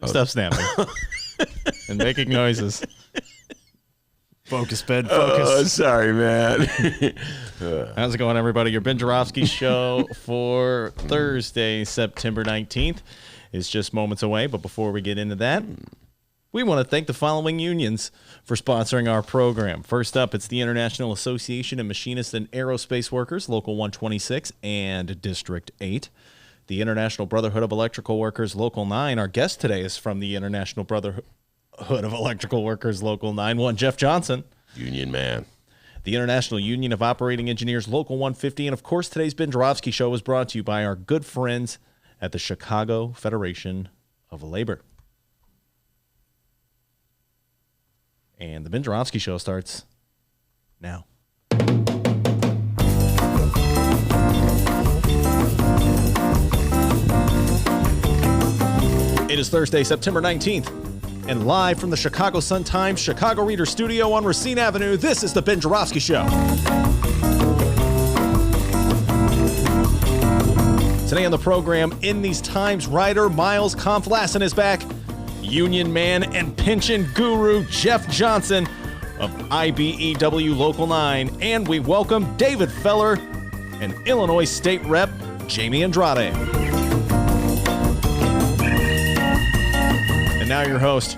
stop snapping and making noises. Focus, Ben, focus. Oh, sorry, man. How's it going, everybody? Your Ben Joravsky show for Thursday, September 19th is just moments away. But before we get into that, we want to thank the following unions for sponsoring our program. First up, it's the International Association of Machinists and Aerospace Workers, Local 126 and District 8. The International Brotherhood of Electrical Workers, Local 9. Our guest today is from the International Brotherhood of Electrical Workers, Local 9. One, Jeff Johnson. Union man. The International Union of Operating Engineers, Local 150. And, of course, today's Ben Joravsky show was brought to you by our good friends at the Chicago Federation of Labor. And the Ben Joravsky show starts now. It is Thursday, September 19th. And live from the Chicago Sun-Times Chicago Reader Studio on Racine Avenue, this is the Ben Joravsky Show. Today on the program, in these times, writer Miles Kampf-Lassin is back. Union man and pension guru Jeff Johnson of IBEW Local 9. And we welcome David Feller and Illinois State Rep Jaime Andrade. And now your host,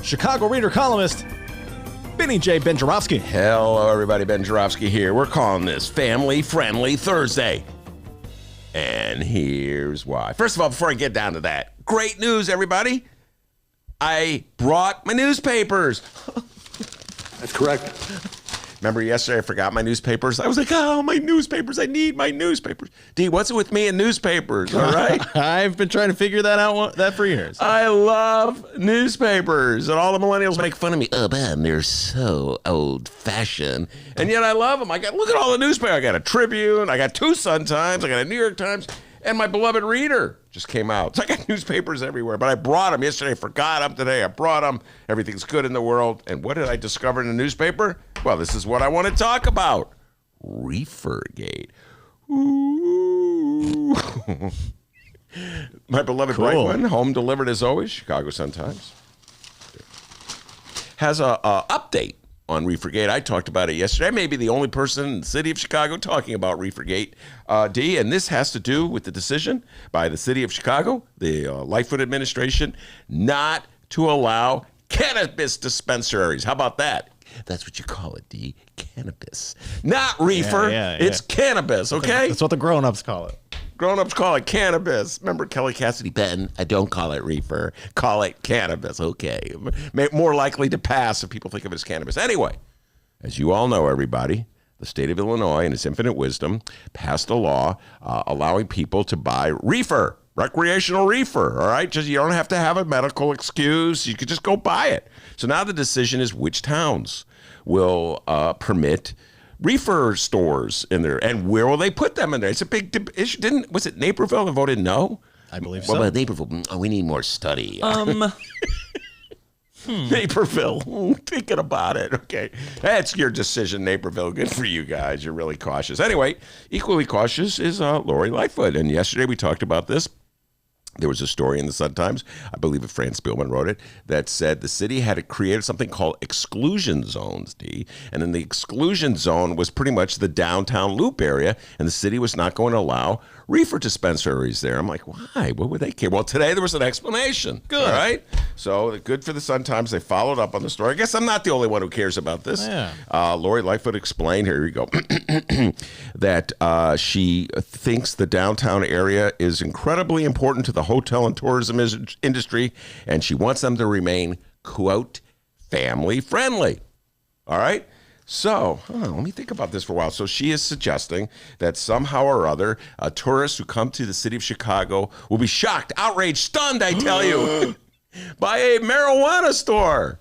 Chicago Reader columnist, Benny J. Ben Joravsky. Hello, everybody. Ben Joravsky here. We're calling this Family-Friendly Thursday. And here's why. First of all, before I get down to that, great news, everybody. I brought my newspapers. That's correct. Remember yesterday I forgot my newspapers? I was like, oh, my newspapers. I need my newspapers. D, what's it with me and newspapers, all right? I've been trying to figure that out for years. I love newspapers, and all the millennials make fun of me. Oh, man, they're so old-fashioned. And yet I love them. Look at all the newspapers. I got a Tribune. I got two Sun-Times. I got a New York Times. And my beloved Reader just came out. So I got newspapers everywhere. But I brought them yesterday. I forgot them today. I brought them. Everything's good in the world. And what did I discover in the newspaper? Well, this is what I want to talk about. Reefergate. Ooh. My beloved bright one, home delivered as always, Chicago Sun-Times, has a update on Reefergate. I talked about it yesterday. I may be the only person in the city of Chicago talking about Reefergate, D, and this has to do with the decision by the city of Chicago, the Lightfoot administration, not to allow cannabis dispensaries. How about that? That's what you call it, D, cannabis. Not reefer, it's cannabis, okay? That's what the grown-ups call it. Grown-ups call it cannabis. Remember Kelly Cassidy? Ben, I don't call it reefer. Call it cannabis. Okay. More likely to pass if people think of it as cannabis. Anyway, as you all know, everybody, the state of Illinois, in its infinite wisdom, passed a law allowing people to buy reefer, recreational reefer, all right? You don't have to have a medical excuse. You could just go buy it. So now the decision is which towns will permit reefer stores in there, and where will they put them in there? It's a big issue. Was it Naperville that voted no? I believe so. Well, Naperville, we need more study. Naperville, thinking about it. Okay, that's your decision, Naperville. Good for you guys. You're really cautious. Anyway, equally cautious is Lori Lightfoot, and yesterday we talked about this. There was a story in the Sun-Times, I believe Fran Spielman wrote it, that said the city had created something called exclusion zones, D. And then the exclusion zone was pretty much the downtown loop area, and the city was not going to allow reefer dispensaries there. I'm like, why? What would they care? Well, today there was an explanation. Good. All right? So good for the Sun-Times. They followed up on the story. I guess I'm not the only one who cares about this. Yeah. Lori Lightfoot explained, here we go, that she thinks the downtown area is incredibly important to the hotel and tourism industry, and she wants them to remain, quote, family friendly. All right? So, let me think about this for a while. So she is suggesting that somehow or other, tourists who come to the city of Chicago will be shocked, outraged, stunned, I tell you, by a marijuana store.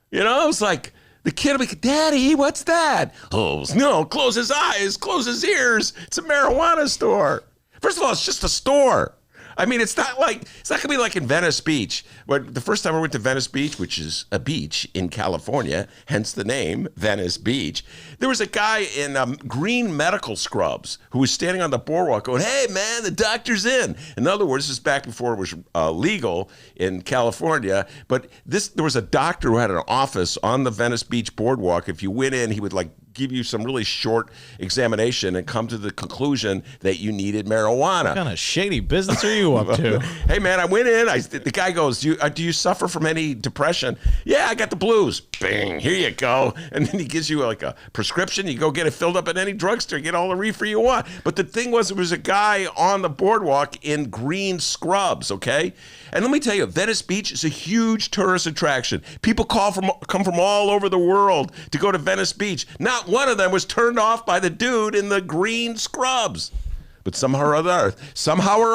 You know, it's like the kid will be, Daddy, what's that? Oh, no, close his eyes, close his ears. It's a marijuana store. First of all, it's just a store. I mean, it's not going to be like in Venice Beach. But the first time I went to Venice Beach, which is a beach in California, hence the name Venice Beach, there was a guy in green medical scrubs who was standing on the boardwalk going, "Hey, man, the doctor's in." In other words, this is back before it was legal in California. But there was a doctor who had an office on the Venice Beach boardwalk. If you went in, he would give you some really short examination and come to the conclusion that you needed marijuana. What kind of shady business are you up to? Hey, man, I went in. The guy goes, do you suffer from any depression? Yeah, I got the blues. Bing, here you go. And then he gives you like a prescription. You go get it filled up at any drugstore, get all the reefer you want. But the thing was, there was a guy on the boardwalk in green scrubs, okay? And let me tell you, Venice Beach is a huge tourist attraction. People come from all over the world to go to Venice Beach. Not one of them was turned off by the dude in the green scrubs. But somehow or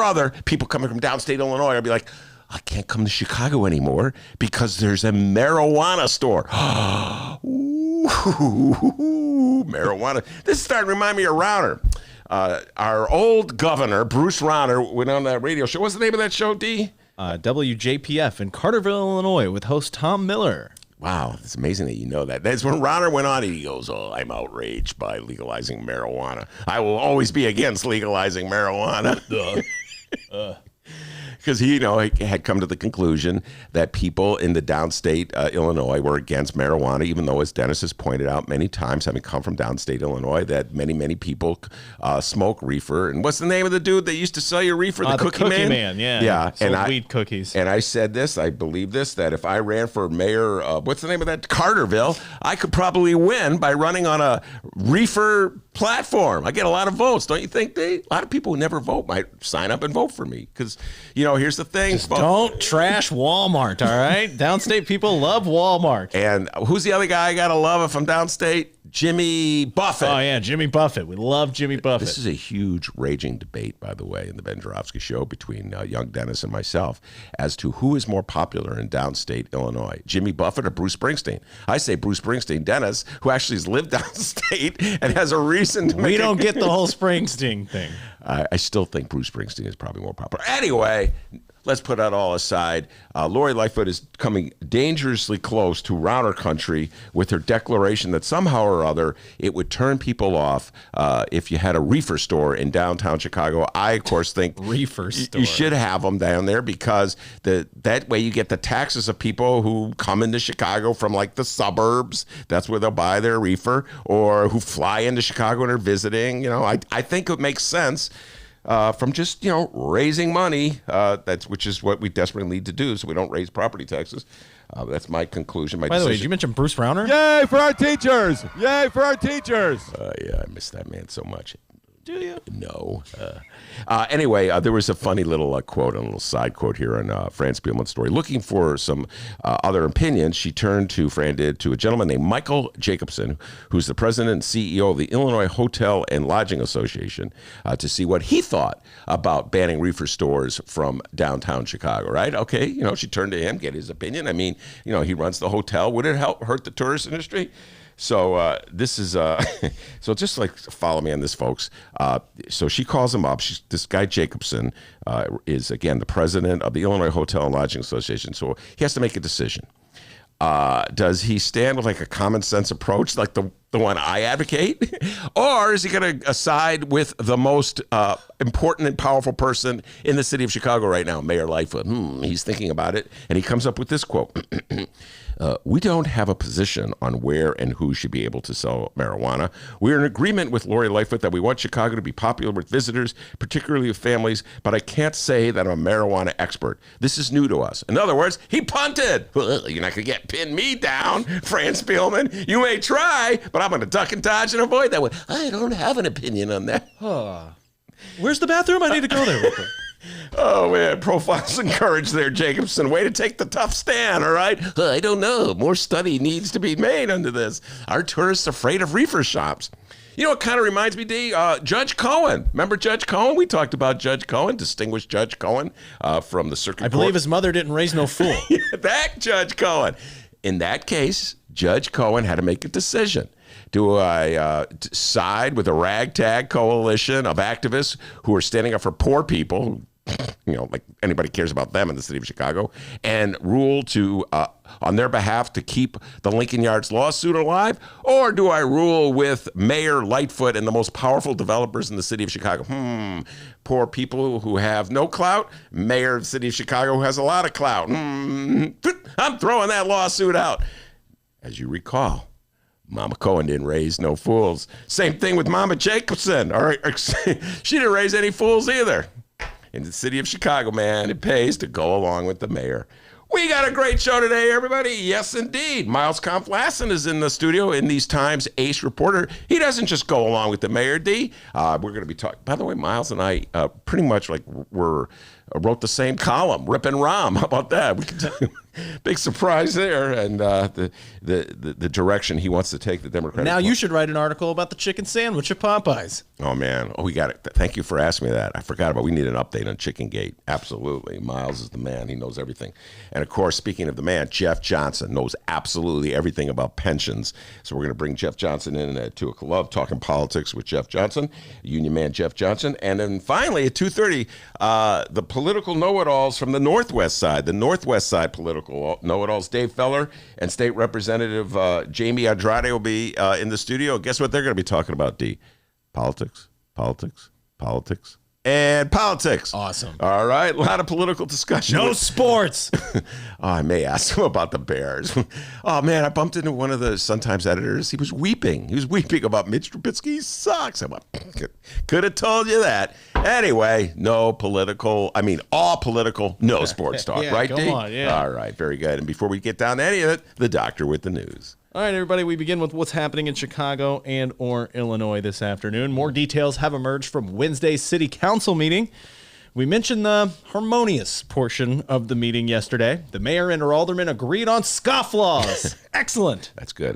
other, people coming from downstate Illinois will be like, I can't come to Chicago anymore because there's a marijuana store. Ooh, marijuana. This is starting to remind me of Rauner. Our old governor, Bruce Rauner, went on that radio show. What's the name of that show, D? WJPF in Carterville, Illinois, with host Tom Miller. Wow, it's amazing that you know that. That's when Rauner went on and he goes, "Oh, I'm outraged by legalizing marijuana. I will always be against legalizing marijuana." Because he had come to the conclusion that people in the downstate Illinois were against marijuana, even though, as Dennis has pointed out many times, having come from downstate Illinois, that many people smoke reefer. And what's the name of the dude that used to sell you reefer? The Cookie Man? Yeah. Sold weed cookies. And I said this, I believe this, that if I ran for mayor, what's the name of that? Carterville, I could probably win by running on a reefer platform. I get a lot of votes, don't you think? A lot of people who never vote might sign up and vote for me because, here's the thing. Just don't trash Walmart, all right? Downstate people love Walmart. And who's the other guy I got to love from downstate? Jimmy Buffett. Oh, yeah, Jimmy Buffett. We love Jimmy Buffett. This is a huge raging debate, by the way, in the Ben Joravsky Show between young Dennis and myself as to who is more popular in downstate Illinois, Jimmy Buffett or Bruce Springsteen. I say Bruce Springsteen. Dennis, who actually has lived downstate and has a reason to We don't get the whole Springsteen thing. I still think Bruce Springsteen is probably more popular. Anyway, let's put that all aside. Lori Lightfoot is coming dangerously close to Rauner country with her declaration that somehow or other it would turn people off if you had a reefer store in downtown Chicago. I, of course, think reefer store. You should have them down there because that way you get the taxes of people who come into Chicago from like the suburbs. That's where they'll buy their reefer, or who fly into Chicago and are visiting. I think it makes sense. From just raising money, which is what we desperately need to do, so we don't raise property taxes. That's my conclusion. By the way, did you mention Bruce Rauner? Yay for our teachers! Yay for our teachers! Yeah, I miss that man so much. Do you? No. Anyway, there was a funny little quote, a little side quote here on Fran Spielman's story. Looking for some other opinions, she turned to a gentleman named Michael Jacobson, who's the president and CEO of the Illinois Hotel and Lodging Association, to see what he thought about banning reefer stores from downtown Chicago, right? Okay, she turned to him, get his opinion. I mean, he runs the hotel. Would it hurt the tourist industry? So this is so just follow me on this, folks. So she calls him up. This guy Jacobson is again the president of the Illinois Hotel and Lodging Association. So he has to make a decision. Does he stand with a common sense approach like the one I advocate, or is he going to side with the most important and powerful person in the city of Chicago right now, Mayor Lightfoot? He's thinking about it, and he comes up with this quote. We don't have a position on where and who should be able to sell marijuana. We're in agreement with Lori Lightfoot that we want Chicago to be popular with visitors, particularly with families, but I can't say that I'm a marijuana expert. This is new to us. In other words, he punted. Well, you're not going to pin me down, Fran Spielman. You may try, but I'm going to duck and dodge and avoid that one. I don't have an opinion on that. Where's the bathroom? I need to go there real quick. Oh, man, profiles and courage there, Jacobson. Way to take the tough stand, all right? I don't know. More study needs to be made into this. Are tourists afraid of reefer shops? It kind of reminds me, D, Judge Cohen. Remember Judge Cohen? We talked about Judge Cohen, distinguished Judge Cohen from the circuit court. I believe his mother didn't raise no fool. That Judge Cohen. In that case, Judge Cohen had to make a decision. Do I side with a ragtag coalition of activists who are standing up for poor people, who like anybody cares about them in the city of Chicago, and rule to on their behalf to keep the Lincoln Yards lawsuit alive? Or do I rule with Mayor Lightfoot and the most powerful developers in the city of Chicago? Poor people who have no clout. Mayor of the city of Chicago who has a lot of clout. I'm throwing that lawsuit out. As you recall, Mama Cohen didn't raise no fools. Same thing with Mama Jacobson. All right, she didn't raise any fools either. In the city of Chicago, man, it pays to go along with the mayor. We got a great show today, everybody. Yes, indeed. Miles Kampf-Lassin is in the studio, in these times, ace reporter. He doesn't just go along with the mayor, D. We're going to be talking. By the way, Miles and I pretty much wrote the same column, Rip and Rom. How about that? We can big surprise there, and the direction he wants to take the Democratic. Now you should write an article about the chicken sandwich at Popeyes. Oh man, we got it. Thank you for asking me that. I forgot about. We need an update on Chicken Gate. Absolutely, Miles is the man. He knows everything. And of course, speaking of the man, Jeff Johnson knows absolutely everything about pensions. So we're going to bring Jeff Johnson in at 2 o'clock, talking politics with Jeff Johnson, union man Jeff Johnson, and then finally at 2:30, the political know-it-alls from the Northwest side, political know-it-alls, Dave Feller and State Representative Jaime Andrade will be in the studio. Guess what they're going to be talking about, D? Politics, and politics. Awesome. All right, a lot of political discussion. No sports. I may ask him about the Bears. Oh, man, I bumped into one of the Sun-Times editors. He was weeping. He was weeping about Mitch Trubisky sucks. I'm like, could have told you that. Anyway, all political, no sports talk, Yeah, right, come D? on, yeah. All right, very good. And before we get down to any of it, the doctor with the news. All right, everybody, we begin with what's happening in Chicago and or Illinois this afternoon. More details have emerged from Wednesday's city council meeting. We mentioned the harmonious portion of the meeting yesterday. The mayor and her aldermen agreed on scofflaws. Excellent. That's good.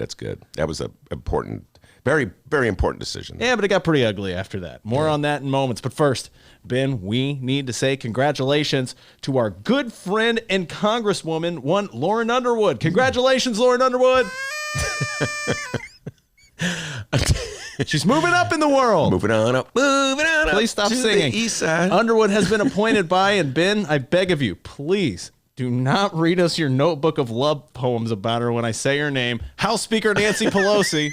That was an important, very, very important decision. Yeah, but it got pretty ugly after that. More on that in moments. But first, Ben, we need to say congratulations to our good friend and Congresswoman, one Lauren Underwood. Congratulations, Lauren Underwood. She's moving up in the world. Moving on up. Please stop singing. The east side. Underwood has been appointed by, and Ben, I beg of you, please do not read us your notebook of love poems about her when I say her name. House Speaker Nancy Pelosi.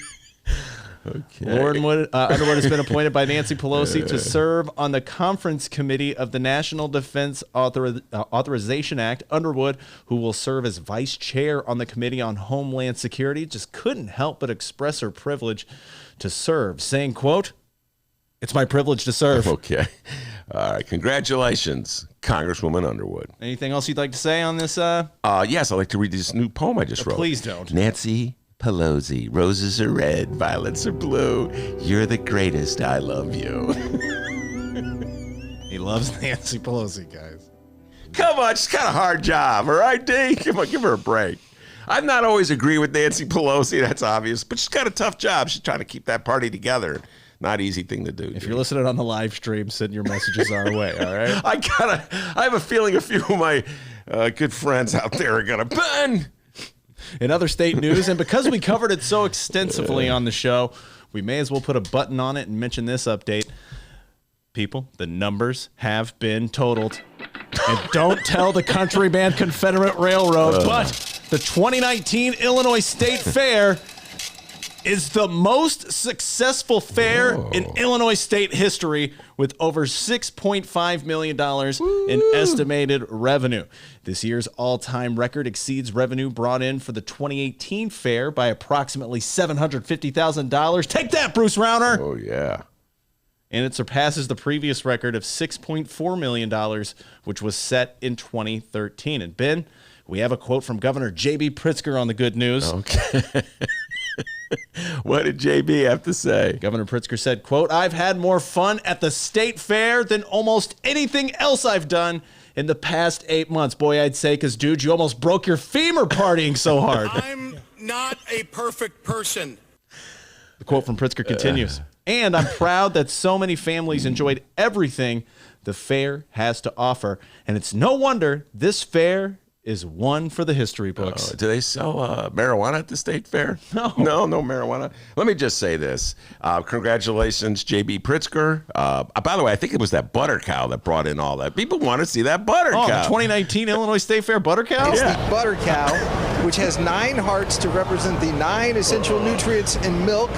Okay. Underwood has been appointed by Nancy Pelosi to serve on the Conference Committee of the National Defense Authorization Act. Underwood, who will serve as vice chair on the Committee on Homeland Security, just couldn't help but express her privilege to serve, saying, quote, "It's my privilege to serve." Okay. All right. Congratulations, Congresswoman Underwood. Anything else you'd like to say on this? Yes, I'd like to read this new poem I just wrote. Please don't. Nancy Pelosi, roses are red, violets are blue. You're the greatest. I love you. He loves Nancy Pelosi, guys. Come on, she's got a hard job, all right, D? Come on, give her a break. I've not always agreed with Nancy Pelosi, that's obvious, but she's got a tough job. She's trying to keep that party together. Not easy thing to do. If you're listening on the live stream, send your messages our way, all right? I have a feeling a few of my good friends out there are gonna burn. In other state news, and because we covered it so extensively on the show, we may as well put a button on it and mention this update. People, the numbers have been totaled. And don't tell the country band Confederate Railroad, but the 2019 Illinois State Fair is the most successful fair in Illinois state history, with over $6.5 million in estimated revenue. This year's all-time record exceeds revenue brought in for the 2018 fair by approximately $750,000. Take that, Bruce Rauner! Oh, yeah. And it surpasses the previous record of $6.4 million, which was set in 2013. And Ben, we have a quote from Governor J.B. Pritzker on the good news. Okay. What did JB have to say? Governor Pritzker said, quote, "I've had more fun at the state fair than almost anything else I've done in the past 8 months." Boy, I'd say, because, dude, you almost broke your femur partying so hard. I'm not a perfect person. The quote from Pritzker continues, "And I'm proud that so many families enjoyed everything the fair has to offer. And it's no wonder this fair is one for the history books. Do they sell marijuana at the state fair? No. No marijuana. Let me just say this. Congratulations, J.B. Pritzker. By the way, I think it was that butter cow that brought in all that. People want to see that butter Oh, cow. the 2019 Illinois State Fair butter cow? It's the butter cow, which has 9 hearts to represent the 9 essential nutrients in milk.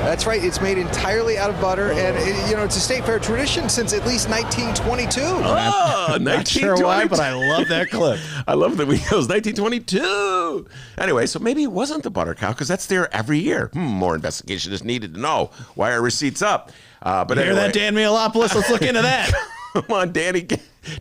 That's right. It's made entirely out of butter, and it's a state fair tradition since at least 1922. Oh, Not sure why, but I love that clip. I love that it was 1922. Anyway, so maybe it wasn't the butter cow because that's there every year. More investigation is needed to know why are receipts up. But You hear anyway, that, Dan Mialopoulos? Let's look into that. Come on, Danny,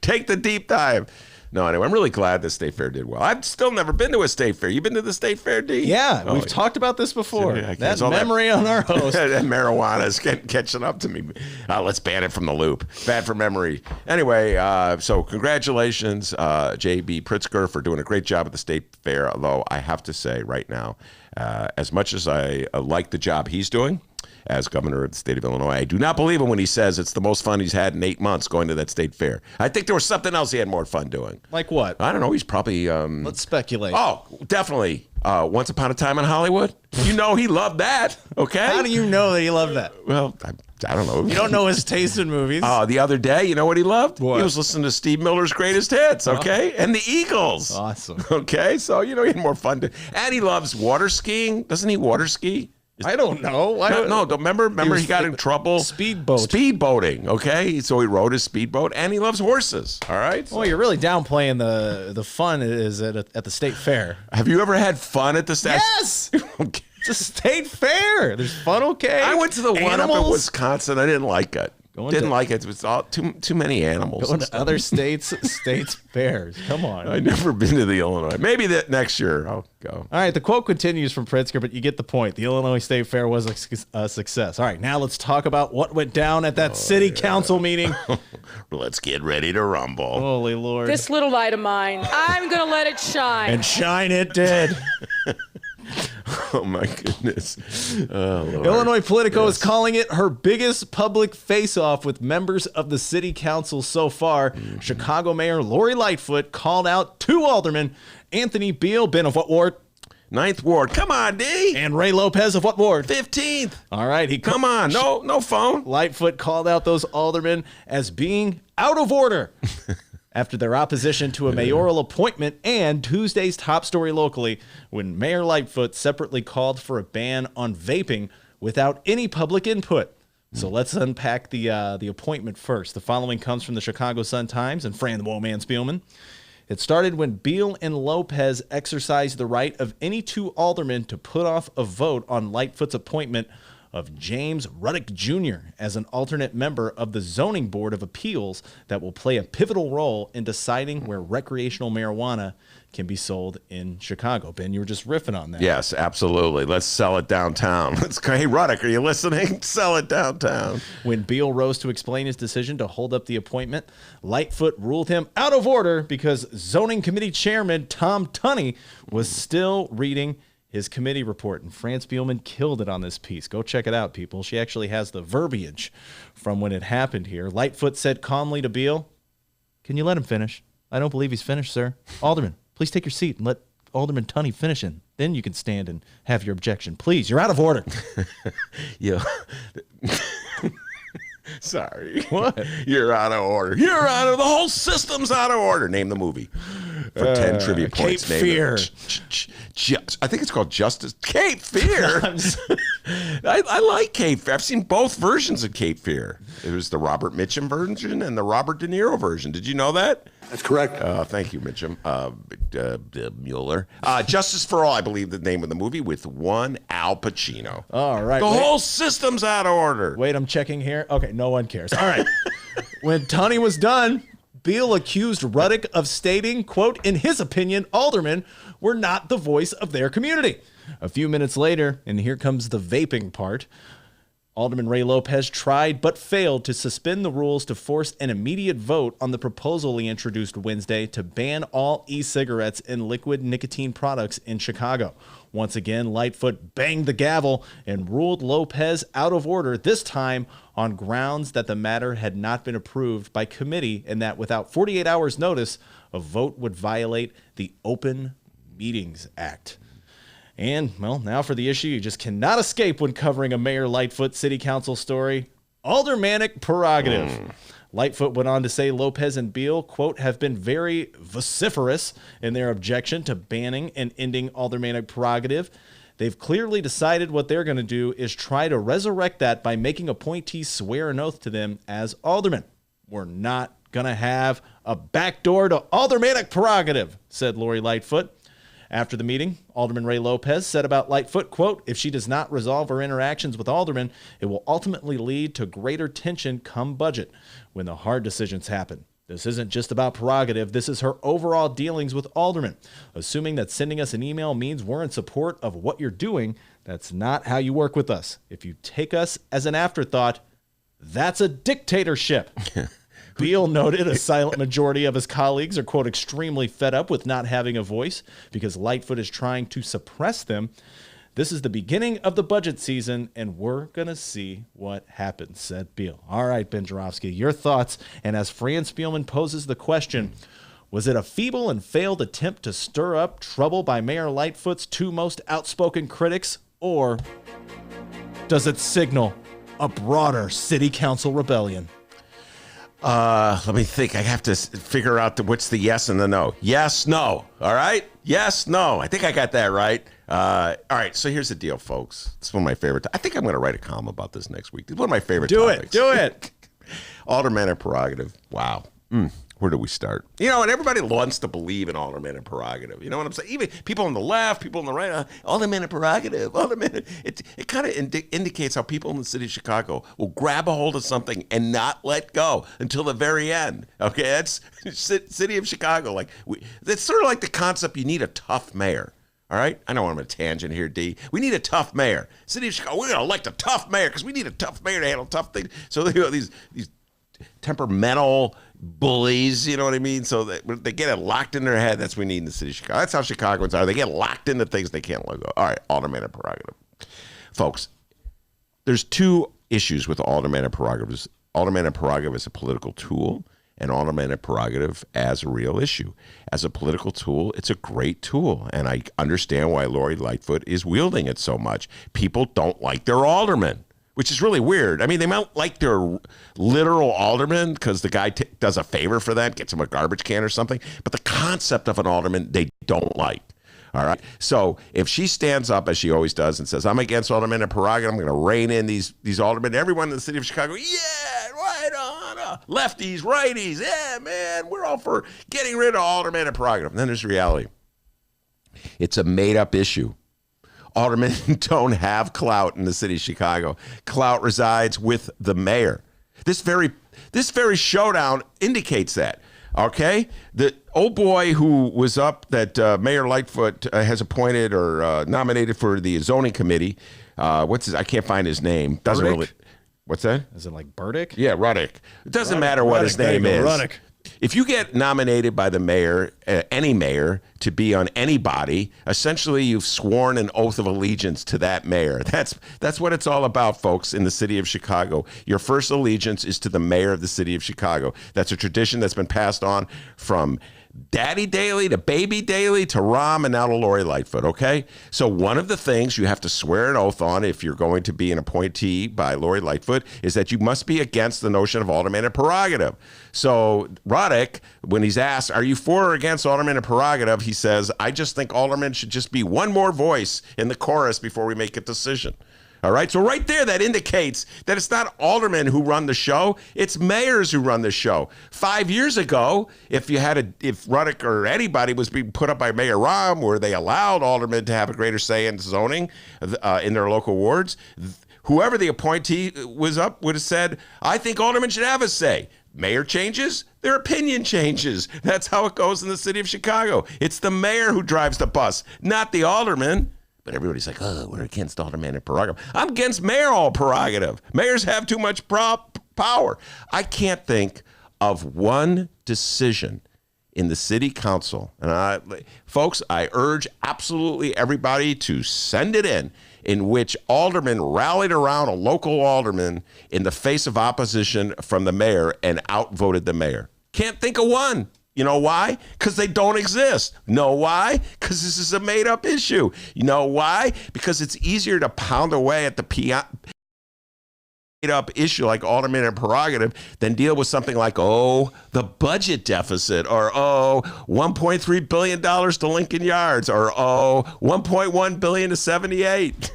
take the deep dive. No, anyway, I'm really glad the state fair did well. I've still never been to a state fair. You been to the state fair, D? Yeah, we've talked about this before. Yeah, that memory on our host. That marijuana is catching up to me. Let's ban it from the loop. Bad for memory. Anyway, so congratulations, J.B. Pritzker, for doing a great job at the state fair. Although I have to say right now, as much as I like the job he's doing as governor of the state of Illinois, I do not believe him when he says it's the most fun he's had in 8 months going to that state fair. I think there was something else he had more fun doing. Like what? I don't know. He's probably... Let's speculate. Oh, definitely. Once Upon a Time in Hollywood. You know he loved that, okay? How do you know that he loved that? Well, I don't know. You don't know his taste in movies. The other day, you know what he loved? What? He was listening to Steve Miller's Greatest Hits, okay? And the Eagles. Awesome. Okay, so, he had more fun. And he loves water skiing. Doesn't he water ski? I don't know. No, remember he got in trouble? Speedboating, okay? So he rode his speedboat, and he loves horses, all right? Well, you're really downplaying the fun it is at the state fair. Have you ever had fun at the state? Yes! Okay. It's a state fair. There's fun, okay? I went to the one up in Wisconsin. I didn't like it. Didn't like it. It was all too many animals. Going to other states' fairs. Come on. I've never been to the Illinois. Maybe that next year I'll go. All right, the quote continues from Pritzker, but you get the point. The Illinois State Fair was a success. All right, now let's talk about what went down at that city council meeting. Let's get ready to rumble. Holy Lord. This little light of mine, I'm going to let it shine. And shine it did. Oh, my goodness. Oh, Lord. Illinois Politico is calling it her biggest public face-off with members of the city council so far. Chicago Mayor Lori Lightfoot called out 2 aldermen, Anthony Beal, Ben of what ward? 9th Ward. Come on, D. And Ray Lopez of what ward? 15th. All right. Come on. No phone. Lightfoot called out those aldermen as being out of order after their opposition to a mayoral appointment and Tuesday's top story locally when Mayor Lightfoot separately called for a ban on vaping without any public input. So let's unpack the appointment first. The following comes from the Chicago Sun-Times and Fran the Woman Spielman. It started when Beal and Lopez exercised the right of any 2 aldermen to put off a vote on Lightfoot's appointment of James Ruddick Jr. as an alternate member of the Zoning Board of Appeals that will play a pivotal role in deciding where recreational marijuana can be sold in Chicago. Ben, you were just riffing on that. Yes, absolutely. Let's sell it downtown. Hey, Ruddick, are you listening? Sell it downtown. When Beal rose to explain his decision to hold up the appointment, Lightfoot ruled him out of order because Zoning Committee Chairman Tom Tunney was still reading his committee report, and Fran Spielman killed it on this piece. Go check it out, people. She actually has the verbiage from when it happened here. Lightfoot said calmly to Beal, "Can you let him finish? I don't believe he's finished, sir. Alderman, please take your seat and let Alderman Tunney finish in. Then you can stand and have your objection. Please, you're out of order." Yeah. Sorry. What? You're out of order. You're out of the whole system's out of order. Name the movie. For 10 trivia points. Cape Fear. I think it's called Justice. Cape Fear. I like Cape Fear. I've seen both versions of Cape Fear. It was the Robert Mitchum version and the Robert De Niro version. Did you know that? That's correct. Thank you, Mitchum. Mueller. Justice for All, I believe the name of the movie, with one Al Pacino. All right. The whole system's out of order. Wait, I'm checking here. Okay, no one cares. All right. When Tunney was done, Beal accused Ruddick of stating, quote, in his opinion, aldermen were not the voice of their community. A few minutes later, and here comes the vaping part, Alderman Ray Lopez tried but failed to suspend the rules to force an immediate vote on the proposal he introduced Wednesday to ban all e-cigarettes and liquid nicotine products in Chicago. Once again, Lightfoot banged the gavel and ruled Lopez out of order, this time on grounds that the matter had not been approved by committee and that without 48 hours notice, A vote would violate the Open Meetings Act. And, well, now for the issue you just cannot escape when covering a Mayor Lightfoot City Council story, aldermanic prerogative. Lightfoot went on to say Lopez and Beal, quote, have been very vociferous in their objection to banning and ending aldermanic prerogative. They've clearly decided what they're going to do is try to resurrect that by making appointees swear an oath to them as aldermen. We're not going to have a backdoor to aldermanic prerogative, said Lori Lightfoot. After the meeting, Alderman Ray Lopez said about Lightfoot, quote, if she does not resolve her interactions with aldermen, it will ultimately lead to greater tension come budget when the hard decisions happen. This isn't just about prerogative. This is her overall dealings with aldermen. Assuming that sending us an email means we're in support of what you're doing, that's not how you work with us. If you take us as an afterthought, that's a dictatorship. Beal noted a silent majority of his colleagues are, quote, extremely fed up with not having a voice because Lightfoot is trying to suppress them. This is the beginning of the budget season, and we're going to see what happens, said Beal. All right, Ben Joravsky, your thoughts. And as Fran Spielman poses the question, was it a feeble and failed attempt to stir up trouble by Mayor Lightfoot's two most outspoken critics, or does it signal a broader city council rebellion? Let me think. I have to figure out what's the yes and the no. Yes, no. All right? Yes, no. I think I got that right. All right, so here's the deal, folks. It's one of my favorite. I think I'm going to write a column about this next week. It's one of my favorite topics. Do it. Aldermanic prerogative. Wow. Where do we start? You know, and everybody wants to believe in aldermanic prerogative. You know what I'm saying? Even people on the left, people on the right, aldermanic prerogative, aldermanic. It kind of indicates how people in the city of Chicago will grab a hold of something and not let go until the very end. Okay, that's city of Chicago. Like that's sort of like the concept you need a tough mayor. All right? I know I'm on a tangent here, D. We need a tough mayor. City of Chicago, we're going to elect a tough mayor because we need a tough mayor to handle tough things. So you know, these temperamental bullies, you know what I mean? So they get it locked in their head. That's what we need in the city of Chicago. That's how Chicagoans are. They get locked into things they can't let go. All right, aldermanic prerogative. Folks, there's two issues with aldermanic prerogatives. Aldermanic prerogative is a political tool, and aldermanic prerogative as a real issue. As a political tool, it's a great tool, and I understand why Lori Lightfoot is wielding it so much. People don't like their aldermen, which is really weird. I mean, they might like their literal alderman because the guy does a favor for them, gets them a garbage can or something, but the concept of an alderman they don't like. All right. So if she stands up, as she always does, and says, I'm against aldermanic prerogative, I'm going to rein in these aldermen, everyone in the city of Chicago, yeah, right on. Lefties, righties, yeah, man, we're all for getting rid of aldermanic prerogative. And then there's reality. It's a made-up issue. Aldermen don't have clout in the city of Chicago. Clout resides with the mayor. This very showdown indicates that. Okay, the old boy who was up that Mayor Lightfoot has appointed or nominated for the zoning committee. I can't find his name. Doesn't Burdick? really. What's that? Is it like Burdick? Yeah, Ruddick. It doesn't matter what his name is. Ruddick. If you get nominated by the mayor, any mayor, to be on anybody, essentially you've sworn an oath of allegiance to that mayor. That's what it's all about, folks, in the city of Chicago. Your first allegiance is to the mayor of the city of Chicago. That's a tradition that's been passed on from Daddy Daley to Baby Daley to Rahm and now to Lori Lightfoot, okay? So one of the things you have to swear an oath on if you're going to be an appointee by Lori Lightfoot is that you must be against the notion of aldermanic prerogative. So Ruddick, when he's asked, are you for or against aldermanic prerogative, he says, I just think aldermen should just be one more voice in the chorus before we make a decision. All right, so right there, that indicates that it's not aldermen who run the show; it's mayors who run the show. 5 years ago, if Ruddick or anybody was being put up by Mayor Rahm, where they allowed aldermen to have a greater say in zoning in their local wards, whoever the appointee was up would have said, "I think aldermen should have a say." Mayor changes, their opinion changes. That's how it goes in the city of Chicago. It's the mayor who drives the bus, not the alderman. But everybody's like, oh, we're against aldermanic prerogative. I'm against mayoral prerogative. Mayors have too much power. I can't think of one decision in the city council. And folks, I urge absolutely everybody to send it in which aldermen rallied around a local alderman in the face of opposition from the mayor and outvoted the mayor. Can't think of one. You know why? Because they don't exist. Know why? Because this is a made-up issue. You know why? Because it's easier to pound away at the made-up issue like alderman and prerogative than deal with something like, the budget deficit, or $1.3 billion to Lincoln Yards, or $1.1 billion to 78.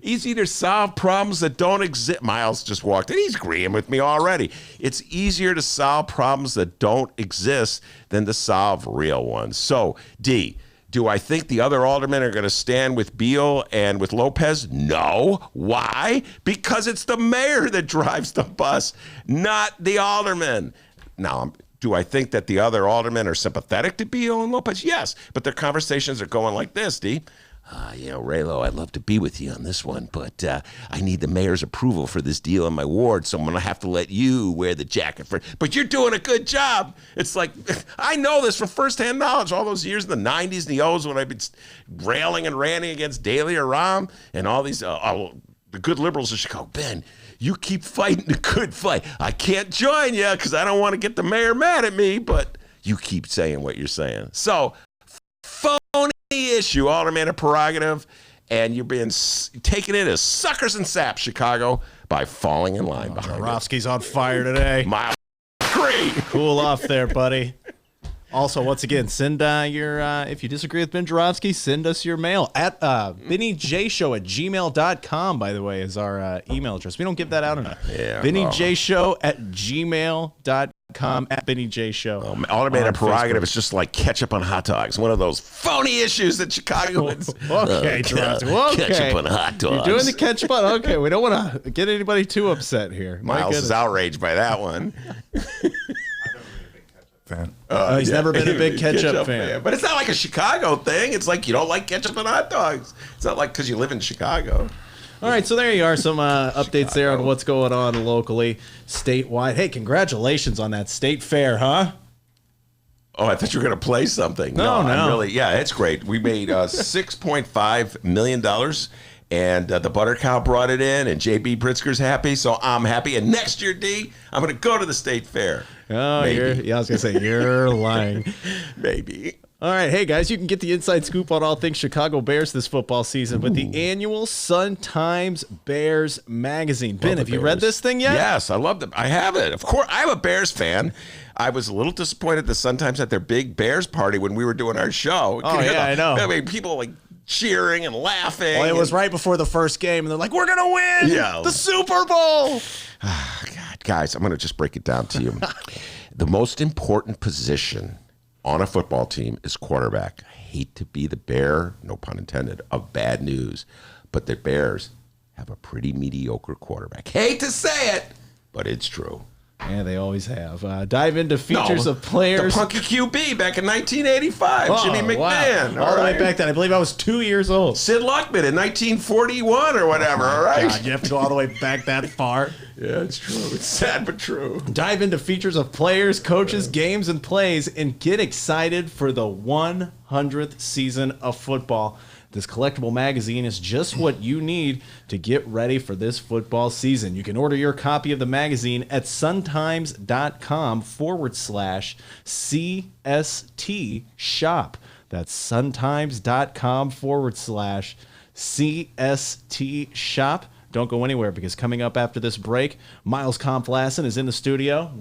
Easy to solve problems that don't exist. Miles just walked in. He's agreeing with me already. It's easier to solve problems that don't exist than to solve real ones. So, D, do I think the other aldermen are going to stand with Beal and with Lopez? No. Why? Because it's the mayor that drives the bus, not the aldermen. Now, do I think that the other aldermen are sympathetic to Beal and Lopez? Yes, but their conversations are going like this, D. Raylo, I'd love to be with you on this one, but I need the mayor's approval for this deal in my ward, so I'm going to have to let you wear the jacket for. But you're doing a good job. It's like, I know this from firsthand knowledge. All those years in the 90s and the 00s when I've been railing and ranting against Daley or Rahm and all these the good liberals of Chicago. Ben, you keep fighting the good fight. I can't join you because I don't want to get the mayor mad at me, but you keep saying what you're saying. So, phony issue, alderman and prerogative, and you're being taken in as suckers and saps, Chicago, by falling in line behind you. Joravsky's on fire today. Miles, great. Cool off there, buddy. Also, once again, send your, if you disagree with Ben Joravsky, send us your mail at BennyJShow@gmail.com, by the way, is our email address. We don't give that out enough. Yeah, BennyJShow@gmail.com, at BennyJShow. Alderman and prerogative is just like ketchup on hot dogs. One of those phony issues that Chicagoans. Okay, Joravsky. Okay. Ketchup on hot dogs. You're doing the ketchup on. Okay, we don't want to get anybody too upset here. Miles is outraged by that one. Fan. He's never been a big ketchup fan. But it's not like a Chicago thing. It's like you don't like ketchup on hot dogs. It's not like because you live in Chicago. All right, so there you are, some updates there on what's going on locally, statewide. Hey, congratulations on that state fair, huh? Oh, I thought you were going to play something. No. I'm really, yeah, it's great. We made $6.5 million, and the Butter Cow brought it in, and JB Pritzker's happy, so I'm happy. And next year, D, I'm going to go to the state fair. Oh, I was going to say, you're lying. Maybe. All right, hey guys, you can get the inside scoop on all things Chicago Bears this football season with the annual Sun-Times Bears magazine. Ben, have you read this thing yet? Yes, I love it. I have it. Of course, I'm a Bears fan. I was a little disappointed the Sun-Times at their big Bears party when we were doing our show. Oh, yeah, I know. I mean, people like cheering and laughing. Well, it was right before the first game, and they're like, we're going to win the Super Bowl. God, guys, I'm going to just break it down to you. The most important position on a football team is quarterback. I hate to be the bearer, no pun intended, of bad news, but the Bears have a pretty mediocre quarterback. Hate to say it, but it's true. Yeah, they always have. Dive into features of players. The punky QB back in 1985, Jimmy McMahon. Wow. All the way back then. I believe I was 2 years old. Sid Luckman in 1941 or whatever, all right? God, you have to go all the way back that far. Yeah, it's true. It's sad but true. Dive into features of players, coaches, games, and plays, and get excited for the 100th season of football. This collectible magazine is just what you need to get ready for this football season. You can order your copy of the magazine at suntimes.com/CST shop. That's suntimes.com/CST shop. Don't go anywhere because coming up after this break, Miles Kampf-Lassin is in the studio.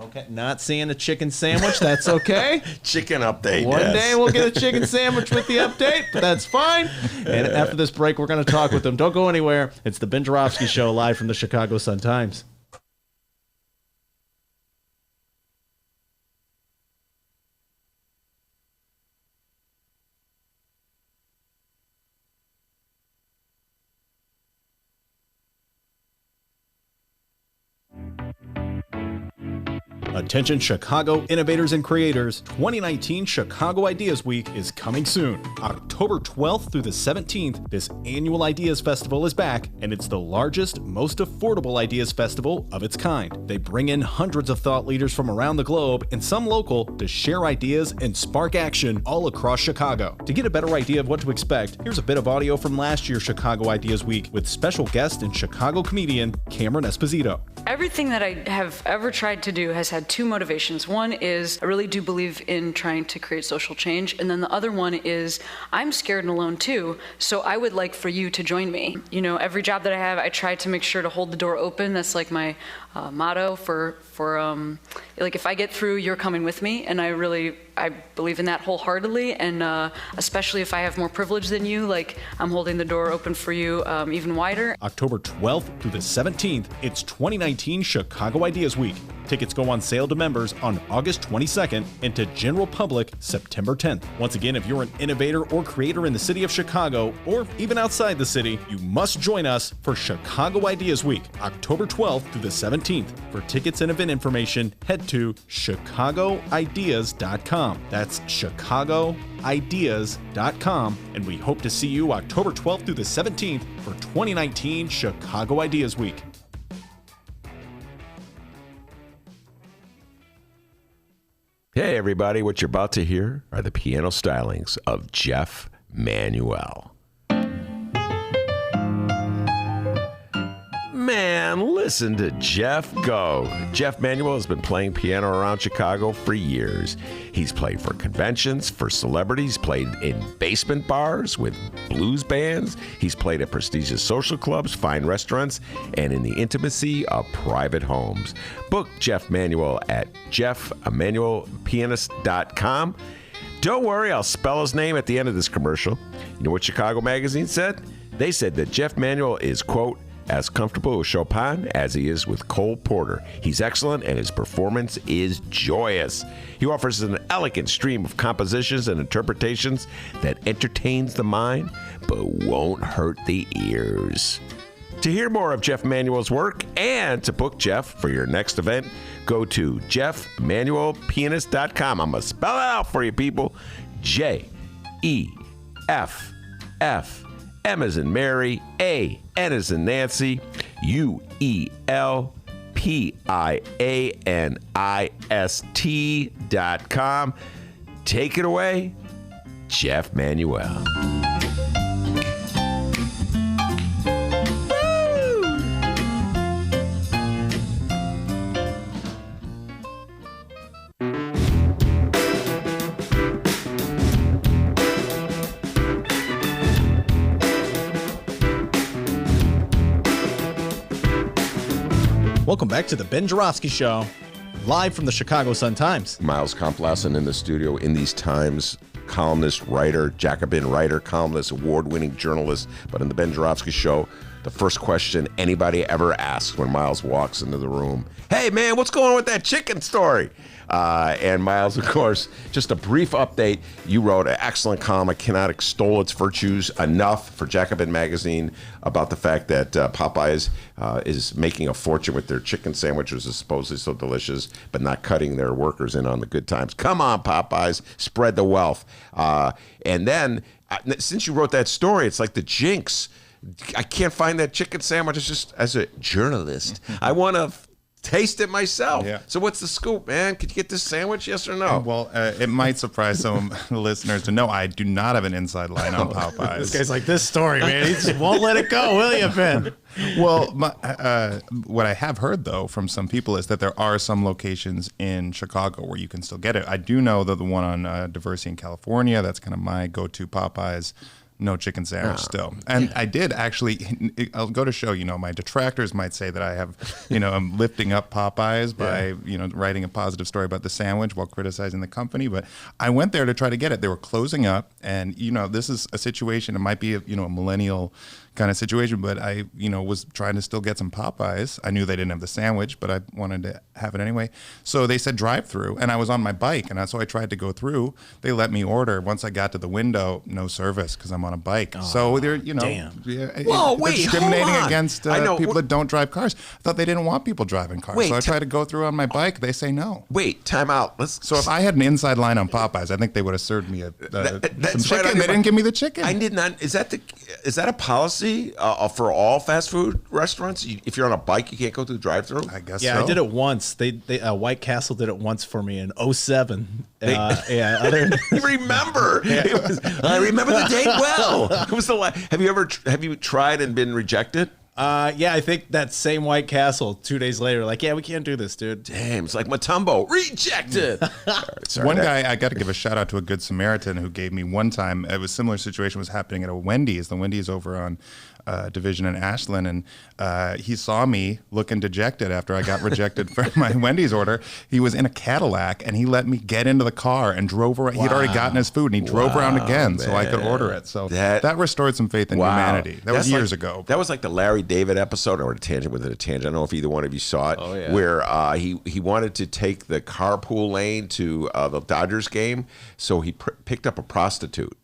Okay, not seeing a chicken sandwich. That's okay. Chicken update. One day we'll get a chicken sandwich with the update, but that's fine. And after this break, we're going to talk with them. Don't go anywhere. It's the Ben Joravsky Show live from the Chicago Sun-Times. Attention Chicago innovators and creators, 2019 Chicago Ideas Week is coming soon. October 12th through the 17th, this annual Ideas Festival is back, and it's the largest, most affordable Ideas Festival of its kind. They bring in hundreds of thought leaders from around the globe and some local to share ideas and spark action all across Chicago. To get a better idea of what to expect, here's a bit of audio from last year's Chicago Ideas Week with special guest and Chicago comedian Cameron Esposito. Everything that I have ever tried to do has had two motivations. One is I really do believe in trying to create social change, and then the other one is I'm scared and alone too, so I would like for you to join me. You know, every job that I have, I try to make sure to hold the door open. That's like my motto for like if I get through, you're coming with me, and I believe in that wholeheartedly, and especially if I have more privilege than you, like I'm holding the door open for you even wider. October 12th through the 17th, it's 2019 Chicago Ideas Week. Tickets go on sale to members on August 22nd and to general public September 10th. Once again, if you're an innovator or creator in the city of Chicago or even outside the city, you must join us for Chicago Ideas Week, October 12th through the 17th. For tickets and event information, head to chicagoideas.com. That's chicagoideas.com, and we hope to see you October 12th through the 17th for 2019 Chicago Ideas Week. Hey, everybody, what you're about to hear are the piano stylings of Jeff Manuel. Man, listen to Jeff go. Jeff Manuel has been playing piano around Chicago for years. He's played for conventions, for celebrities, played in basement bars with blues bands. He's played at prestigious social clubs, fine restaurants, and in the intimacy of private homes. Book Jeff Manuel at jeffemanuelpianist.com. Don't worry, I'll spell his name at the end of this commercial. You know what Chicago Magazine said? They said that Jeff Manuel is, quote, as comfortable with Chopin as he is with Cole Porter. He's excellent and his performance is joyous. He offers an elegant stream of compositions and interpretations that entertains the mind but won't hurt the ears. To hear more of Jeff Manuel's work and to book Jeff for your next event, go to jeffmanuelpianist.com. I'm going to spell it out for you, people. J-E-F-F. M as in Mary, A, N as in Nancy, UELPIANIST.com. Take it away, Jeff Manuel. Welcome back to the Ben Joravsky Show, live from the Chicago Sun-Times. Miles Kampf-Lassin in the studio in these times, columnist, writer, Jacobin writer, columnist, award-winning journalist. But in the Ben Joravsky Show, the first question anybody ever asks when Miles walks into the room, hey, man, what's going on with that chicken story? And Miles, of course, just a brief update. You wrote an excellent column. I cannot extol its virtues enough for Jacobin magazine about the fact that Popeyes is making a fortune with their chicken sandwiches, is supposedly so delicious, but not cutting their workers in on the good times. Come on, Popeyes, spread the wealth. And then, since you wrote that story, it's like the jinx. I can't find that chicken sandwich. It's just, as a journalist, I want to taste it myself. Yeah. So what's the scoop, man? Could you get this sandwich, yes or no? Well, it might surprise some listeners to know I do not have an inside line on Popeyes. This guy's like, this story, man. He just won't let it go, will you, Ben? Well, what I have heard, though, from some people is that there are some locations in Chicago where you can still get it. I do know that the one on Diversity in California, that's kind of my go-to Popeyes. No chicken sandwich still. And I did actually, I'll go to show, my detractors might say that I have, I'm lifting up Popeyes by, writing a positive story about the sandwich while criticizing the company. But I went there to try to get it. They were closing up. And, this is a situation, it might be, a millennial kind of situation, but I, was trying to still get some Popeyes. I knew they didn't have the sandwich, but I wanted to have it anyway. So they said drive through, and I was on my bike, and so I tried to go through. They let me order. Once I got to the window, no service because I'm on a bike. Oh, so they're, damn. Whoa, wait, discriminating hold on. against people that don't drive cars. I thought they didn't want people driving cars. So I tried to go through on my bike. They say no. Wait, time out. So if I had an inside line on Popeyes, I think they would have served me some chicken. Right, they didn't give me the chicken. I did not. Is that a policy for all fast food restaurants? If you're on a bike, you can't go through the drive-thru? I guess so. I did it once. They White Castle did it once for me in 2007. You remember? I remember the date well. It was have you tried and been rejected? Yeah, I think that same White Castle 2 days later, like, yeah, we can't do this, dude. Damn, it's like Matumbo. Rejected. Sorry, One guy, I got to give a shout out to a good Samaritan who gave me one time, it was a similar situation was happening at a Wendy's. The Wendy's over on Division in Ashland, and he saw me looking dejected after I got rejected for my Wendy's order. He was in a Cadillac, and he let me get into the car and drove around. He'd already gotten his food, and he drove around again so I could order it. So that restored some faith in humanity. That was years ago. That was like the Larry David episode, or a tangent within a tangent. I don't know if either one of you saw it, where he wanted to take the carpool lane to the Dodgers game, so he picked up a prostitute.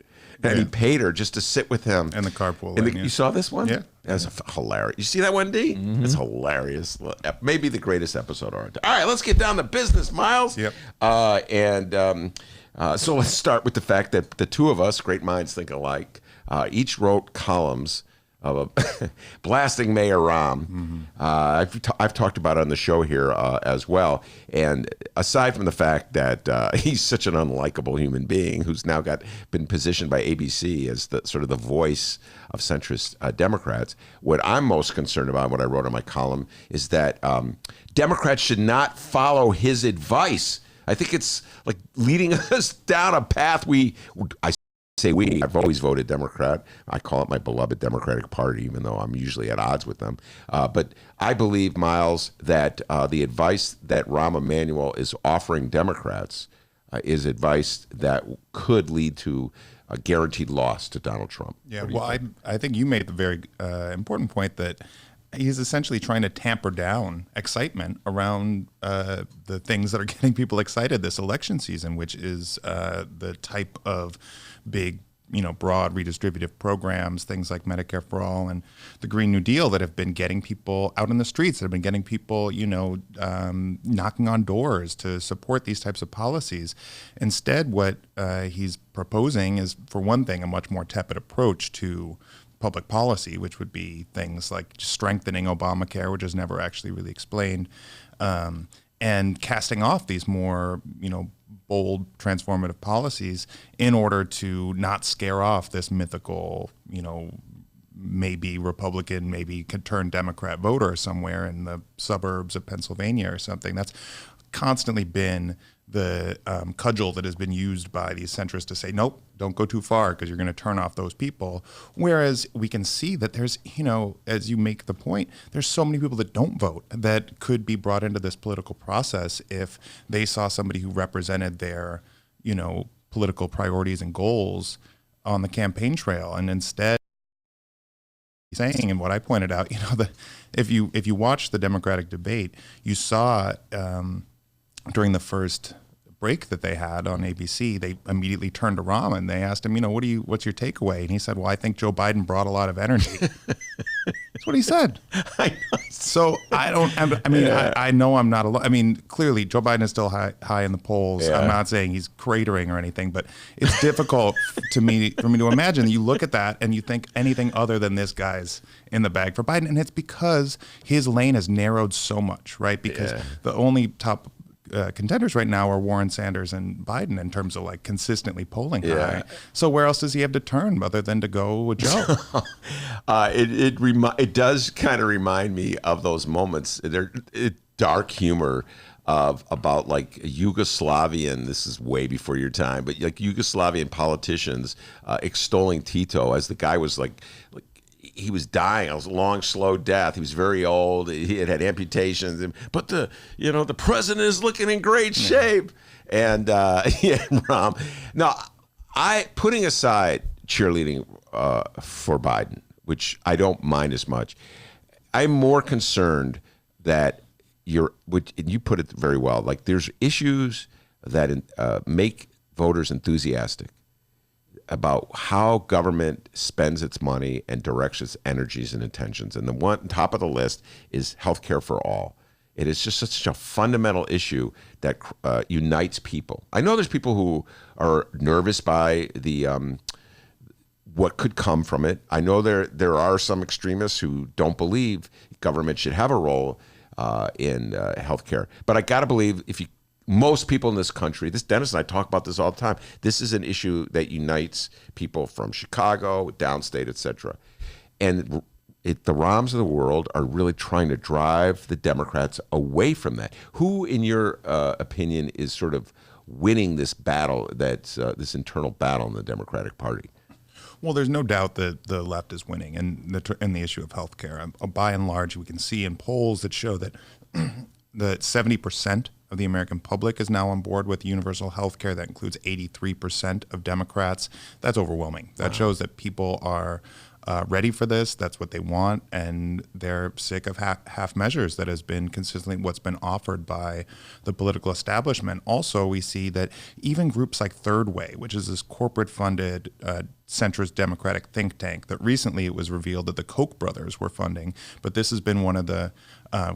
And he paid her just to sit with him. In the carpool lane, You saw this one? Yeah. That's hilarious. You see that one, D? It's hilarious. Maybe the greatest episode on it. All right, let's get down to business, Miles. Yep. So let's start with the fact that the two of us, great minds think alike, each wrote columns of blasting Mayor Rahm. I've talked about it on the show here as well. And aside from the fact that he's such an unlikable human being who's now been positioned by ABC as the sort of the voice of centrist Democrats, what I'm most concerned about, what I wrote in my column, is that Democrats should not follow his advice. I think it's like leading us down a path I've always voted Democrat. I call it my beloved Democratic Party, even though I'm usually at odds with them. But I believe, Miles, that the advice that Rahm Emanuel is offering Democrats is advice that could lead to a guaranteed loss to Donald Trump. Yeah, well, I think you made the very important point that he's essentially trying to tamper down excitement around the things that are getting people excited this election season, which is the type of big, broad redistributive programs, things like Medicare-for-all and the Green New Deal that have been getting people out in the streets, that have been getting people, knocking on doors to support these types of policies. Instead, what he's proposing is, for one thing, a much more tepid approach to public policy, which would be things like strengthening Obamacare, which is never actually really explained, and casting off these more, bold transformative policies in order to not scare off this mythical, maybe Republican, maybe could turn Democrat voter somewhere in the suburbs of Pennsylvania or something. That's constantly been the cudgel that has been used by these centrists to say, nope, don't go too far because you're going to turn off those people. Whereas we can see that there's, as you make the point, there's so many people that don't vote that could be brought into this political process if they saw somebody who represented their, political priorities and goals on the campaign trail. And instead, saying, and what I pointed out, if you watch the Democratic debate, you saw during the first break that they had on ABC, they immediately turned to Rahm and they asked him, what's your takeaway? And he said, well, I think Joe Biden brought a lot of energy. That's what he said. So I know I'm not alone. Clearly Joe Biden is still high in the polls. Yeah. I'm not saying he's cratering or anything, but it's difficult for me to imagine that you look at that and you think anything other than this guy's in the bag for Biden. And it's because his lane has narrowed so much, right? Because the only top contenders right now are Warren, Sanders, and Biden in terms of like consistently polling high. So where else does he have to turn other than to go with Joe? It does kind of remind me of those moments. They're dark humor about like Yugoslavian. This is way before your time, but like Yugoslavian politicians extolling Tito as the guy was like he was dying. It was a long, slow death. He was very old. He had amputations. But the president is looking in great shape. And Rahm. Now, putting aside cheerleading for Biden, which I don't mind as much, I'm more concerned that you put it very well. Like there's issues that make voters enthusiastic about how government spends its money and directs its energies and intentions. And the one on top of the list is healthcare for all. It is just such a fundamental issue that unites people. I know there's people who are nervous by the what could come from it. I know there are some extremists who don't believe government should have a role in healthcare. But I got to believe most people in this country, Dennis and I talk about this all the time, this is an issue that unites people from Chicago, downstate, et cetera. And the Rahms of the world are really trying to drive the Democrats away from that. Who, in your opinion, is sort of winning this battle, this internal battle in the Democratic Party? Well, there's no doubt that the left is winning in the issue of health care. By and large, we can see in polls that show that that 70% of the American public is now on board with universal health care. That includes 83% of Democrats. That's overwhelming. That shows that people are ready for this. That's what they want, and they're sick of half measures that has been consistently what's been offered by the political establishment. Also, we see that even groups like Third Way, which is this corporate-funded centrist Democratic think tank that recently it was revealed that the Koch brothers were funding, but this has been one of the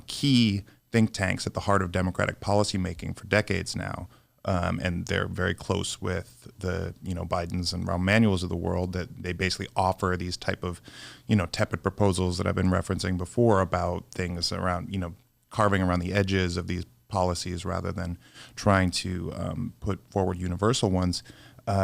key think tanks at the heart of Democratic policymaking for decades now. And they're very close with the Bidens and Rahm Emanuels of the world, that they basically offer these type of tepid proposals that I've been referencing before about things around carving around the edges of these policies rather than trying to put forward universal ones.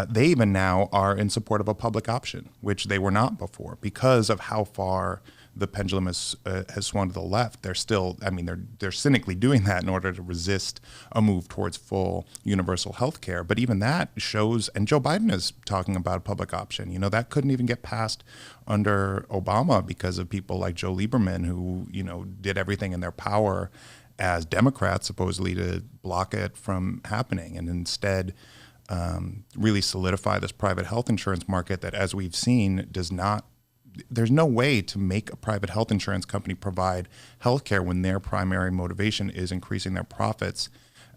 They even now are in support of a public option, which they were not before, because of how far the pendulum has swung to the left. They're still, they're cynically doing that in order to resist a move towards full universal health care. But even that shows, and Joe Biden is talking about a public option. That couldn't even get passed under Obama because of people like Joe Lieberman, who, did everything in their power as Democrats, supposedly, to block it from happening, and instead really solidify this private health insurance market that, as we've seen, there's no way to make a private health insurance company provide health care when their primary motivation is increasing their profits.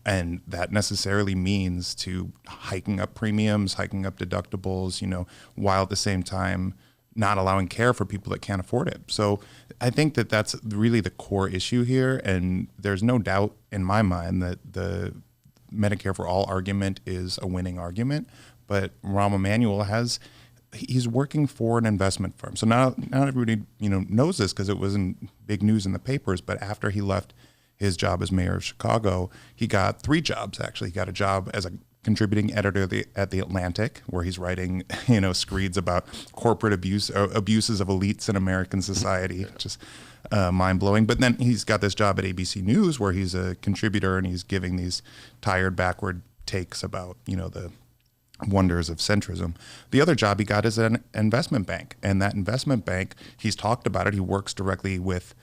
And that necessarily means to hiking up premiums, hiking up deductibles, while at the same time not allowing care for people that can't afford it. So I think that that's really the core issue here. And there's no doubt in my mind that the Medicare-for-all argument is a winning argument. But Rahm Emanuel he's working for an investment firm. So now everybody knows this because it was in big news in the papers. But after he left his job as mayor of Chicago, he got 3 jobs. Actually, he got a job as a contributing editor at the Atlantic, where he's writing screeds about corporate abuses of elites in American society, just mind blowing. But then he's got this job at ABC News, where he's a contributor and he's giving these tired, backward takes about the wonders of centrism. The other job he got is an investment bank, and that investment bank, he's talked about it. He works directly with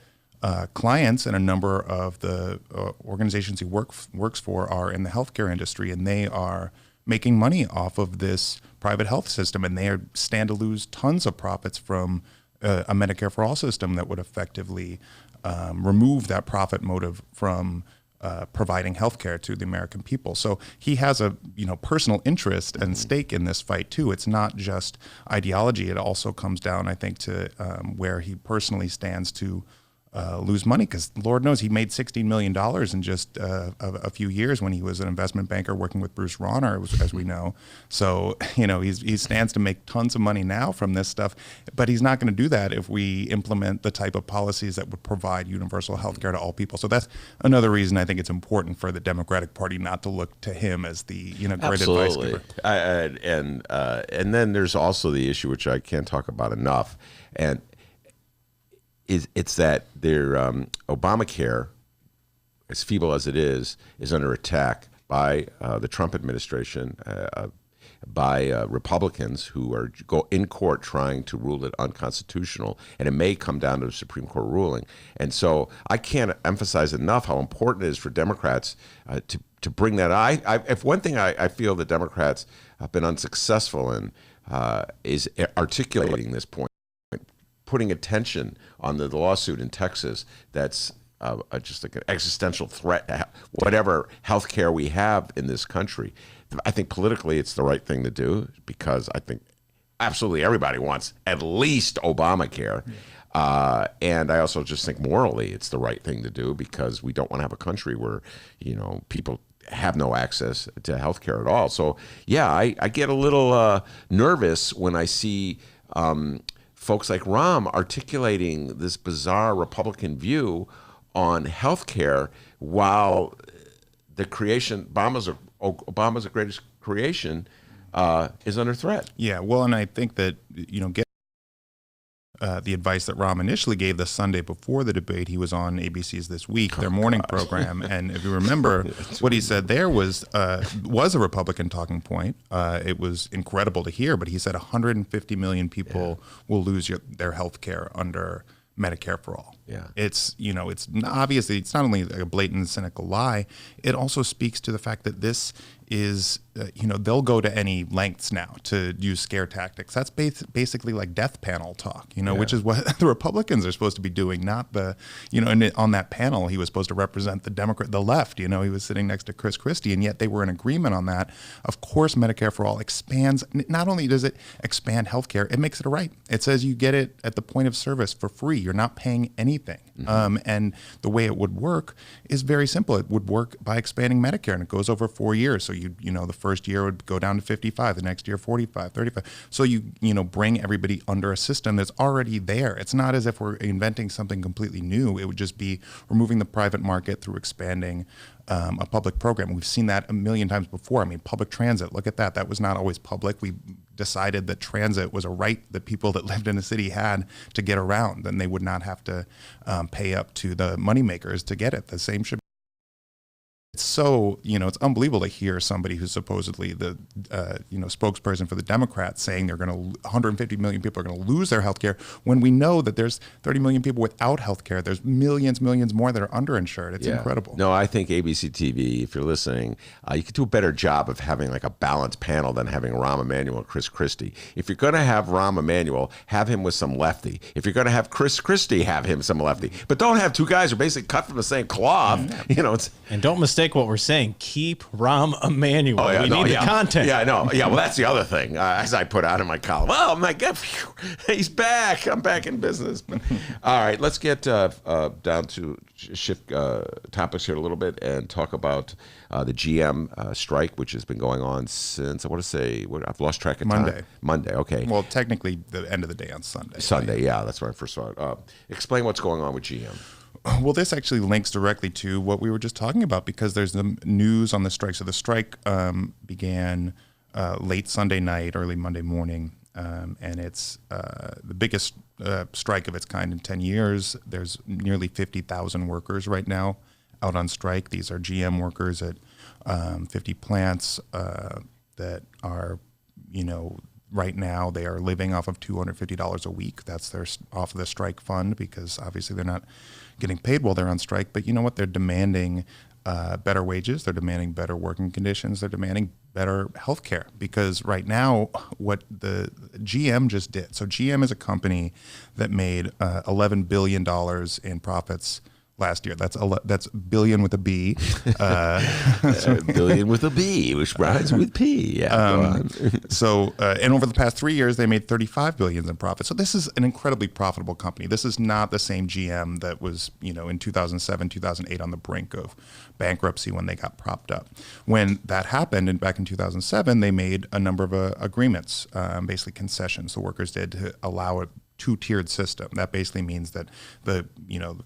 clients, and a number of the organizations he works for are in the healthcare industry, and they are making money off of this private health system, and they stand to lose tons of profits from a Medicare-for-all system that would effectively remove that profit motive from providing healthcare to the American people. So he has a personal interest and stake in this fight too. It's not just ideology. It also comes down, I think, to where he personally stands to lose money, because Lord knows he made $16 million in just a few years when he was an investment banker working with Bruce Rauner, as we know. So, he stands to make tons of money now from this stuff, but he's not going to do that if we implement the type of policies that would provide universal health care to all people. So that's another reason I think it's important for the Democratic Party not to look to him as the great advice giver. And then there's also the issue, which I can't talk about enough, and it's that their Obamacare, as feeble as it is under attack by the Trump administration, by Republicans who are in court trying to rule it unconstitutional, and it may come down to a Supreme Court ruling. And so I can't emphasize enough how important it is for Democrats to bring that. If one thing I feel that Democrats have been unsuccessful in is articulating this point, putting attention on the lawsuit in Texas that's just like an existential threat to whatever health care we have in this country. I think politically it's the right thing to do, because I think absolutely everybody wants at least Obamacare. And I also just think morally it's the right thing to do, because we don't want to have a country where, people have no access to health care at all. So, yeah, I get a little nervous when I see folks like Rahm articulating this bizarre Republican view on health care, while the creation, Obama's greatest creation, is under threat. Yeah, well, and I think that, the advice that Rahm initially gave the Sunday before the debate. He was on ABC's This Week, their morning program, and if you remember, what he said there was a Republican talking point. It was incredible to hear, but he said 150 million people will lose their health care under Medicare-for-all. Yeah. It's obviously, it's not only a blatant cynical lie, it also speaks to the fact that this is, they'll go to any lengths now to use scare tactics. That's basically like death panel talk, which is what the Republicans are supposed to be doing, not the, and on that panel, he was supposed to represent the left, he was sitting next to Chris Christie, and yet they were in agreement on that. Of course, Medicare for All expands, not only does it expand healthcare, it makes it a right. It says you get it at the point of service for free. You're not paying anything. Mm-hmm. And the way it would work is very simple. It would work by expanding Medicare, and it goes over 4 years. So the first year would go down to 55, the next year 45, 35. So you bring everybody under a system that's already there. It's not as if we're inventing something completely new. It would just be removing the private market through expanding a public program. We've seen that a million times before. I mean, public transit, look at that. That was not always public. We decided that transit was a right that people that lived in a city had to get around. Then they would not have to pay up to the moneymakers to get it. The same should. It's so, it's unbelievable to hear somebody who's supposedly the, spokesperson for the Democrats saying 150 million people are going to lose their health care, when we know that there's 30 million people without health care. There's millions more that are underinsured. It's incredible. No, I think ABC TV, if you're listening, you could do a better job of having like a balanced panel than having Rahm Emanuel and Chris Christie. If you're going to have Rahm Emanuel, have him with some lefty. If you're going to have Chris Christie, have him some lefty. But don't have two guys who are basically cut from the same cloth. And don't mistake what we're saying. Keep Rahm Emanuel. We need the content. Yeah, I know. Yeah, well, that's the other thing. As I put out in my column, oh my God, he's back. I'm back in business. All right, let's get down to shift topics here a little bit and talk about the GM strike, which has been going on since, I want to say, I've lost track of time. Monday, okay. Well, technically, the end of the day on Sunday. Sunday, yeah, that's when I first saw it. Explain what's going on with GM. Well, this actually links directly to what we were just talking about, because there's the news on the strike. So the strike began late Sunday night, early Monday morning, and it's the biggest strike of its kind in 10 years. There's nearly 50,000 workers right now out on strike. These are GM workers at 50 plants that are, right now they are living off of $250 a week. That's off of the strike fund, because obviously they're not getting paid while they're on strike. But you know what? They're demanding better wages. They're demanding better working conditions. They're demanding better health care, because right now what the GM just did. So GM is a company that made $11 billion in profits last year. That's billion with a B. Billion with a B, which rhymes with P. Yeah. And over the past 3 years, they made $35 billion in profit. So this is an incredibly profitable company. This is not the same GM that was, in 2007, 2008 on the brink of bankruptcy when they got propped up. When that happened, and back in 2007, they made a number of agreements, basically concessions the workers did to allow it two-tiered system. That basically means that the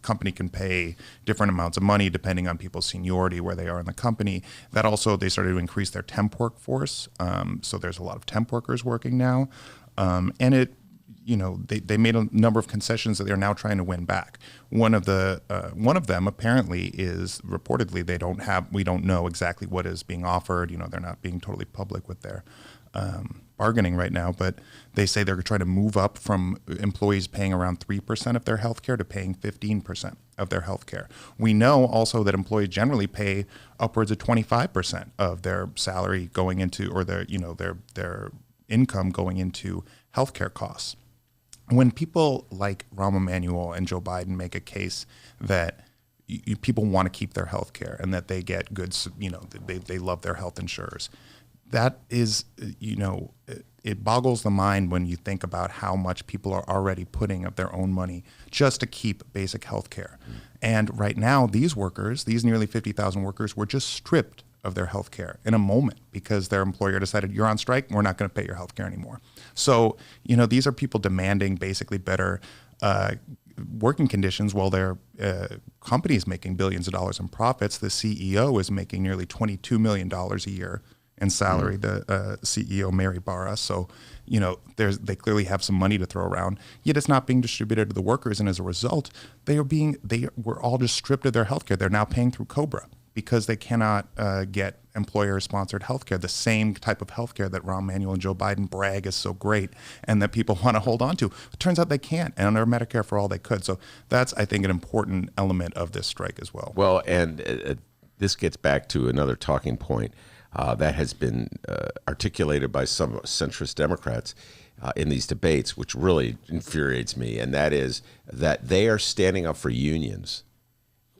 company can pay different amounts of money depending on people's seniority, where they are in the company. That also, they started to increase their temp workforce. So there's a lot of temp workers working now. And they made a number of concessions that they're now trying to win back. One of them apparently is reportedly we don't know exactly what is being offered. They're not being totally public with their bargaining right now, but they say they're trying to move up from employees paying around 3% of their health care to paying 15% of their health care. We know also that employees generally pay upwards of 25% of their salary going into, or their income going into healthcare costs. When people like Rahm Emanuel and Joe Biden make a case that people want to keep their health care and that they get good, they love their health insurers, that is, it boggles the mind when you think about how much people are already putting of their own money just to keep basic health care. And right now, these workers, these nearly 50,000 workers, were just stripped of their health care in a moment because their employer decided, you're on strike, we're not going to pay your health care anymore. So, these are people demanding basically better working conditions while their company is making billions of dollars in profits. The CEO is making nearly $22 million a year in salary, the CEO, Mary Barra. So, they clearly have some money to throw around, yet it's not being distributed to the workers. And as a result, they were all just stripped of their health care. They're now paying through COBRA because they cannot get employer-sponsored health care, the same type of health care that Rahm Emanuel and Joe Biden brag is so great and that people want to hold on to. It turns out they can't, and under Medicare-for-all they could. So that's, I think, an important element of this strike as well. Well, and this gets back to another talking point that has been articulated by some centrist Democrats in these debates, which really infuriates me, and that is that they are standing up for unions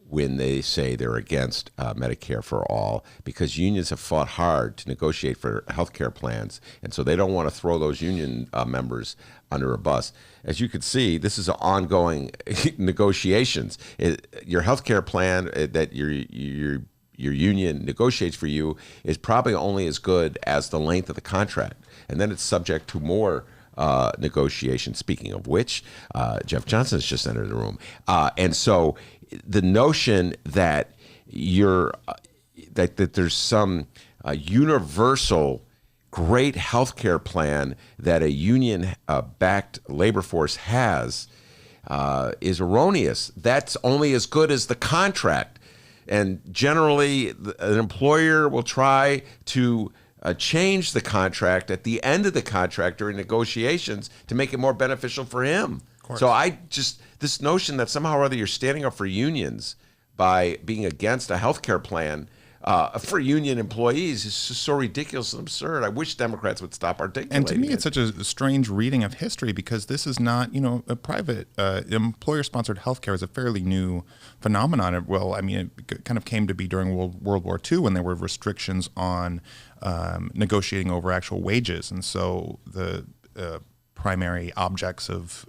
when they say they're against Medicare for all, because unions have fought hard to negotiate for health care plans, and so they don't want to throw those union members under a bus. As you can see, this is ongoing negotiations. Your health care plan that your union negotiates for you is probably only as good as the length of the contract, and then it's subject to more negotiation. Speaking of which, Jeff Johnson has just entered the room, and so the notion that that there's some universal great healthcare plan that a union-backed labor force has is erroneous. That's only as good as the contract, and generally, an employer will try to change the contract at the end of the contract during negotiations to make it more beneficial for him. So this notion that somehow or other you're standing up for unions by being against a healthcare plan for union employees is just so ridiculous and absurd. I wish Democrats would stop articulating And to me, it. it's such a strange reading of history, because this is not, a private employer-sponsored healthcare is a fairly new phenomenon. Well, I mean, it kind of came to be during World War II when there were restrictions on negotiating over actual wages, and so the primary objects of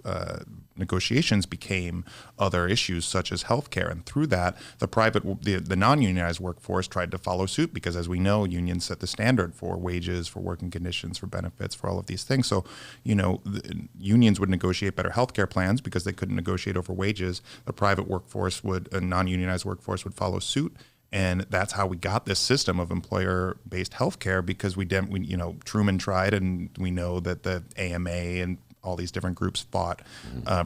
negotiations became other issues such as healthcare, and through that, the non-unionized workforce tried to follow suit, because, as we know, unions set the standard for wages, for working conditions, for benefits, for all of these things. So, unions would negotiate better healthcare plans because they couldn't negotiate over wages. The private workforce a non-unionized workforce would follow suit. And that's how we got this system of employer-based healthcare, because Truman tried, and we know that the AMA and all these different groups fought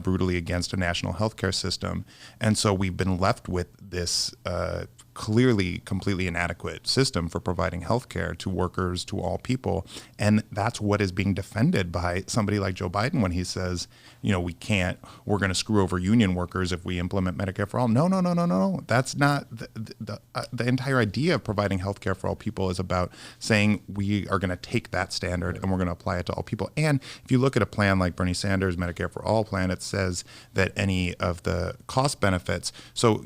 brutally against a national healthcare system. And so we've been left with this clearly completely inadequate system for providing healthcare to workers, to all people. And that's what is being defended by somebody like Joe Biden when he says, we're going to screw over union workers if we implement Medicare for all. No. That's not the entire idea of providing healthcare for all people is about saying we are going to take that standard and we're going to apply it to all people. And if you look at a plan like Bernie Sanders' Medicare for all plan, it says that any of the cost benefits, so,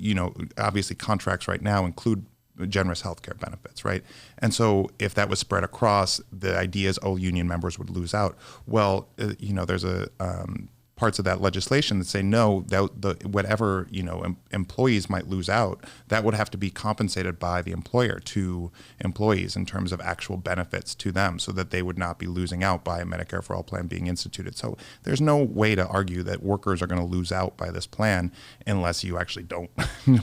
obviously contracts right now include generous healthcare benefits, right? And so if that was spread across, the idea is, union members would lose out. Well, there's parts of that legislation that say no, whatever employees might lose out, that would have to be compensated by the employer to employees in terms of actual benefits to them, so that they would not be losing out by a Medicare for all plan being instituted. So there's no way to argue that workers are going to lose out by this plan unless you actually don't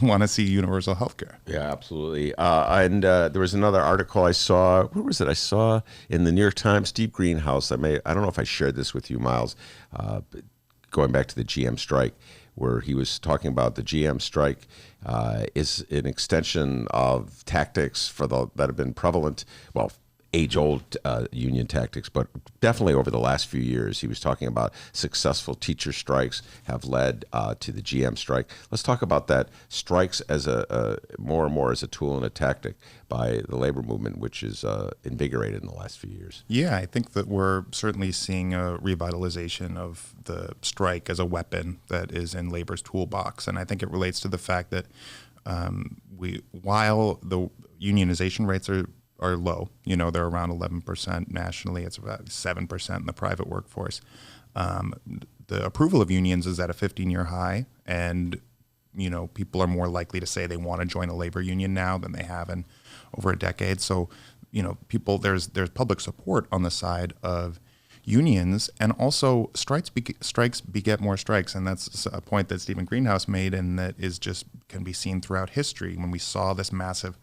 want to see universal health care. Yeah, absolutely. And there was another article I saw. Where was it? I saw in the New York Times. Steve Greenhouse. I don't know if I shared this with you, Miles. Going back to the GM strike, where he was talking about the GM strike is an extension of tactics that have been prevalent, age-old union tactics, but definitely over the last few years. He was talking about successful teacher strikes have led to the GM strike. Let's talk about that. Strikes as more and more as a tool and a tactic by the labor movement, which is invigorated in the last few years. Yeah, I think that we're certainly seeing a revitalization of the strike as a weapon that is in labor's toolbox. And I think it relates to the fact that while the unionization rates are low, they're around 11% nationally, it's about 7% in the private workforce. The approval of unions is at a 15-year high, and people are more likely to say they want to join a labor union now than they have in over a decade. So, there's public support on the side of unions, and also strikes beget more strikes, and that's a point that Stephen Greenhouse made, and that can be seen throughout history when we saw this massive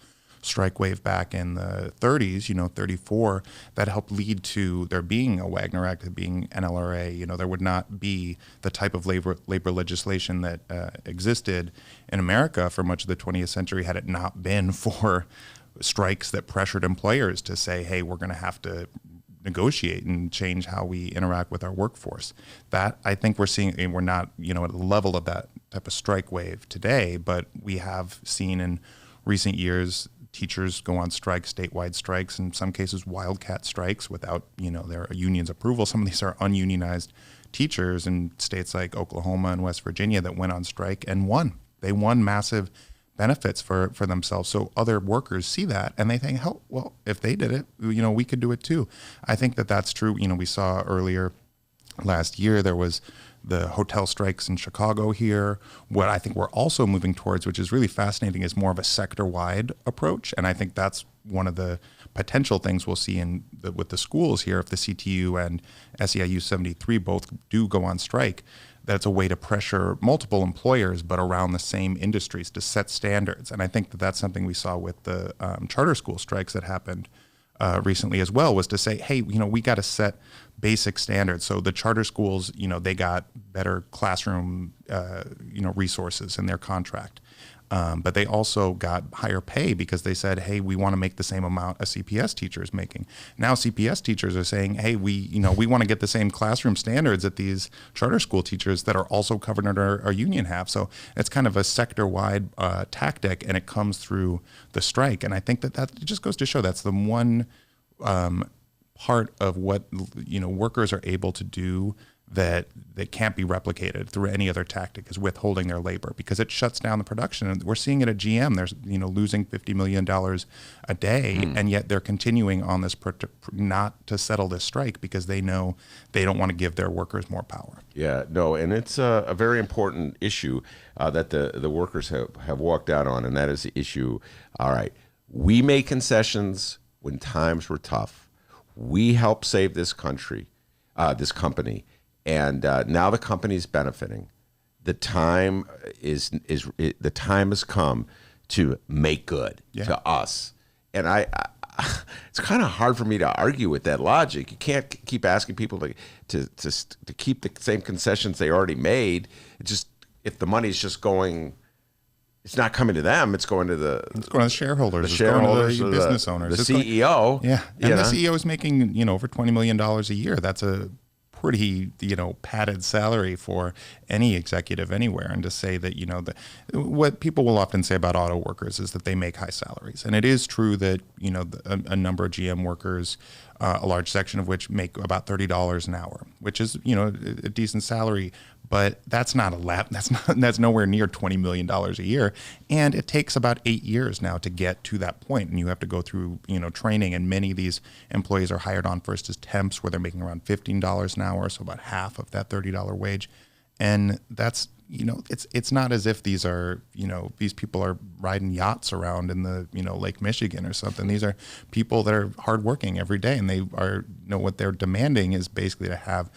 strike wave back in the 30s, 34, that helped lead to there being a Wagner Act, there being NLRA. There would not be the type of labor legislation that existed in America for much of the 20th century had it not been for strikes that pressured employers to say, hey, we're going to have to negotiate and change how we interact with our workforce. That I think we're seeing, and we're not, at the level of that type of strike wave today, but we have seen in recent years teachers go on strikes, statewide strikes, in some cases wildcat strikes without, their union's approval. Some of these are ununionized teachers in states like Oklahoma and West Virginia that went on strike and won. They won massive benefits for themselves. So other workers see that and they think, oh, well, if they did it, we could do it too. I think that that's true. We saw earlier last year, there was the hotel strikes in Chicago here. What I think we're also moving towards, which is really fascinating, is more of a sector-wide approach. And I think that's one of the potential things we'll see with the schools here. If the CTU and SEIU 73 both do go on strike, that's a way to pressure multiple employers, but around the same industries to set standards. And I think that that's something we saw with the charter school strikes that happened recently as well, was to say, hey, we got to set basic standards. So the charter schools, they got better classroom, resources in their contract. But they also got higher pay because they said, hey, we want to make the same amount a CPS teacher is making. Now CPS teachers are saying, hey, we want to get the same classroom standards that these charter school teachers that are also covered under our union have. So it's kind of a sector-wide tactic, and it comes through the strike. And I think that it just goes to show that's the one part of what workers are able to do that can't be replicated through any other tactic, is withholding their labor, because it shuts down the production. And we're seeing it at GM. They're losing $50 million a day, and yet they're continuing on this not to settle this strike because they know they don't want to give their workers more power. Yeah, no, and it's a very important issue that the workers have walked out on, and that is the issue. All right, we made concessions when times were tough. We helped save this country, this company. And now the company's benefiting. The time the time has come to make good to us. And it's kind of hard for me to argue with that logic. You can't keep asking people to keep the same concessions they already made. It just, if the money's just going, it's not coming to them. It's going to the shareholders. The shareholders, the business owners, the CEO. And the CEO is making over $20 million a year. That's a pretty padded salary for any executive anywhere. And to say that what people will often say about auto workers is that they make high salaries, and it is true that a number of GM workers, a large section of which make about $30 an hour, which is a decent salary. But that's not that's nowhere near $20 million a year. And it takes about 8 years now to get to that point. And you have to go through, training. And many of these employees are hired on first as temps, where they're making around $15 an hour. So about half of that $30 wage. And that's, it's not as if these are, these people are riding yachts around in the, Lake Michigan or something. These are people that are hardworking every day, and they are, what they're demanding is basically to have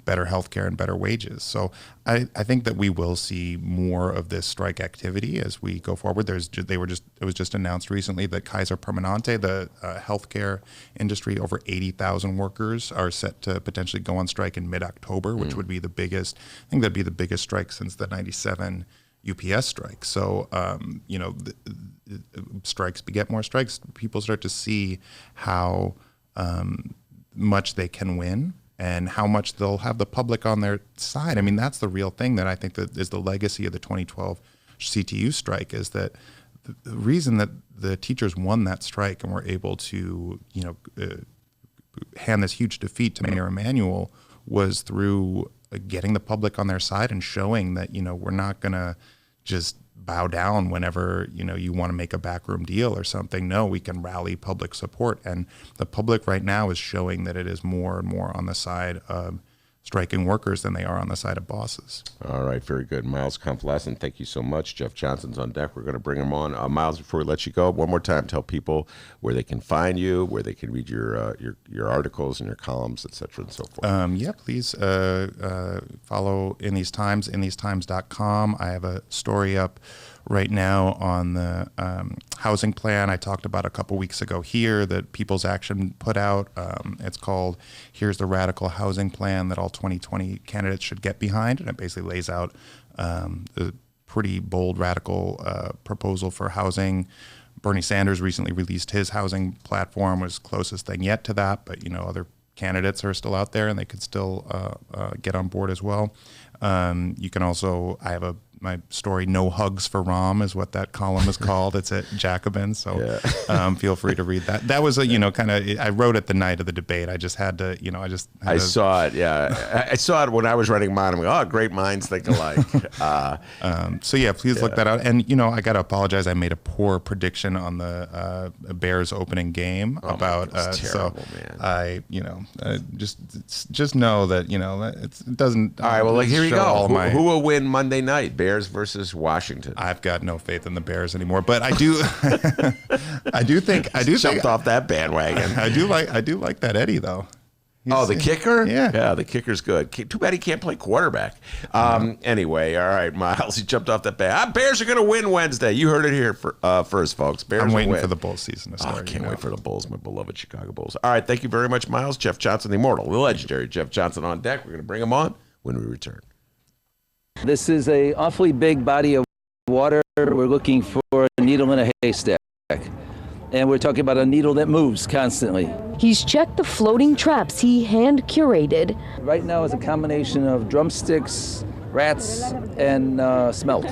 better healthcare and better wages. So I think that we will see more of this strike activity as we go forward. It was just announced recently that Kaiser Permanente, the healthcare industry, over 80,000 workers are set to potentially go on strike in mid-October, which would be the biggest. I think that'd be the biggest strike since the '97 UPS strike. So strikes beget more strikes. People start to see how much they can win, and how much they'll have the public on their side. I mean, that's the real thing that I think that is the legacy of the 2012 CTU strike, is that the reason that the teachers won that strike and were able to, hand this huge defeat to Mayor Emanuel was through getting the public on their side and showing that, we're not going to just bow down whenever you want to make a backroom deal or something. No, we can rally public support, and the public right now is showing that it is more and more on the side of striking workers than they are on the side of bosses. All right, very good. Miles Kampf-Lassin, thank you so much. Jeff Johnson's on deck. We're going to bring him on. Miles, before we let you go, one more time, tell people where they can find you, where they can read your articles and your columns, et cetera, and so forth. Please follow In These Times, inthesetimes.com. I have a story up right now on the housing plan I talked about a couple weeks ago here that People's Action put out. It's called Here's the Radical Housing Plan that all 2020 candidates should get behind. And it basically lays out the pretty bold, radical proposal for housing. Bernie Sanders recently released his housing platform, was closest thing yet to that, but other candidates are still out there and they could still get on board as well. You can also, I have my story, No Hugs for Rom is what that column is called. It's at Jacobin, so feel free to read that. That was kind of, I wrote it the night of the debate. I just had to, I saw it, yeah. I saw it when I was writing mine. I'm like, oh, great minds think alike. So yeah, please look that out. And, I got to apologize. I made a poor prediction on the Bears opening game about, terrible, man. Just know that, it doesn't. All right, well, here you go. Who will win Monday night? Bears versus Washington. I've got no faith in the Bears anymore, but I do. I jumped off that bandwagon. I do like that Eddie though. The kicker? Yeah, the kicker's good. Too bad he can't play quarterback. Anyway, all right, Miles, he jumped off that band. Bears are going to win Wednesday. You heard it here first, folks. Bears I'm waiting win. for the Bulls season to start. I can't wait for the Bulls, my beloved Chicago Bulls. All right, thank you very much, Miles. Jeff Johnson, the immortal, the legendary Jeff Johnson on deck. We're going to bring him on when we return. This is an awfully big body of water. We're looking for a needle in a haystack. And we're talking about a needle that moves constantly. He's checked the floating traps he hand curated. Right now it's a combination of drumsticks, rats, and smelt.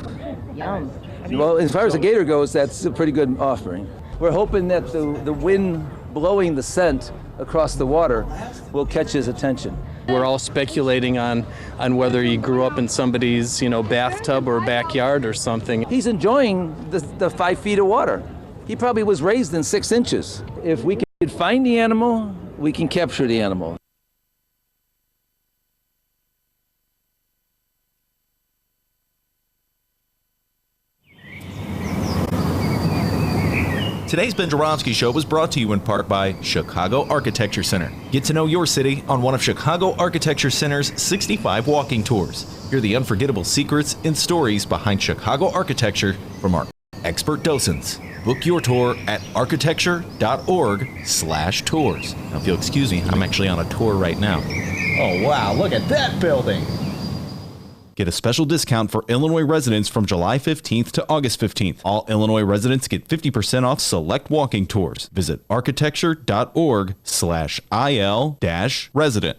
Yum. Well, as far as the gator goes, that's a pretty good offering. We're hoping that the wind blowing the scent across the water will catch his attention. We're all speculating on whether he grew up in somebody's, bathtub or backyard or something. He's enjoying the 5 feet of water. He probably was raised in 6 inches. If we can find the animal, we can capture the animal. Today's Ben Joravsky Show was brought to you in part by Chicago Architecture Center. Get to know your city on one of Chicago Architecture Center's 65 walking tours. Hear the unforgettable secrets and stories behind Chicago architecture from our expert docents. Book your tour at architecture.org/tours. Now, if you'll excuse me, I'm actually on a tour right now. Oh, wow, look at that building. Get a special discount for Illinois residents from July 15th to August 15th. All Illinois residents get 50% off select walking tours. Visit architecture.org/IL-resident.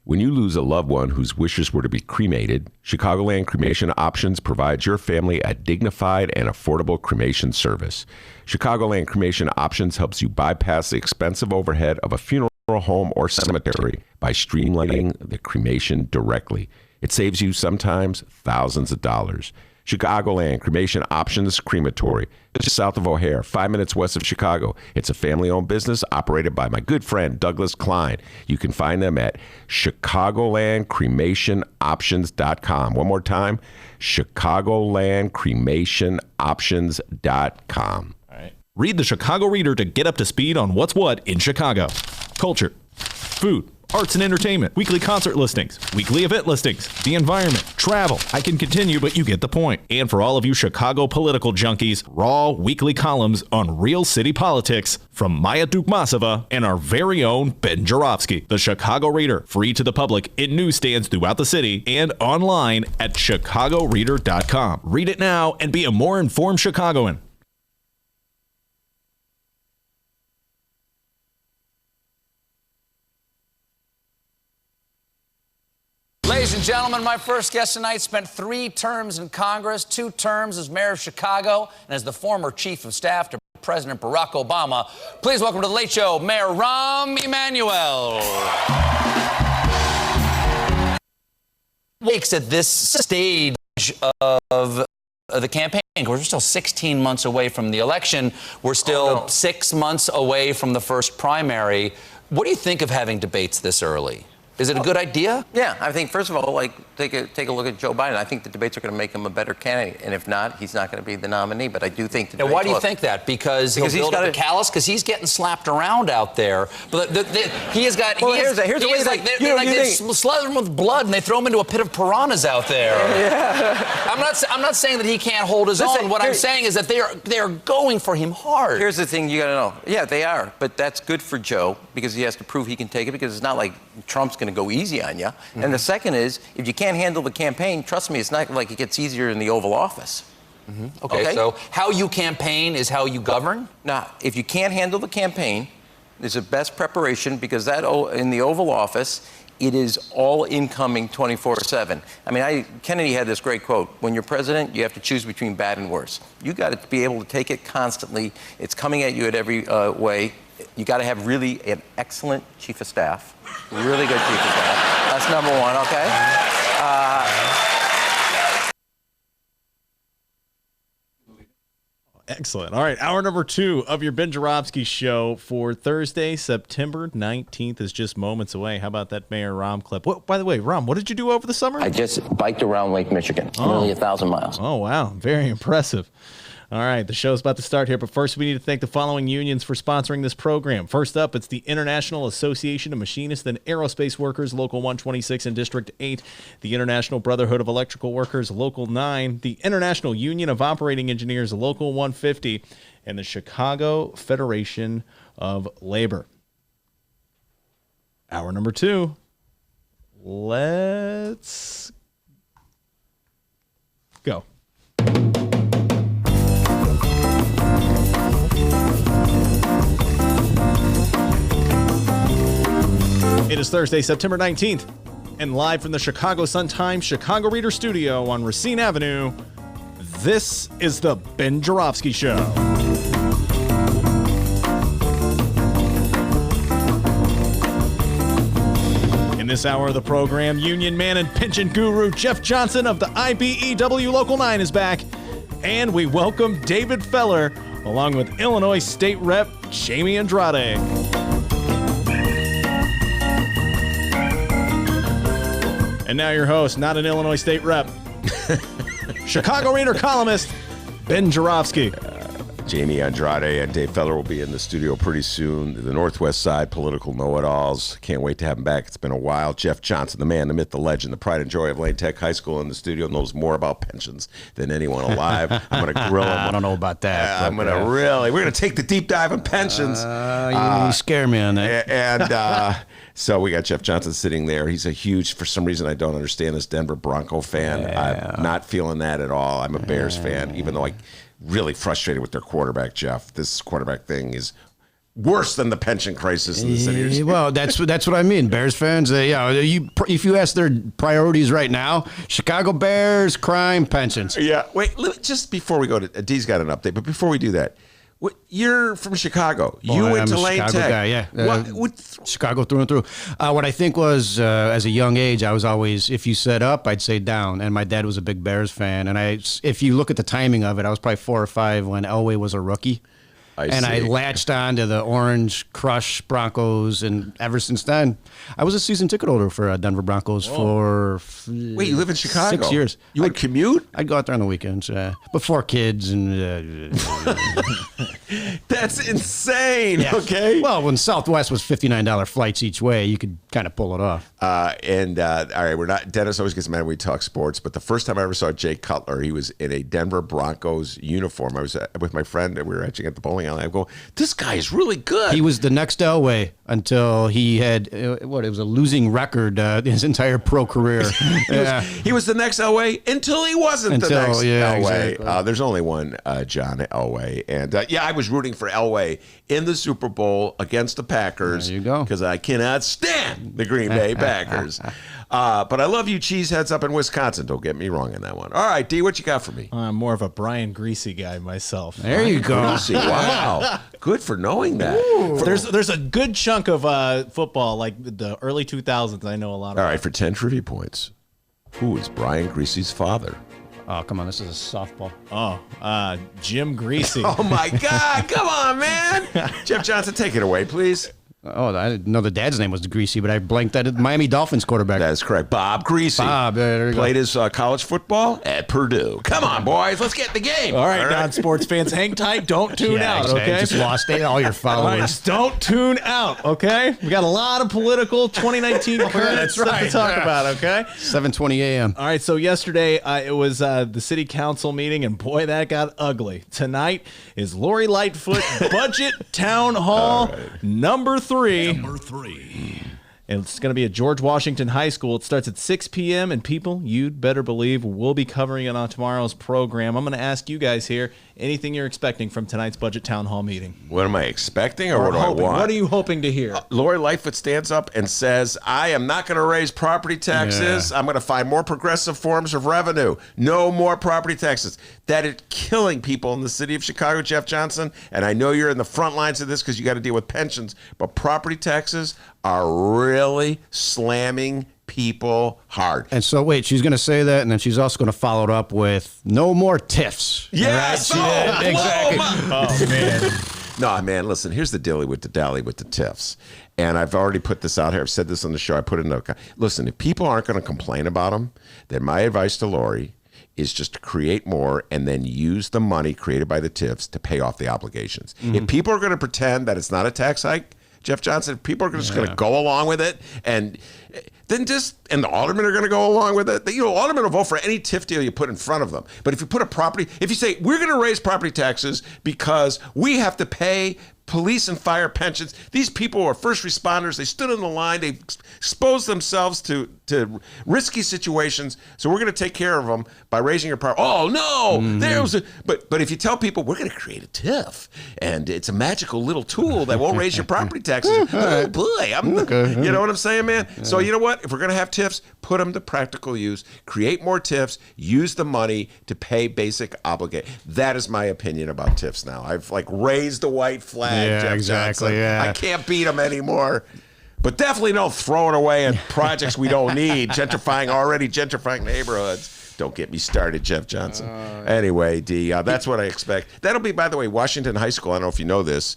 When you lose a loved one whose wishes were to be cremated, Chicagoland Cremation Options provides your family a dignified and affordable cremation service. Chicagoland Cremation Options helps you bypass the expensive overhead of a funeral home or cemetery by streamlining the cremation directly. It saves you sometimes thousands of dollars. Chicagoland Cremation Options Crematory, just south of O'Hare, 5 minutes west of Chicago. It's a family-owned business operated by my good friend Douglas Klein. You can find them at chicagolandcremationoptions.com. One more time, chicagolandcremationoptions.com. All right. Read the Chicago Reader to get up to speed on what's what in Chicago. Culture, food, arts and entertainment, weekly concert listings, weekly event listings, the environment, travel. I can continue, but you get the point. And for all of you Chicago political junkies, raw weekly columns on real city politics from Maya Dukmasova and our very own Ben Joravsky. The Chicago Reader, free to the public in newsstands throughout the city and online at chicagoreader.com. Read it now and be a more informed Chicagoan. Ladies and gentlemen, my first guest tonight spent 3 terms in Congress, 2 terms as mayor of Chicago, and as the former chief of staff to President Barack Obama. Please welcome to The Late Show, Mayor Rahm Emanuel. Weeks at this stage of the campaign. We're still 16 months away from the election. We're still 6 months away from the first primary. What do you think of having debates this early? Is it a good idea? Yeah, I think first of all, like take a look at Joe Biden. I think the debates are going to make him a better candidate, and if not, he's not going to be the nominee. But I do think the Now, why do you think that? Because he'll build up the callus? Because he's getting slapped around out there. But he has got. Well, here's the way they slather him with blood and they throw him into a pit of piranhas out there. Yeah. I'm not saying that he can't hold his own. What I'm saying is that they are going for him hard. Here's the thing you got to know. Yeah, they are, but that's good for Joe because he has to prove he can take it. Because it's not like Trump's going to go easy on you. Mm-hmm. And the second is, if you can't handle the campaign, trust me, it's not like it gets easier in the Oval Office. Mm-hmm. Okay, so how you campaign is how you govern? Now, if you can't handle the campaign, there's a best preparation because that in the Oval Office, it is all incoming 24/7. I mean, Kennedy had this great quote: when you're president, you have to choose between bad and worse. You got to be able to take it constantly. It's coming at you at every way. You got to have really an excellent chief of staff, really good chief of staff. That's number one, okay? Excellent. All right, hour number 2 of your Ben Joravsky show for Thursday, September 19th is just moments away. How about that Mayor Rahm clip? What, by the way, Rahm, what did you do over the summer? I just biked around Lake Michigan, nearly 1,000 miles. Oh, wow. Very impressive. All right, the show's about to start here, but first we need to thank the following unions for sponsoring this program. First up, it's the International Association of Machinists and Aerospace Workers, Local 126 in District 8, the International Brotherhood of Electrical Workers, Local 9, the International Union of Operating Engineers, Local 150, and the Chicago Federation of Labor. Hour number 2. Let's go. It is Thursday, September 19th, and live from the Chicago Sun-Times Chicago Reader Studio on Racine Avenue, this is the Ben Joravsky Show. In this hour of the program, union man and pension guru Jeff Johnson of the IBEW Local 9 is back, and we welcome David Feller, along with Illinois State Rep Jaime Andrade. And now your host, not an Illinois State Rep, Chicago Reader columnist, Ben Joravsky. Jaime Andrade and Dave Feller will be in the studio pretty soon. The Northwest Side political know-it-alls. Can't wait to have him back. It's been a while. Jeff Johnson, the man, the myth, the legend, the pride and joy of Lane Tech High School in the studio, knows more about pensions than anyone alive. I'm going to grill him. I don't know about that. I'm going to we're going to take the deep dive on pensions. You scare me on that. And so we got Jeff Johnson sitting there. He's a huge, for some reason I don't understand this, Denver Bronco fan. Yeah. I'm not feeling that at all. I'm a Bears fan, even though I really frustrated with their quarterback, Jeff. This quarterback thing is worse than the pension crisis in the city. Well, that's what I mean. Bears fans, if you ask their priorities right now, Chicago Bears, crime, pensions. Yeah. Wait, just before we go to D's got an update, but before we do that, you're from Chicago. You went to Lane Chicago Tech. Guy, yeah. Chicago through and through. What I think was, as a young age, I was always, if you said up, I'd say down. And my dad was a big Bears fan. And if you look at the timing of it, I was probably 4 or 5 when Elway was a rookie. I latched on to the Orange Crush Broncos, and ever since then, I was a season ticket holder for Denver Broncos for Wait, you live in Chicago? 6 years. You would commute? I'd go out there on the weekends, but 4 kids and. That's insane. Yeah. Okay. Well, when Southwest was $59 flights each way, you could kind of pull it off. All right, we're not. Dennis always gets mad when we talk sports, but the first time I ever saw Jay Cutler, he was in a Denver Broncos uniform. I was with my friend, and we were actually at the bowling alley. I go, this guy is really good. He was the next Elway until he had it was a losing record his entire pro career. He was the next Elway until he wasn't the next Elway. Exactly. There's only one John Elway, and I was rooting for Elway in the Super Bowl against the Packers. There you go. Because I cannot stand the Green Bay Packers. But I love you cheeseheads up in Wisconsin. Don't get me wrong in that one. All right, D, what you got for me? I'm more of a Brian Greasy guy myself. There you go. Greasy. Wow. Good for knowing that. There's a good chunk of football, like the early 2000s, I know a lot of. All right, for 10 trivia points, who is Brian Greasy's father? Oh, come on. This is a softball. Oh, Jim Greasy. Oh, my God. Come on, man. Jeff Johnson, take it away, please. Oh, I didn't know the dad's name was Greasy, but I blanked that. Miami Dolphins quarterback. That is correct. Bob Greasy. Bob, there you Played go. his college football at Purdue. Come on, boys. Let's get in the game. All right, non-sports fans, hang tight. Don't tune out, exactly. okay? Just lost all your followers. All right, just don't tune out, okay? We got a lot of political 2019 current that's stuff to right. talk about, okay? 7:20 a.m. All right, so yesterday it was the city council meeting, and boy, that got ugly. Tonight is Lori Lightfoot Budget Town Hall number 3. And it's going to be at George Washington High School. It starts at 6 p.m. And people, you'd better believe we'll be covering it on tomorrow's program. I'm going to ask you guys here anything you're expecting from tonight's Budget Town Hall meeting. What am I expecting, or what do I hoping? want? What are you hoping to hear? Lori Lightfoot stands up and says, I am not going to raise property taxes. Yeah. I'm going to find more progressive forms of revenue. No more property taxes. That is killing people in the city of Chicago, Jeff Johnson. And I know you're in the front lines of this because you got to deal with pensions. But property taxes are really slamming people hard. And so, wait, she's going to say that, and then she's also going to follow it up with no more TIFs. Yes! Right? Oh, Exactly. Oh, man. No, man, listen, here's the dilly with the dally with the TIFs. And I've already put this out here. I've said this on the show. I put it in the... Listen, if people aren't going to complain about them, then my advice to Lori is just to create more and then use the money created by the TIFs to pay off the obligations. If people are going to pretend that it's not a tax hike, Jeff Johnson, if people are just going to go along with it, and then and the aldermen are going to go along with it. You know, aldermen will vote for any TIF deal you put in front of them. But if you put if you say, we're going to raise property taxes because we have to pay police and fire pensions. These people are first responders. They stood in the line. They exposed themselves to risky situations. So we're going to take care of them by raising your power. Oh, no. There was but if you tell people we're going to create a TIF and it's a magical little tool that won't raise your property taxes. Oh, boy. You know what I'm saying, man? Yeah. So you know what? If we're going to have TIFs, put them to practical use. Create more TIFs. Use the money to pay basic obligations. That is my opinion about TIFs now. I've raised the white flag. Yeah, Jeff exactly. Johnson. Yeah. I can't beat them anymore. But definitely don't throw it away in projects we don't need. Already gentrifying neighborhoods. Don't get me started, Jeff Johnson. Anyway, that's what I expect. That'll be, by the way, Washington High School, I don't know if you know this,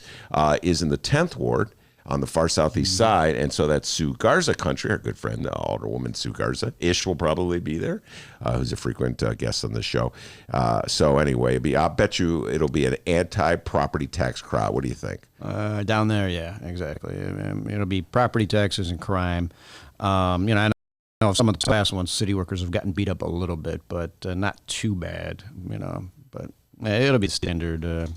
is in the 10th Ward on the far southeast side. And so that's Sue Garza country, our good friend, Alderwoman Sue Garza. Ish will probably be there, who's a frequent guest on the show. So anyway, I'll bet you it'll be an anti-property tax crowd. What do you think? Down there, yeah, exactly. It'll be property taxes and crime. I know some of the past ones, city workers have gotten beat up a little bit, but not too bad, But it'll be standard,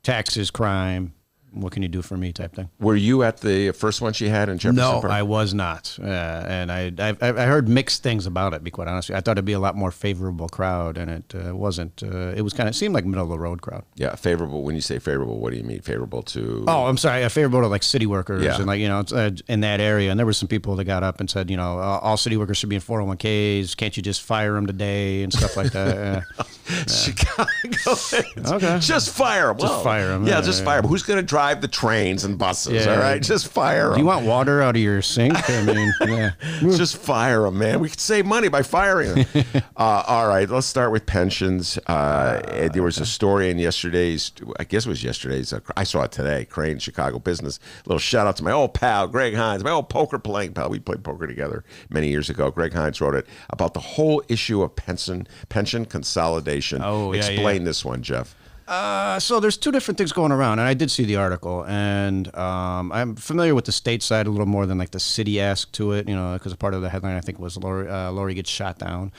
taxes, crime. What can you do for me type thing. Were you at the first one she had in Jefferson No, Park? I was not. And I heard mixed things about it, to be quite honest. I thought it'd be a lot more favorable crowd, and it wasn't. It was it seemed like middle of the road crowd. Yeah, favorable. When you say favorable, what do you mean? Favorable to? Oh, I'm sorry. Favorable to city workers Yeah. and in that area. And there were some people that got up and said, all city workers should be in 401ks. Can't you just fire them today and stuff like that? Chicago. Okay. Just fire them. Just fire them. Yeah, just fire them. Who's going to drive the trains and buses? Yeah. All right, just fire them. Do you want water out of your sink? I mean, yeah. Just fire them, man. We could save money by firing them. All right, let's start with pensions. There was a story in yesterday's, I guess it was yesterday's, I saw it today, Crane, Chicago Business. A little shout out to my old pal, Greg Hines, my old poker playing pal. We played poker together many years ago. Greg Hines wrote it about the whole issue of pension consolidation. Oh, yeah, Explain this one, Jeff. So there's two different things going around, and I did see the article, and I'm familiar with the state side a little more than the city asked to it, because a part of the headline I think was Lori gets shot down.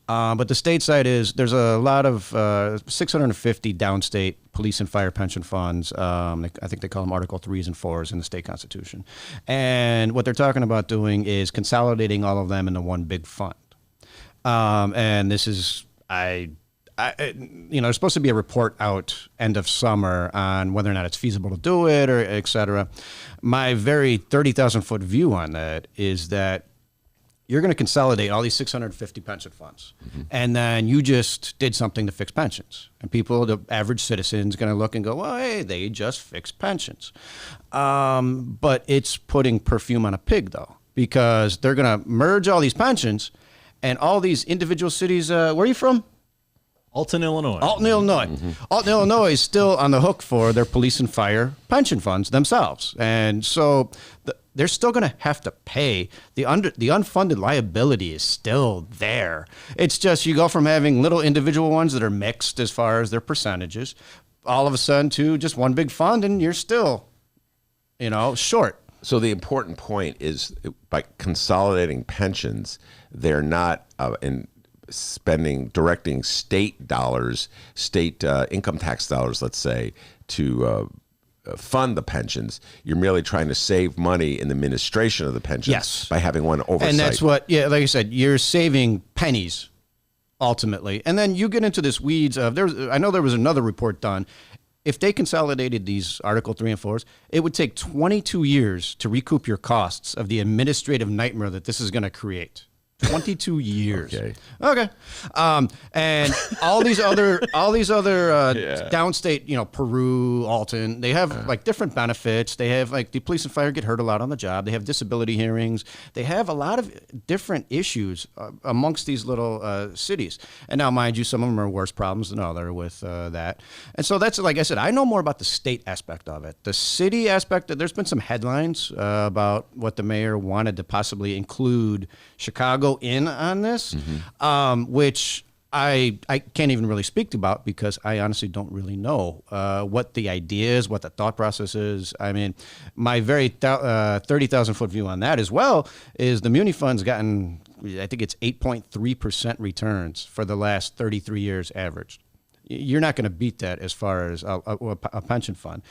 But the state side is there's a lot of 650 downstate police and fire pension funds. I think they call them Article 3s and 4s in the state constitution. And what they're talking about doing is consolidating all of them into one big fund. And this is, there's supposed to be a report out end of summer on whether or not it's feasible to do it or et cetera. My very 30,000-foot view on that is that you're going to consolidate all these 650 pension funds, and then you just did something to fix pensions. And people, the average citizen's going to look and go, well, hey, they just fixed pensions. But it's putting perfume on a pig, though, because they're going to merge all these pensions and all these individual cities. Where are you from? Alton, Illinois. Alton, Illinois. Alton, Illinois is still on the hook for their police and fire pension funds themselves. And so they're still going to have to pay. The unfunded liability is still there. It's just you go from having little individual ones that are mixed as far as their percentages, all of a sudden to just one big fund, and you're still, short. So the important point is by consolidating pensions, they're not directing state dollars, state income tax dollars, let's say, to fund the pensions. You're merely trying to save money in the administration of the pensions by having one oversight. And that's what, like I said, you're saving pennies ultimately. And then you get into this weeds of, I know there was another report done. If they consolidated these Article 3 and 4s, it would take 22 years to recoup your costs of the administrative nightmare that this is going to create. 22 years. Okay. And all these other downstate, Peru, Alton, they have like different benefits. They have like the police and fire get hurt a lot on the job. They have disability hearings. They have a lot of different issues amongst these little cities. And now, mind you, some of them are worse problems than others with that. And so that's, like I said, I know more about the state aspect of it. The city aspect, there's been some headlines about what the mayor wanted to possibly include Chicago in on this, which I can't even really speak about because I honestly don't really know what the idea is, what the thought process is. I mean, my very 30,000 foot view on that as well is the muni fund's gotten, I think it's 8.3% returns for the last 33 years averaged. You're not going to beat that as far as a pension fund.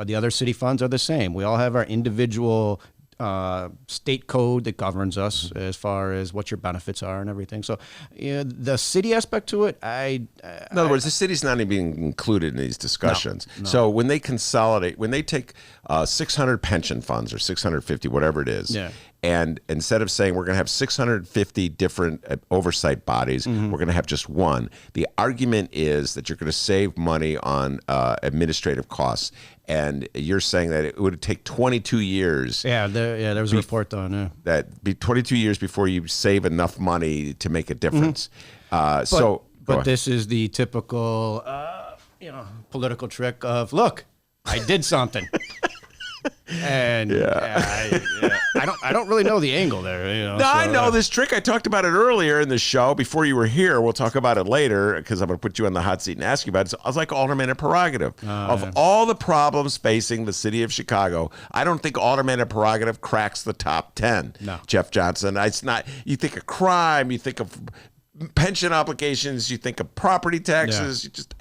The other city funds are the same. We all have our individual state code that governs us as far as what your benefits are and everything. So the city aspect to it, in other words, the city's not even being included in these discussions. No. So when they consolidate, when they take 600 pension funds or 650, whatever it is, and instead of saying we're going to have 650 different oversight bodies, we're going to have just one. The argument is that you're going to save money on administrative costs. And you're saying that it would take 22 years. There was a report done. That be 22 years before you save enough money to make a difference. But this is the typical, political trick of, look, I did something. And I don't really know the angle there. I know this trick. I talked about it earlier in the show before you were here. We'll talk about it later because I'm going to put you on the hot seat and ask you about it. So I was like Alderman and Prerogative. All the problems facing the city of Chicago, I don't think Alderman and Prerogative cracks the top 10. No. Jeff Johnson. It's not. You think of crime. You think of pension obligations. You think of property taxes. You just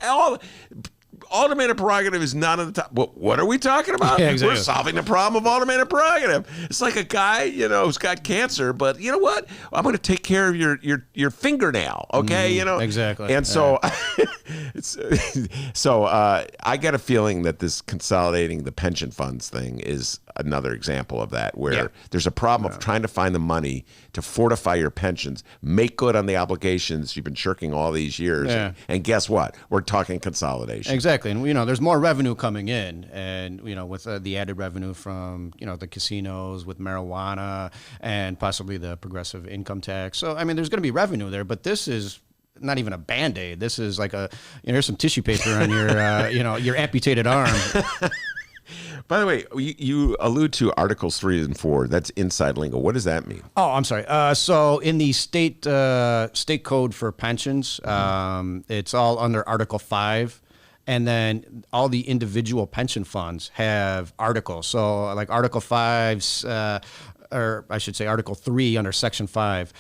Alderman and Prerogative is not on the top. What are we talking about? Exactly. We're solving the problem of Alderman and Prerogative. It's like a guy, who's got cancer, but you know what? I'm going to take care of your fingernail, okay? Exactly. And so, I get a feeling that this consolidating the pension funds thing is another example of that, where there's a problem of trying to find the money to fortify your pensions, make good on the obligations you've been shirking all these years. And guess what? We're talking consolidation. Exactly. And, there's more revenue coming in. And, with the added revenue from, the casinos, with marijuana, and possibly the progressive income tax. So, I mean, there's going to be revenue there, but this is not even a Band-Aid. This is like here's some tissue paper on your, your amputated arm. By the way, you allude to Articles 3 and 4. That's inside lingo. What does that mean? Oh, I'm sorry. So in the state code for pensions, it's all under Article 5. And then all the individual pension funds have articles. So like Article 5, or I should say Article 3 under Section 5.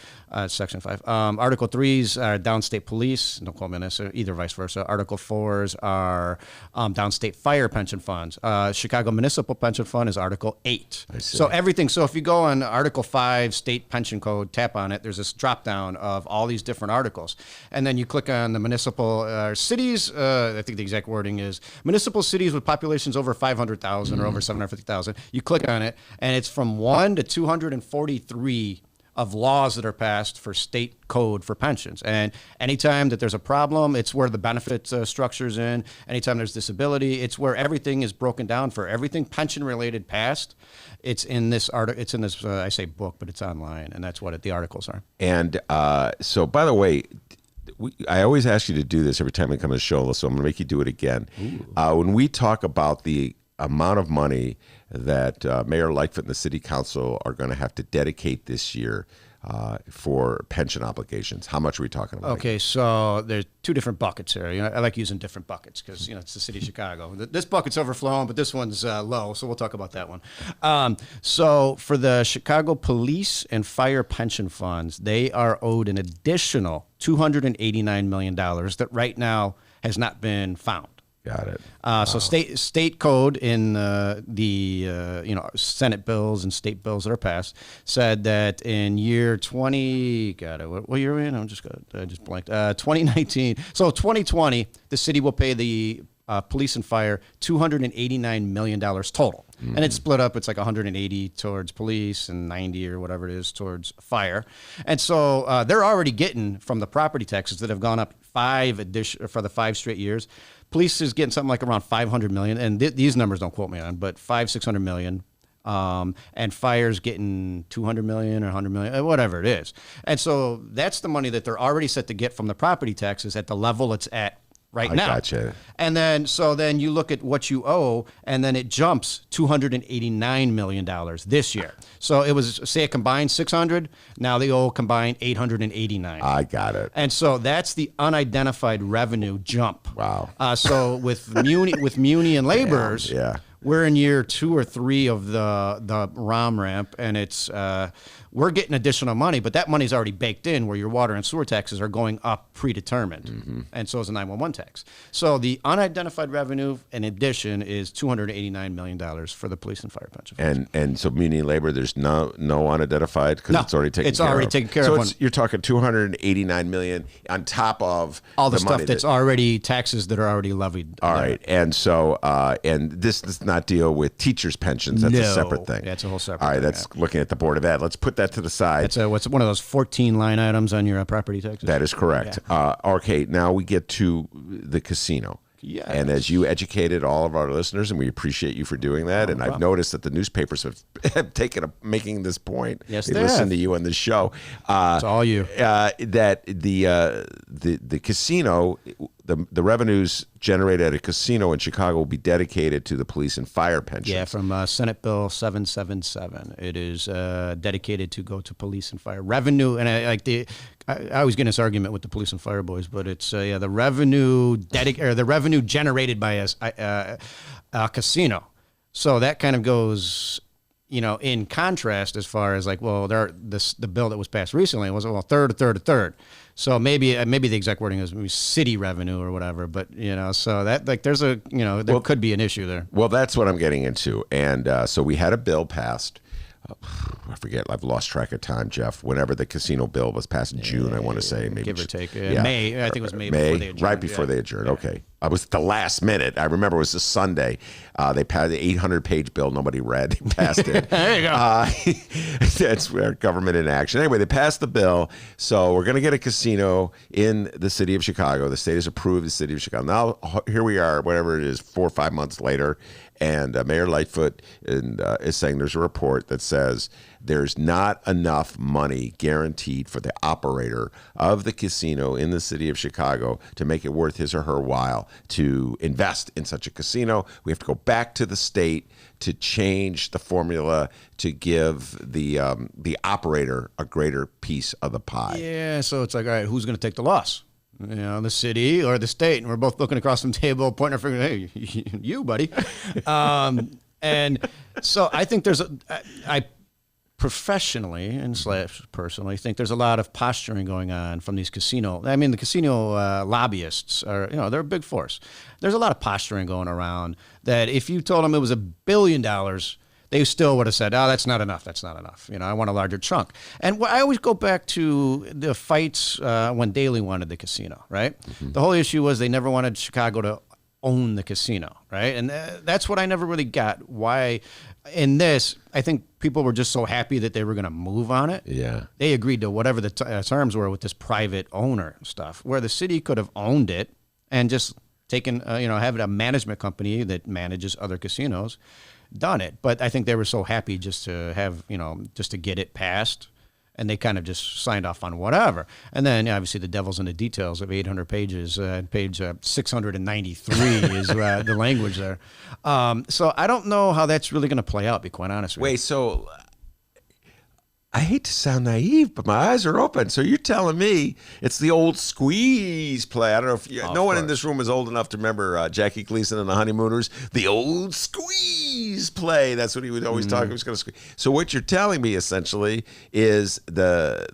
Section 5. Article 3s are downstate police. Don't quote me on this. Either vice versa. Article 4s are downstate fire pension funds. Chicago Municipal Pension Fund is Article 8. So everything. So if you go on Article 5 State Pension Code, tap on it. There's this drop down of all these different articles, and then you click on the municipal cities. I think the exact wording is municipal cities with populations over 500,000 or over 750,000. You click on it, and it's from 1 to 243 of laws that are passed for state code for pensions. And anytime that there's a problem, it's where the benefit structure's in. Anytime there's disability, it's where everything is broken down for everything pension related passed. It's in this article. It's in this, I say book, but it's online, and that's what the articles are. And so, by the way, I always ask you to do this every time we come to the show, so I'm going to make you do it again. When we talk about the amount of money that Mayor Lightfoot and the City Council are going to have to dedicate this year for pension obligations, how much are we talking about? Okay, so there's two different buckets here. I like using different buckets because it's the city of Chicago. This bucket's overflowing, but this one's low, so we'll talk about that one. So for the Chicago Police and Fire pension funds, they are owed an additional $289 million that right now has not been found. Got it. So state code in Senate bills and state bills that are passed said that in year 20, what year are we in? I just blanked. 2019. So 2020, the city will pay the police and fire $289 million total. And it's split up. It's like 180 towards police and 90 or whatever it is towards fire. And so they're already getting from the property taxes that have gone up for the 5 straight years. Police is getting something like around $500 million, and these numbers don't quote me on, but $600 million. And fire's getting $200 million or $100 million, whatever it is. And so that's the money that they're already set to get from the property taxes at the level it's at right now. Gotcha. And then you look at what you owe, and then it jumps $289 million this year. So it was, say, a combined $600. Now they owe combined $889. I got it. And so that's the unidentified revenue jump. Wow. So with muni and laborers, we're in year 2 or 3 of the ROM ramp, and it's we're getting additional money, but that money's already baked in where your water and sewer taxes are going up predetermined, and so is the 911 tax. So the unidentified revenue, in addition, is $289 million for the police and fire pension funds. And so muni and labor, there's no unidentified because it's already taken care of. It's already taken care of. So you're talking $289 million on top of all the stuff that's already taxes that are already levied. All right, and so and this does not deal with teachers' pensions. That's a separate thing. That's a whole separate. All right, that's looking at the Board of Ed. Let's put that to the side. It's what's one of those 14 line items on your property taxes. That is correct. Yeah. Okay, now we get to the casino. Yes. And as you educated all of our listeners, and we appreciate you for doing that, and I've noticed that the newspapers have taken making this point. Yes, they listen to you on this show. It's all you. That the casino, the revenues generated at a casino in Chicago will be dedicated to the police and fire pensions. Yeah, from Senate Bill 777. It is dedicated to go to police and fire revenue. And I always get in this argument with the police and fire boys, but it's the revenue generated by a casino. So that kind of goes, in contrast as far as the bill that was passed recently was a third. So maybe the exact wording is maybe city revenue or whatever, but so that there's there could be an issue there. Well, that's what I'm getting into, and so we had a bill passed. I forget. I've lost track of time, Jeff. Whenever the casino bill was passed in June, I want to say maybe give or take. May. I think it was May before they adjourned. Right before they adjourned. Yeah. Okay. I was at the last minute. I remember it was this Sunday. They passed the 800-page bill nobody read. They passed it. There you go. That's where government in action. Anyway, they passed the bill. So we're going to get a casino in the city of Chicago. The state has approved the city of Chicago. Now, here we are, whatever it is, 4 or 5 months later. And Mayor Lightfoot is saying there's a report that says there's not enough money guaranteed for the operator of the casino in the city of Chicago to make it worth his or her while to invest in such a casino. We have to go back to the state to change the formula to give the operator a greater piece of the pie. Yeah, so it's like, all right, who's going to take the loss? The city or the state, and we're both looking across the table, pointing our finger. Hey, you, buddy. And so I think I professionally and / personally think there's a lot of posturing going on from these casino. I mean, the casino lobbyists are, they're a big force. There's a lot of posturing going around that if you told them it was $1 billion, they still would have said, oh, that's not enough. That's not enough. I want a larger chunk. And I always go back to the fights when Daley wanted the casino, right? Mm-hmm. The whole issue was they never wanted Chicago to own the casino, right? And that's what I never really got. Why in this, I think people were just so happy that they were going to move on it. Yeah. They agreed to whatever the terms were with this private owner stuff, where the city could have owned it and just taken, have a management company that manages other casinos done it. But I think they were so happy just to have, just to get it passed. and they kind of just signed off on whatever. And then obviously the devil's in the details of 800 pages. Page 693 is the language there. So I don't know how that's really going to play out, to be quite honest with you. Wait, so I hate to sound naive, but my eyes are open. So you're telling me it's the old squeeze play. I don't know if no one in this room is old enough to remember Jackie Gleason and the Honeymooners. The old squeeze play. That's what he would always talk. He was going to squeeze. So what you're telling me essentially is the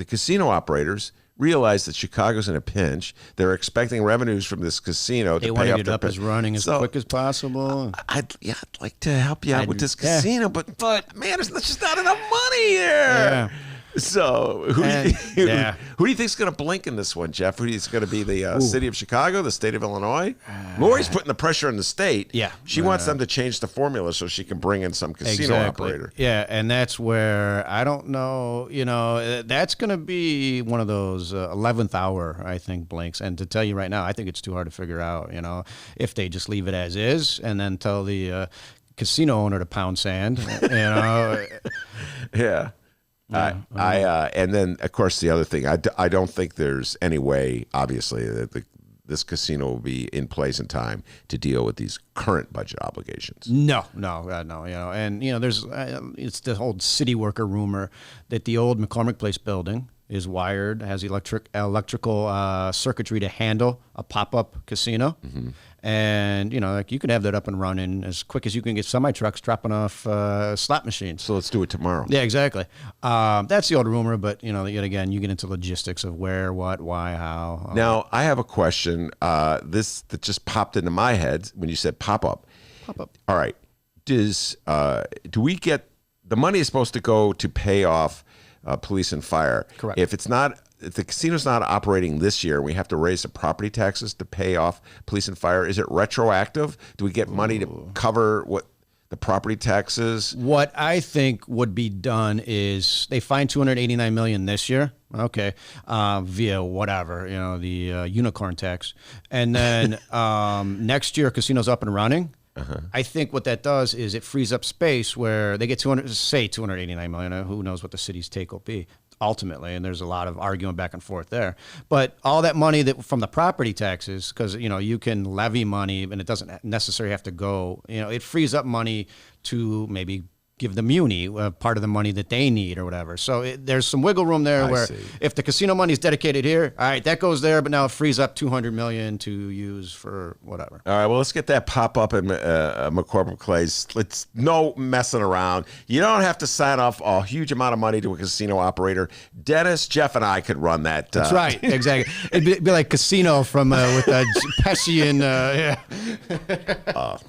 casino operators realize that Chicago's in a pinch. They're expecting revenues from this casino to pay off it up as running as quick as possible. I'd like to help you out with this casino, but man, there's just not enough money here. Yeah. So who do you think's going to blink in this one, Jeff? Who do you think's going to be the city of Chicago, the state of Illinois? Lori's putting the pressure on the state. Yeah, she wants them to change the formula so she can bring in some casino operator. Yeah, and that's where I don't know. That's going to be one of those 11th hour, I think, blinks. And to tell you right now, I think it's too hard to figure out. If they just leave it as is and then tell the casino owner to pound sand. Yeah. And then, of course, the other thing, I don't think there's any way, obviously, that this casino will be in place in time to deal with these current budget obligations. No. And there's it's the whole city worker rumor that the old McCormick Place building is wired, has electrical circuitry to handle a pop-up casino. Mm-hmm. And, you could have that up and running as quick as you can get semi-trucks dropping off slot machines. So let's do it tomorrow. Yeah, exactly. That's the old rumor, but, yet again, you get into logistics of where, what, why, how. Now, I have a question. This that just popped into my head when you said pop-up. Pop-up. All right. Do we get, the money is supposed to go to pay off police and fire. Correct. If the casino's not operating this year, we have to raise the property taxes to pay off police and fire. Is it retroactive? Do we get money to cover what the property taxes? What I think would be done is they find $289 million this year. Okay, via whatever, the unicorn tax, and then next year casino's up and running. Uh-huh. I think what that does is it frees up space where they get $289 million. Who knows what the city's take will be ultimately, and there's a lot of arguing back and forth there. But all that money that from the property taxes, because you can levy money and it doesn't necessarily have to go. It frees up money to maybe give the muni part of the money that they need or whatever. So there's some wiggle room there where if the casino money is dedicated here, all right, that goes there, but now it frees up $200 million to use for whatever. All right, well, let's get that pop up in McCormick Place. It's no messing around. You don't have to sign off a huge amount of money to a casino operator. Dennis, Jeff, and I could run that. That's right, exactly. It'd be like Casino from with Pesci and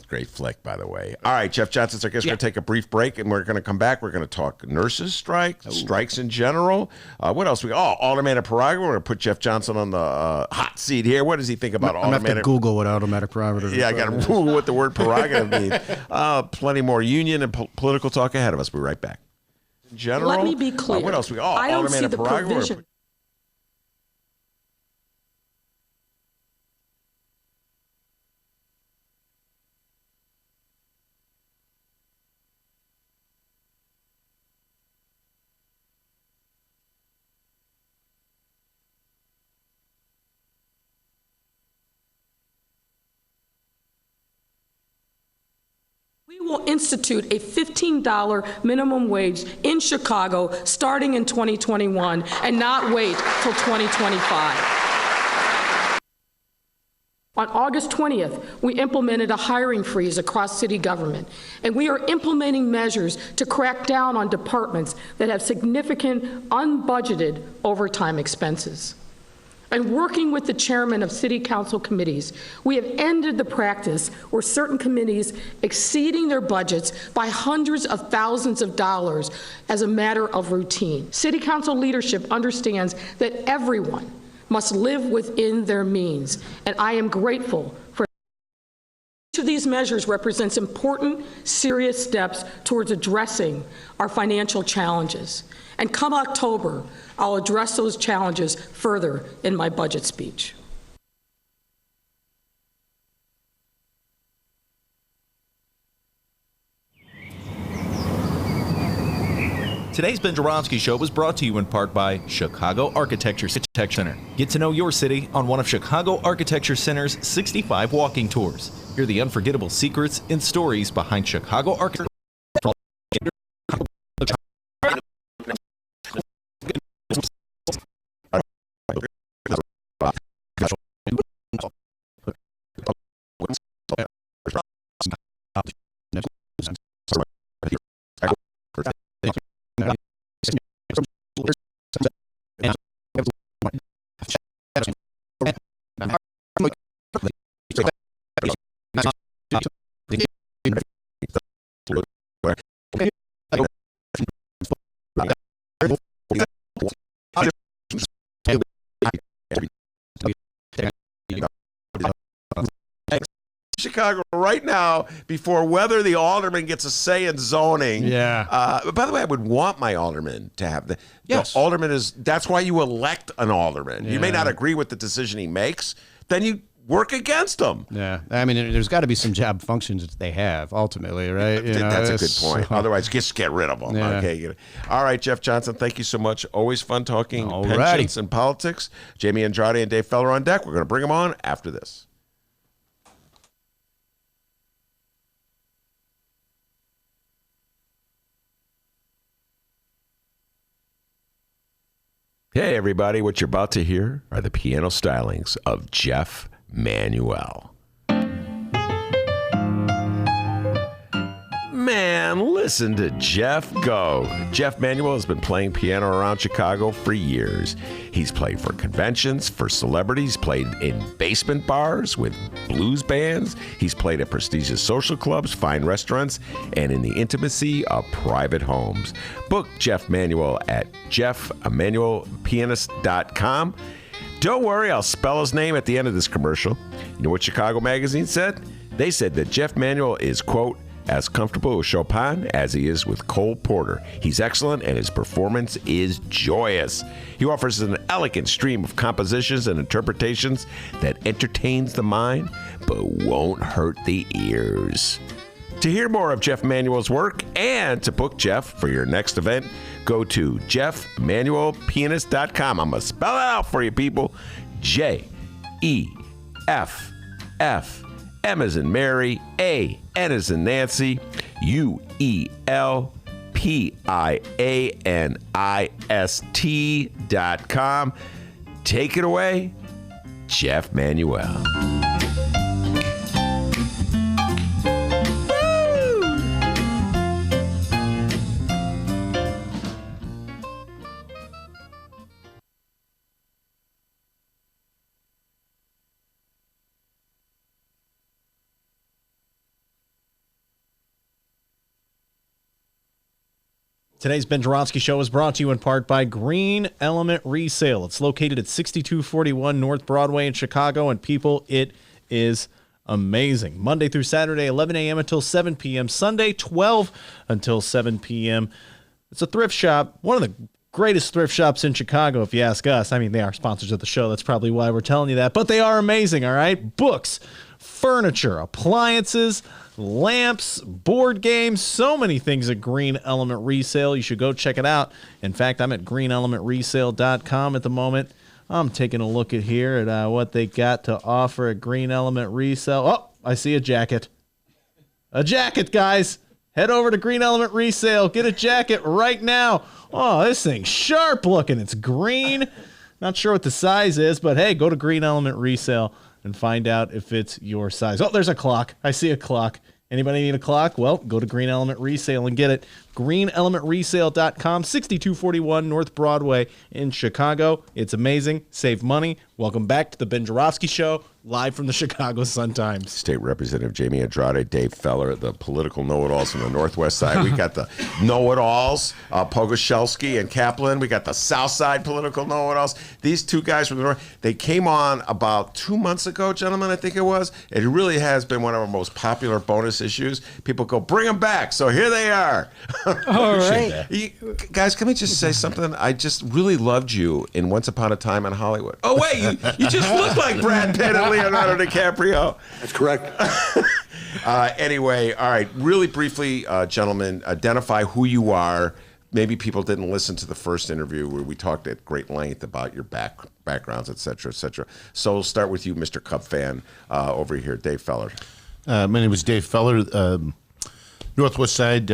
great flick, by the way. All right, Jeff Johnson's our guest. We're going to take a brief break, and we're going to come back. We're going to talk nurses strike, strikes in general. What else? Automatic prerogative. We're going to put Jeff Johnson on the hot seat here. What does he think about automatic? I'm going to have to Google what automatic prerogative is. Yeah, I got to Google what the word prerogative means. Plenty more union and political talk ahead of us. We'll be right back. In general, let me be clear. What else? I don't see the provision. We will institute a $15 minimum wage in Chicago starting in 2021 and not wait till 2025. On August 20th, we implemented a hiring freeze across city government, and we are implementing measures to crack down on departments that have significant unbudgeted overtime expenses. And working with the chairman of city council committees, we have ended the practice where certain committees exceeding their budgets by hundreds of thousands of dollars as a matter of routine. City council leadership understands that everyone must live within their means, and I am grateful for each of these measures represents important, serious steps towards addressing our financial challenges. And come October, I'll address those challenges further in my budget speech. Today's Ben Joravsky Show was brought to you in part by Chicago Architecture Center. Get to know your city on one of Chicago Architecture Center's 65 walking tours. Hear the unforgettable secrets and stories behind Chicago Architecture. Chicago right now before whether the alderman gets a say in zoning. Yeah. By the way, I would want my alderman to have the alderman that's why you elect an alderman. You may not agree with the decision he makes, then you work against him. Yeah. I mean, there's got to be some job functions that they have ultimately, right? That's a good point. Otherwise, just get rid of them. Yeah. Okay. All right, Jeff Johnson, thank you so much. Always fun talking Alrighty. pensions and politics. Jaime Andrade and Dave Feller on deck. We're going to bring them on after this. Hey, everybody, what you're about to hear are the piano stylings of Jeff Manuel. Man, listen to Jeff go. Jeff Manuel has been playing piano around Chicago for years. He's played for conventions, for celebrities, played in basement bars with blues bands. He's played at prestigious social clubs, fine restaurants, and in the intimacy of private homes. Book Jeff Manuel at jeffemanuelpianist.com. Don't worry, I'll spell his name at the end of this commercial. You know what Chicago Magazine said? They said that Jeff Manuel is, quote, as comfortable with Chopin as he is with Cole Porter. He's excellent and his performance is joyous. He offers an elegant stream of compositions and interpretations that entertains the mind but won't hurt the ears. To hear more of Jeff Manuel's work and to book Jeff for your next event, go to jeffmanuelpianist.com. I'm going to spell it out for you, people. Jeff. M as in Mary, A, N as in Nancy, UELPIANIST.com. Take it away, Jeff Manuel. Today's Ben Joravsky Show is brought to you in part by Green Element Resale. It's located at 6241 North Broadway in Chicago, and people, it is amazing. Monday through Saturday, 11 a.m. until 7 p.m. Sunday, 12 until 7 p.m. It's a thrift shop, one of the greatest thrift shops in Chicago, if you ask us. I mean, they are sponsors of the show. That's probably why we're telling you that. But they are amazing, all right? Books, furniture, appliances, lamps, board games, so many things at Green Element Resale. You should go check it out. In fact, I'm at greenelementresale.com at the moment. I'm taking a look at here at what they got to offer at Green Element Resale. Oh, I see a jacket. A jacket, guys. Head over to Green Element Resale. Get a jacket right now. Oh, this thing's sharp looking. It's green. Not sure what the size is, but hey, go to Green Element Resale and find out if it's your size. Oh, there's a clock. I see a clock. Anybody need a clock? Well, go to Green Element Resale and get it. GreenElementResale.com, 6241 North Broadway in Chicago. It's amazing. Save money. Welcome back to the Ben Joravsky Show, live from the Chicago Sun-Times. State Representative Jaime Andrade, Dave Feller, the political know-it-alls from the Northwest side. We got the know-it-alls, Pogoshelski and Kaplan. We got the South Side political know-it-alls. These two guys from the North, they came on about 2 months ago, gentlemen, I think it was. It really has been one of our most popular bonus issues. People go, bring them back. So here they are. All right. Guys, can we just say something? I just really loved you in Once Upon a Time in Hollywood. Oh, wait, you just look like Brad Pitt and Leonardo DiCaprio. That's correct. Anyway, all right, really briefly, gentlemen, identify who you are maybe people didn't listen to the first interview where we talked at great length about your backgrounds, et cetera, et cetera. So we'll start with you, Mr. Cup fan, over here, Dave Feller. My name is Dave Feller, Northwest Side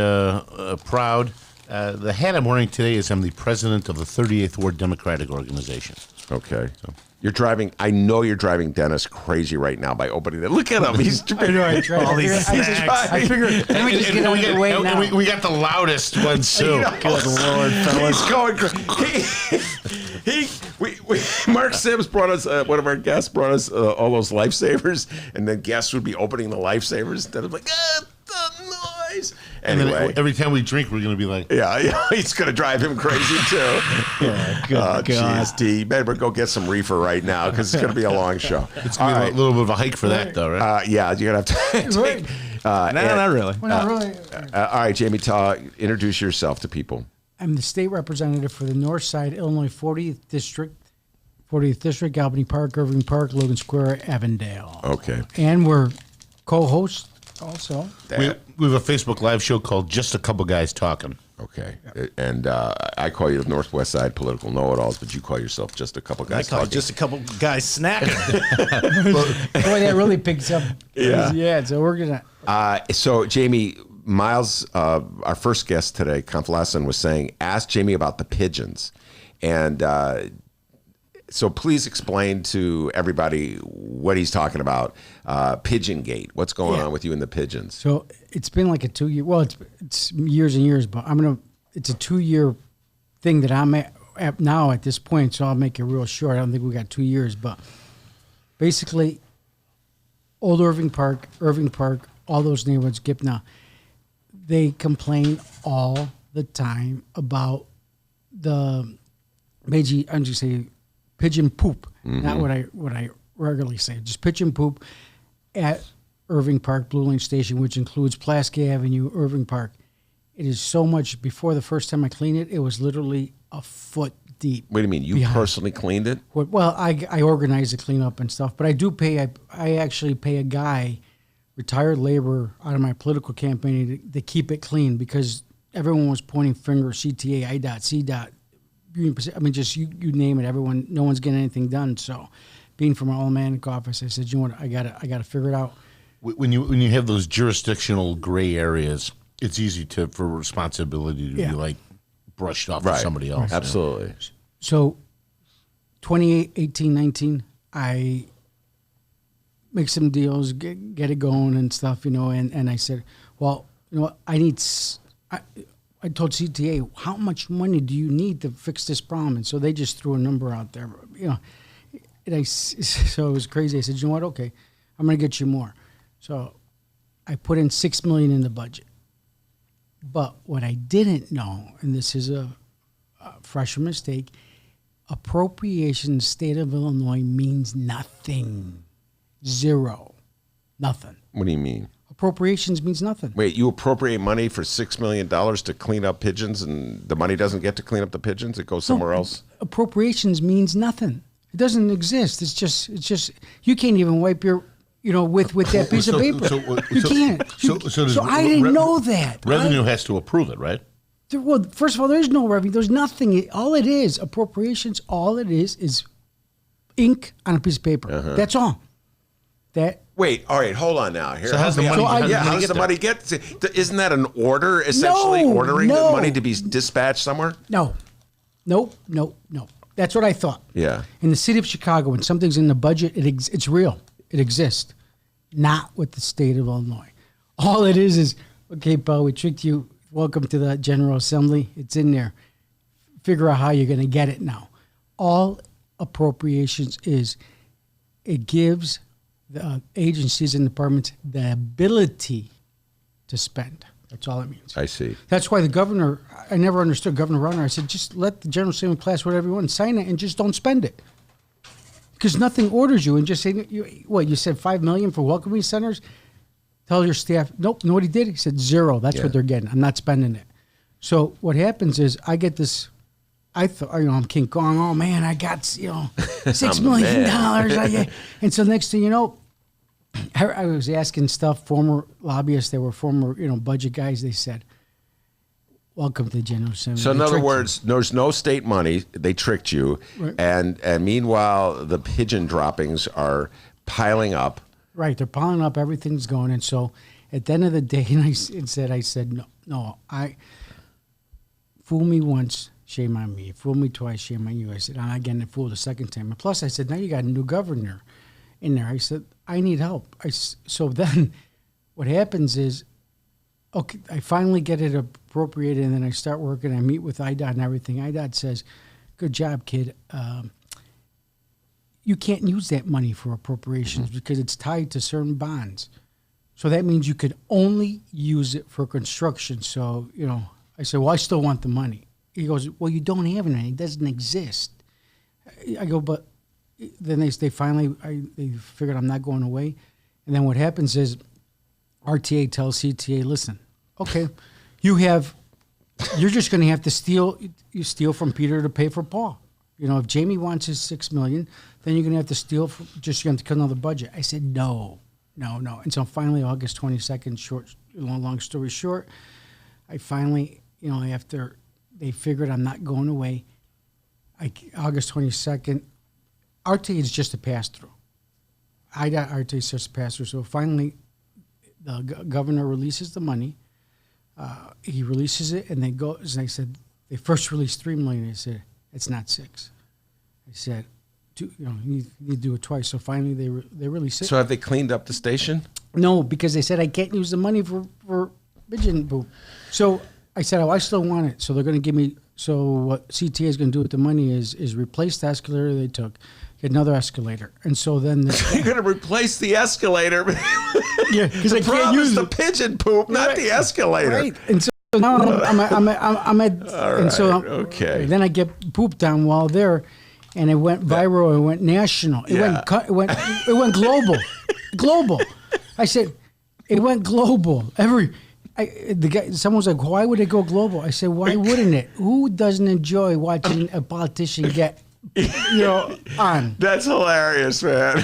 proud. The hat I'm wearing today is I'm the president of the 38th Ward Democratic Organization. Okay. So. You're driving. I know you're driving Dennis crazy right now by opening it. Look at him. He's all these snacks. I figured. Let me just get out of the way now. We got the loudest ones too. Good Lord, fellas. He's going crazy. Mark Sims brought us. One of our guests brought us all those lifesavers, and then guests would be opening the lifesavers instead of like, the noise. Anyway, and then every time we drink, we're going to be like, yeah, it's going to drive him crazy too. Yeah, good God. Jeez, D, better go get some reefer right now because it's going to be a long show. It's going to be a little bit of a hike for that, though, right? Yeah, you're going to have to take. No, not really. Well, not really. All right, Jamie, introduce yourself to people. I'm the state representative for the North Side, Illinois 40th District, Albany Park, Irving Park, Logan Square, Avondale. Okay. And we're co-hosts also. We have a Facebook Live show called Just a Couple Guys Talking. Okay. And I call you the Northwest Side political know-it-alls, but you call yourself Just a Couple Guys Talking. Just a couple guys snacking. Boy, that really picks up. Yeah. So we're going to... So, Jamie, Miles, our first guest today, Kampf-Lassin, was saying, ask Jamie about the pigeons. And so please explain to everybody what he's talking about. Pigeon Gate. What's going on with you and the pigeons? So it's been like a 2-year, well, it's years and years, but it's a 2-year thing that I'm at now at this point, so I'll make it real short. I don't think we got 2 years, but basically, Old Irving Park, all those neighborhoods, Gipna, they complain all the time about the, I'm just saying, pigeon poop, not what I regularly say, just pigeon poop at Irving Park, Blue Lane Station, which includes Pulaski Avenue, Irving Park. It is so much. Before the first time I cleaned it, it was literally a foot deep. What do you mean? You personally cleaned it? Well, I organize the cleanup and stuff, but I do pay. I actually pay a guy, retired labor, out of my political campaign to keep it clean because everyone was pointing fingers, CTA, IDOT, CDOT. I mean, just you name it. Everyone, no one's getting anything done. So, being from our Almanic office, I said, you know what, I gotta figure it out. When you have those jurisdictional gray areas, it's easy for responsibility to be like brushed off to somebody else. Absolutely. So, 2018, 19, I make some deals, get it going and stuff, and I said, well, you know what, I told CTA, how much money do you need to fix this problem? And so they just threw a number out there, and so it was crazy. I said, you know what? Okay, I'm going to get you more. So I put in $6 million in the budget. But what I didn't know, and this is a fresh mistake, appropriations state of Illinois means nothing. Zero. Nothing. What do you mean? Appropriations means nothing. Wait, you appropriate money for $6 million to clean up pigeons, and the money doesn't get to clean up the pigeons? It goes somewhere else? Appropriations means nothing. It doesn't exist. It's just you can't even wipe your, with that piece of paper. You can't. So I didn't know that. Revenue has to approve it, right? Well, first of all, there's no revenue. There's nothing. All it is, appropriations, all it is ink on a piece of paper. That's all. Wait, all right, hold on now. Here, so how's the money? How does the money get? Isn't that an order, essentially, ordering the money to be dispatched somewhere? No. That's what I thought. Yeah. In the city of Chicago, when something's in the budget, it's real. It exists. Not with the state of Illinois. All it is, okay, Paul, we tricked you. Welcome to the General Assembly. It's in there. Figure out how you're going to get it now. All appropriations is, it gives the agencies and departments the ability to spend. That's all it means. I see. That's why the governor, I never understood Governor Rauner. I said, just let the General Assembly pass whatever you want, sign it, and just don't spend it. Because nothing orders you, and just say, you said $5 million for welcoming centers? Tell your staff, nope. You know what he did? He said zero. That's what they're getting. I'm not spending it. So what happens is I get this, I thought, I'm King Kong. Oh, man, I got, $6 million. And so next thing you know, I was asking former lobbyists, they were former, budget guys. They said, welcome to the General Assembly. So in They other tricked words, there's no state money. They tricked you, Right. and meanwhile the pigeon droppings are piling up. you. Right, they're piling up, everything's going. And so at the end of the day, and I said, no, fool me once, shame on me. Fool me twice, shame on you. I said, I'm not getting fooled a second time. And plus, I said, now you got a new governor in there. I said, I need help. So then what happens is, okay, I finally get it appropriated, and then I start working. I meet with IDOT and everything. IDOT says, good job, kid. You can't use that money for appropriations because it's tied to certain bonds. So that means you could only use it for construction. So, I said, well, I still want the money. He goes, well, you don't have any. It doesn't exist. I go, but then they finally figured I'm not going away. And then what happens is RTA tells CTA, listen, okay, you're just going to have to steal from Peter to pay for Paul. If Jaime wants his $6 million, then you're going to have to steal you're going to cut another budget. I said, no. And so finally, August 22nd, long story short, I finally, after they figured I'm not going away, August 22nd, RTA is just a pass-through. RTA is just a pass-through. So finally, the governor releases the money. He releases it, and they go. As I said, they first released $3 million. I said, it's not $6. I said, you need to do it twice. So finally, they release it. So have they cleaned up the station? No, because they said I can't use the money for pigeon poop. So I said, I still want it. So they're going to give me. So what CTA is going to do with the money is replace the escalator they took, get another escalator, and so then you're going to replace the escalator. Yeah, because the problem is the pigeon poop, not the escalator. Right, and so now I'm at All and so right, okay. Then I get pooped down while there, and it went viral. It went national. It went global. I said, it went global. Someone was like, why would it go global? I said, why wouldn't it? Who doesn't enjoy watching a politician get, on? That's hilarious, man.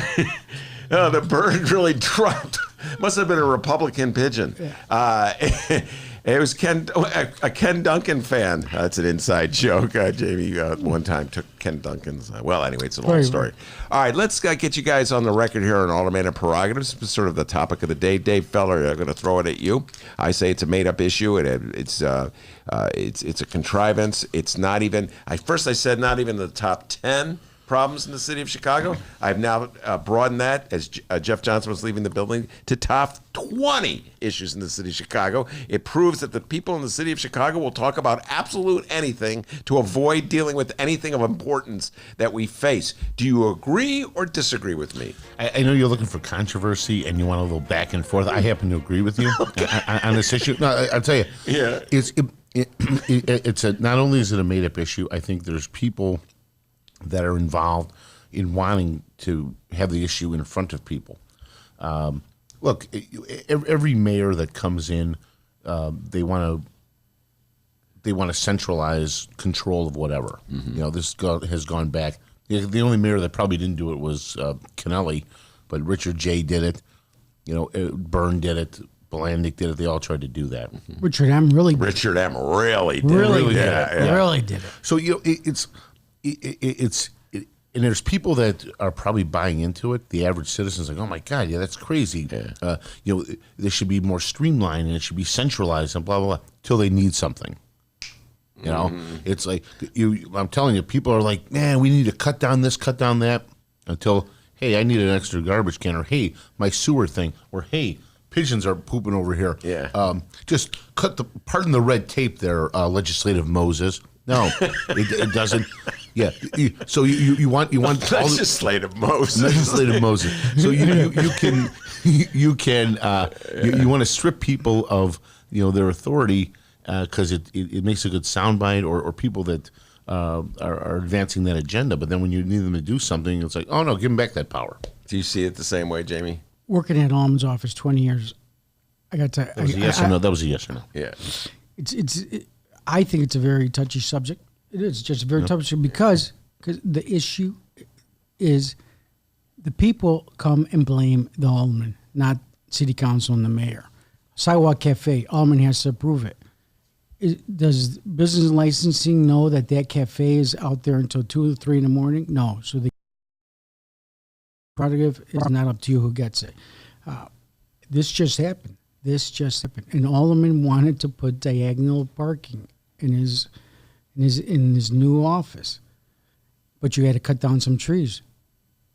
Oh, the bird really dropped. Must have been a Republican pigeon. Yeah. It was a Ken Duncan fan. That's an inside joke. Jamie one time took Ken Duncan's. Anyway, it's a long story. All right, let's get you guys on the record here on Automated Prerogatives. It's sort of the topic of the day. Dave Feller, I'm going to throw it at you. I say it's a made-up issue. It's a contrivance. It's not even. First I said not even the top 10 problems in the city of Chicago. I've now broadened that, as Jeff Johnson was leaving the building, to top 20 issues in the city of Chicago. It proves that the people in the city of Chicago will talk about absolute anything to avoid dealing with anything of importance that we face. Do you agree or disagree with me? I know you're looking for controversy and you want a little back and forth. I happen to agree with you on this issue. No, I'll tell you. Yeah. It's not only is it a made-up issue, I think there's people that are involved in wanting to have the issue in front of people. Look, every mayor that comes in, they want to centralize control of whatever. Mm-hmm. This has gone back. The only mayor that probably didn't do it was Kennelly, but Richard J. did it. Byrne did it. Blandick did it. They all tried to do that. Richard M. really did it. Really did it. So it's and there's people that are probably buying into it. The average citizen's like, oh my God, yeah, that's crazy. Yeah. They should be more streamlined and it should be centralized and blah blah blah. Till they need something. It's like I'm telling you, people are like, man, we need to cut down this, cut down that. Until, hey, I need an extra garbage can, or hey, my sewer thing, or hey, pigeons are pooping over here. Yeah. Just pardon the red tape there, legislative Moses. No, it doesn't. Yeah. So you want legislative Moses. Legislative Moses. So you want to strip people of their authority because it makes a good soundbite or people that are advancing that agenda. But then when you need them to do something, it's like, oh no, give them back that power. Do you see it the same way, Jamie? Working at Almond's office 20 years, I got to. That was a yes or no. That was a yes or no. Yeah. I think it's a very touchy subject. It is just a very touchy because the issue is the people come and blame the alderman, not city council and the mayor. Sidewalk Cafe, alderman has to approve it. does business licensing know that cafe is out there until 2 or 3 in the morning? No. So the prerogative is not up to you who gets it. This just happened. And Alderman wanted to put diagonal parking in his new office, but you had to cut down some trees.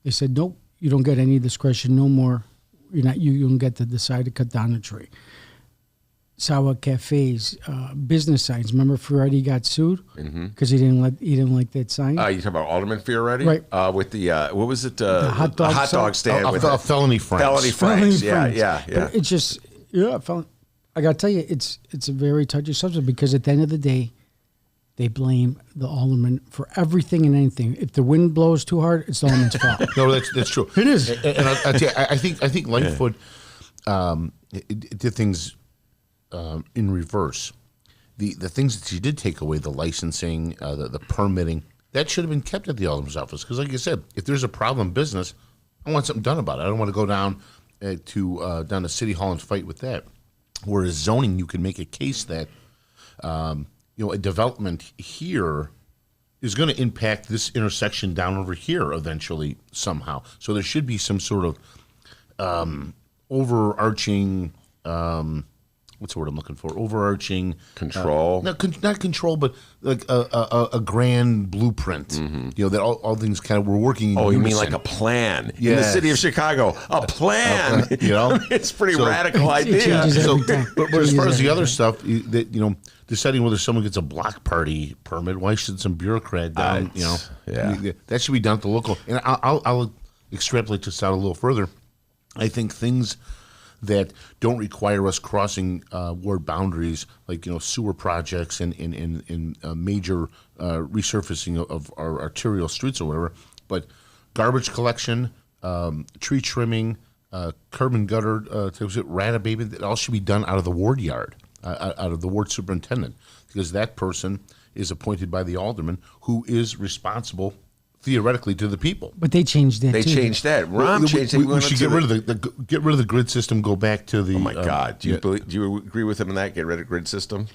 They said, nope, you don't get any discretion no more. You don't get to decide to cut down a tree. Sawa cafes, business signs. Remember, Fioretti got sued because he didn't like that sign. You talking about Alderman Fioretti, right? With the what was it? The hot dog stand with felony Franks. Felony Franks. Yeah. But it's just I got to tell you, it's a very touchy subject because at the end of the day, they blame the alderman for everything and anything. If the wind blows too hard, it's the alderman's fault. No, that's true. It is. And I think Lightfoot did things in reverse. The things that she did take away, the licensing, the permitting, that should have been kept at the alderman's office. Because, like you said, if there's a problem business, I want something done about it. I don't want to go down to City Hall and fight with that. Whereas zoning, you can make a case that a development here is going to impact this intersection down over here eventually somehow. So there should be some sort of overarching. What's the word I'm looking for? Overarching control. Not control, but like a grand blueprint. That all things kind of were working. Oh, you mean like a plan in the city of Chicago? A plan. It's a pretty radical idea. But as far as the other stuff, deciding whether someone gets a block party permit, why should some bureaucrat down? That should be done at the local. And I'll extrapolate this out a little further. I think things that don't require us crossing ward boundaries, like sewer projects and major resurfacing of our arterial streets or whatever, but garbage collection, tree trimming, curb and gutter, rat-a-baby, that all should be done out of the ward yard, out of the ward superintendent, because that person is appointed by the alderman, who is responsible theoretically to the people. But they changed that. They changed that. Ron changed it. We should get rid of the grid system. Go back to the. Oh my God! Do you agree with him on that? Get rid of grid system.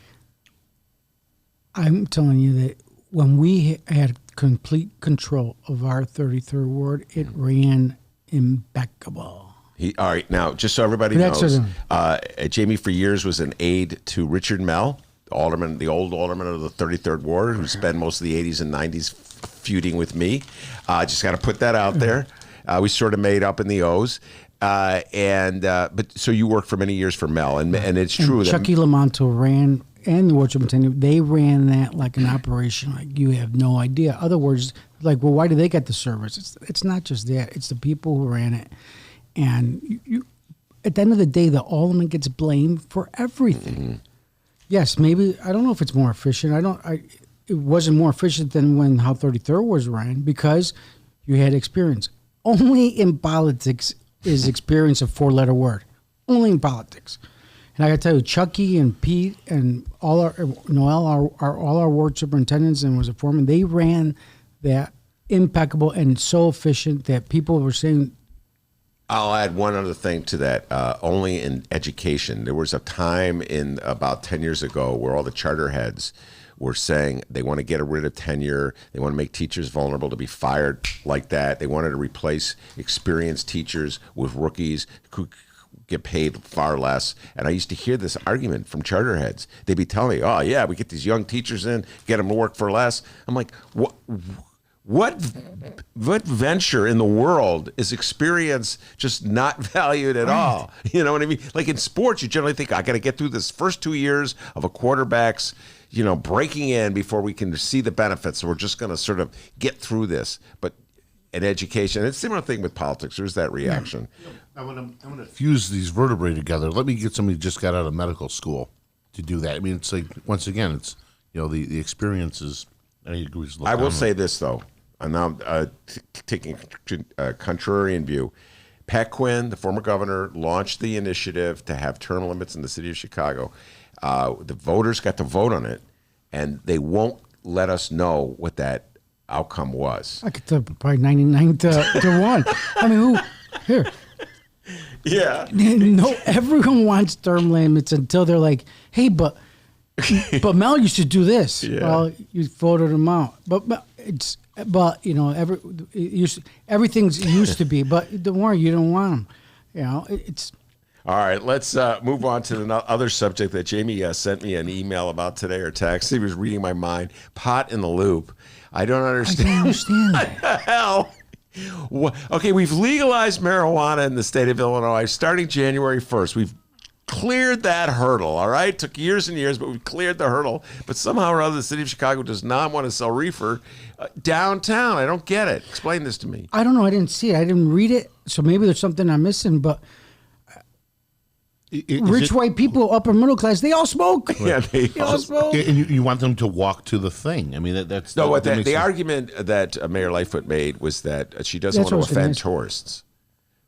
I'm telling you that when we had complete control of our 33rd ward, it ran impeccable. All right, now just so everybody knows, Jaime for years was an aide to Richard Mell, the old alderman of the 33rd ward, who spent most of the 80s and 90s feuding with me. Just got to put that out there. We sort of made up in the O's. But so you worked for many years for Mel, and it's true that Chucky Lamonto ran, and the ward superintendent, they ran that like an operation, like you have no idea. Other words, like, well, why do they get the service? It's not just that; it's the people who ran it. And you at the end of the day, the alderman gets blamed for everything. Yes, maybe I don't know if it's more efficient. It wasn't more efficient than how 33rd was ran because you had experience. Only in politics is experience a 4-letter word. Only in politics. And I got to tell you, Chucky and Pete and all our ward superintendents and was a foreman, they ran that impeccable and so efficient that people were saying. I'll add one other thing to that. Only in education, there was a time in about 10 years ago where all the charter heads were saying they want to get rid of tenure. They want to make teachers vulnerable to be fired like that. They wanted to replace experienced teachers with rookies who get paid far less. And I used to hear this argument from charter heads. They'd be telling me, oh, yeah, we get these young teachers in, get them to work for less. I'm like, what venture in the world is experience just not valued at all? You know what I mean? Like in sports, you generally think, I got to get through this first 2 years of a quarterback's breaking in before we can see the benefits. So we're just going to sort of get through this. But in education, it's a similar thing with politics. There's that reaction. I'm going to fuse these vertebrae together. Let me get somebody who just got out of medical school to do that. I mean, it's like, once again, it's, the experience is. I will say this, though. I'm now taking a contrarian view. Pat Quinn, the former governor, launched the initiative to have term limits in the city of Chicago. The voters got to vote on it, and they won't let us know what that outcome was. I could tell probably 99 to 1. I mean, who here? Yeah. No, everyone wants term limits until they're like, hey, but but Mel used to do this. Yeah. Well, you voted him out. But everything's used to be. But don't worry, you don't want him. You know, it's. All right, let's move on to the other subject that Jamie sent me an email about today or text. He was reading my mind. Pot in the loop. I don't understand. I don't understand what the hell? Okay, we've legalized marijuana in the state of Illinois starting January 1st. We've cleared that hurdle, all right? Took years and years, but we cleared the hurdle. But somehow or other, the city of Chicago does not want to sell reefer downtown. I don't get it. Explain this to me. I don't know. I didn't see it. I didn't read it. So maybe there's something I'm missing, but rich white people, upper middle class, they all smoke. Yeah, they all smoke. And you want them to walk to the thing. I mean, that's... No, that makes the sense. argument that Mayor Lightfoot made was that she doesn't That's want what to I was gonna offend ask. tourists.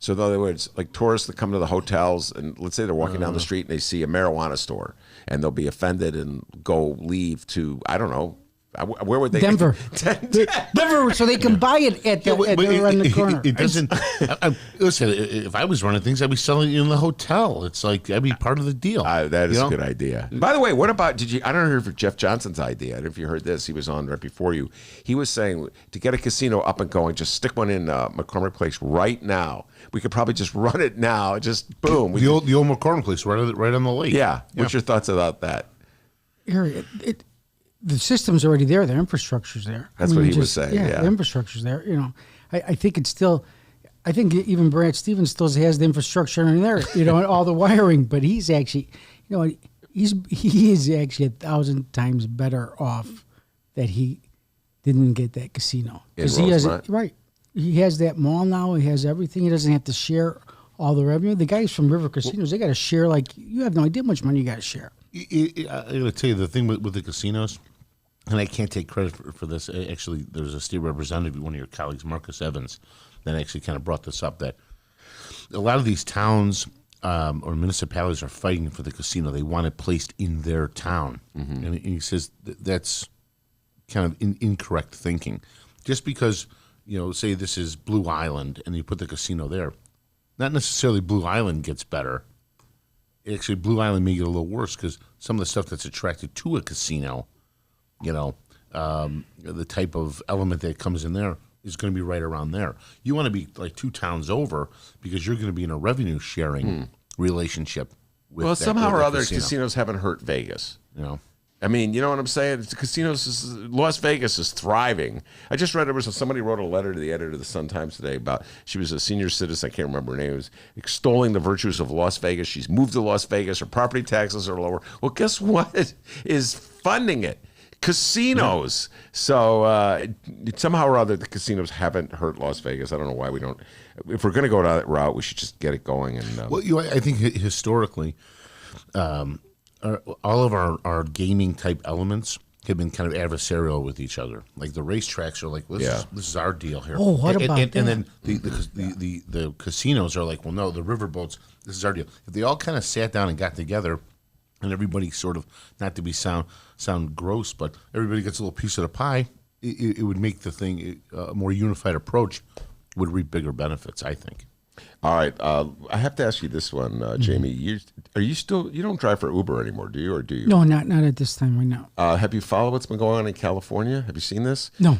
So in other words, like tourists that come to the hotels and let's say they're walking down the street and they see a marijuana store and they'll be offended and leave to, I don't know, where would they? Denver. Denver, so they can buy it at the, around the corner. It doesn't... listen, if I was running things, I'd be selling it in the hotel. It's like, that'd be part of the deal. That is a good idea. By the way, what about, I don't know if Jeff Johnson's idea, I don't know if you heard this, he was on right before you. He was saying to get a casino up and going, just stick one in McCormick Place right now. We could probably just run it now, just boom. The old McCormick Place, right on the lake. Yeah. What's your thoughts about that? The system's already there. The infrastructure's there. That's what he was saying. Yeah, the infrastructure's there. You know, I think it's still. I think even Brad Stevens still has the infrastructure in there. You know, all the wiring. But he's actually, you know, he is actually 1,000 times better off that he didn't get that casino because he has it right. He has that mall now. He has everything. He doesn't have to share all the revenue. The guys from River Casinos, they got to share like you have no idea how much money you got to share. I got to tell you, the thing with the casinos, and I can't take credit for this. Actually, there's a state representative, one of your colleagues, Marcus Evans, that actually kind of brought this up, that a lot of these towns or municipalities are fighting for the casino. They want it placed in their town. Mm-hmm. And he says that's kind of incorrect thinking. Just because, you know, say this is Blue Island and you put the casino there, not necessarily Blue Island gets better. Actually, Blue Island may get a little worse because some of the stuff that's attracted to a casino, you know, the type of element that comes in there is going to be right around there. You want to be like 2 towns over because you're going to be in a revenue sharing relationship with Well, somehow or other, casino. casinos haven't hurt Vegas. You know, I mean, you know what I'm saying? Las Vegas is thriving. I just read somebody wrote a letter to the editor of the Sun-Times today about she was a senior citizen. I can't remember her name. It was extolling the virtues of Las Vegas. She's moved to Las Vegas. Her property taxes are lower. Well, guess what is funding it? Casinos. Yeah. So somehow or other, the casinos haven't hurt Las Vegas. I don't know why we don't. If we're going to go down that route, we should just get it going. And well, I think historically, all of our gaming type elements have been kind of adversarial with each other. Like the racetracks are like, well, this is our deal here. Oh, what about that? And then the casinos are like, well, no, the riverboats, this is our deal. If they all kind of sat down and got together, and everybody sort of, not to be sound gross, but everybody gets a little piece of the pie, it would make the thing a more unified approach, would reap bigger benefits, I think. All right, I have to ask you this one, Jamie. You don't drive for Uber anymore, do you, or do you? No, not at this time right now. Have you followed what's been going on in California? Have you seen this? No.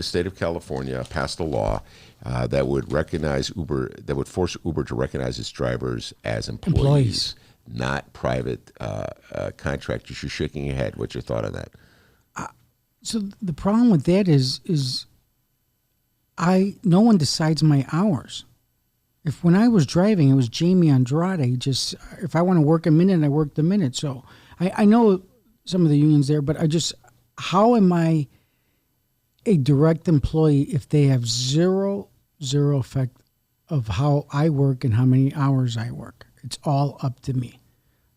State of California passed a law that would recognize Uber, that would force Uber to recognize its drivers as employees. Not private contractors. You're shaking your head. What's your thought on that? So the problem with that is no one decides my hours. If when I was driving, it was Jaime Andrade. Just if I want to work a minute, I work the minute. So I know some of the unions there, but how am I a direct employee if they have zero effect of how I work and how many hours I work? It's all up to me.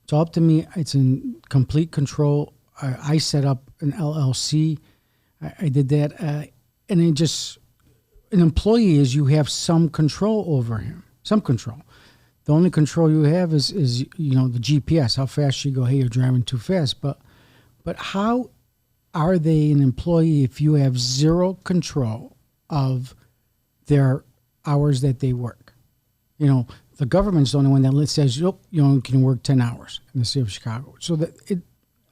It's all up to me. It's in complete control. I set up an LLC. I did that. And it just, an employee is you have some control over him, some control. The only control you have is the GPS, how fast you go, hey, you're driving too fast. But how are they an employee if you have zero control of their hours that they work? You know, the government's the only one that says, you only can work 10 hours in the city of Chicago. So that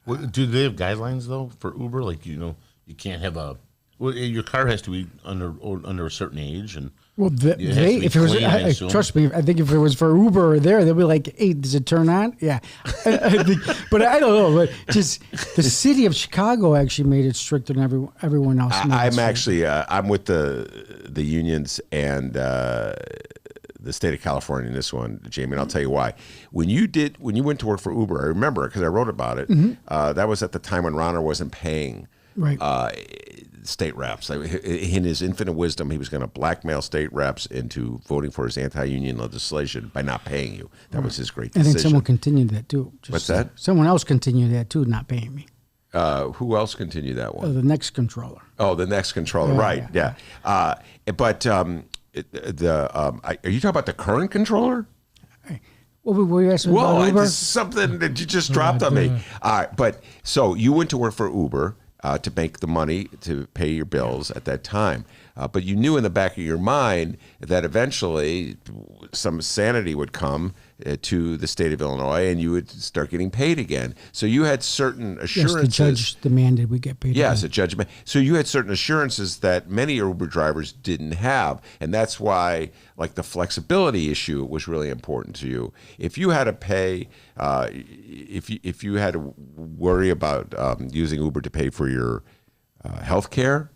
Do they have guidelines though for Uber? Like you can't have your car has to be under a certain age, and if it was, trust me, I think if it was for Uber or they'll be like, "Hey, does it turn on?" Yeah, but I don't know. But just the city of Chicago actually made it stricter than everyone else. I'm with the unions and the state of California in this one, Jamie, and I'll tell you why. When you went to work for Uber, I remember because I wrote about it. That was at the time when Rauner wasn't paying state reps. In his infinite wisdom, he was going to blackmail state reps into voting for his anti-union legislation by not paying you. That was his great decision. I think someone continued that too. What's that? Someone else continued that too, not paying me. Who else continued that one? The next controller. Oh, the next controller, right? Yeah. But are you talking about the current controller? What were you asking about Uber? Something that you just dropped on me. All right, but so you went to work for Uber to make the money to pay your bills at that time. But you knew in the back of your mind that eventually some sanity would come to the state of Illinois and you would start getting paid again. So you had certain assurances. Yes, the judge demanded we get paid Yes, again. a judgment. So you had certain assurances that many Uber drivers didn't have. And that's why like the flexibility issue was really important to you. If you had to pay, if you had to worry about using Uber to pay for your health care,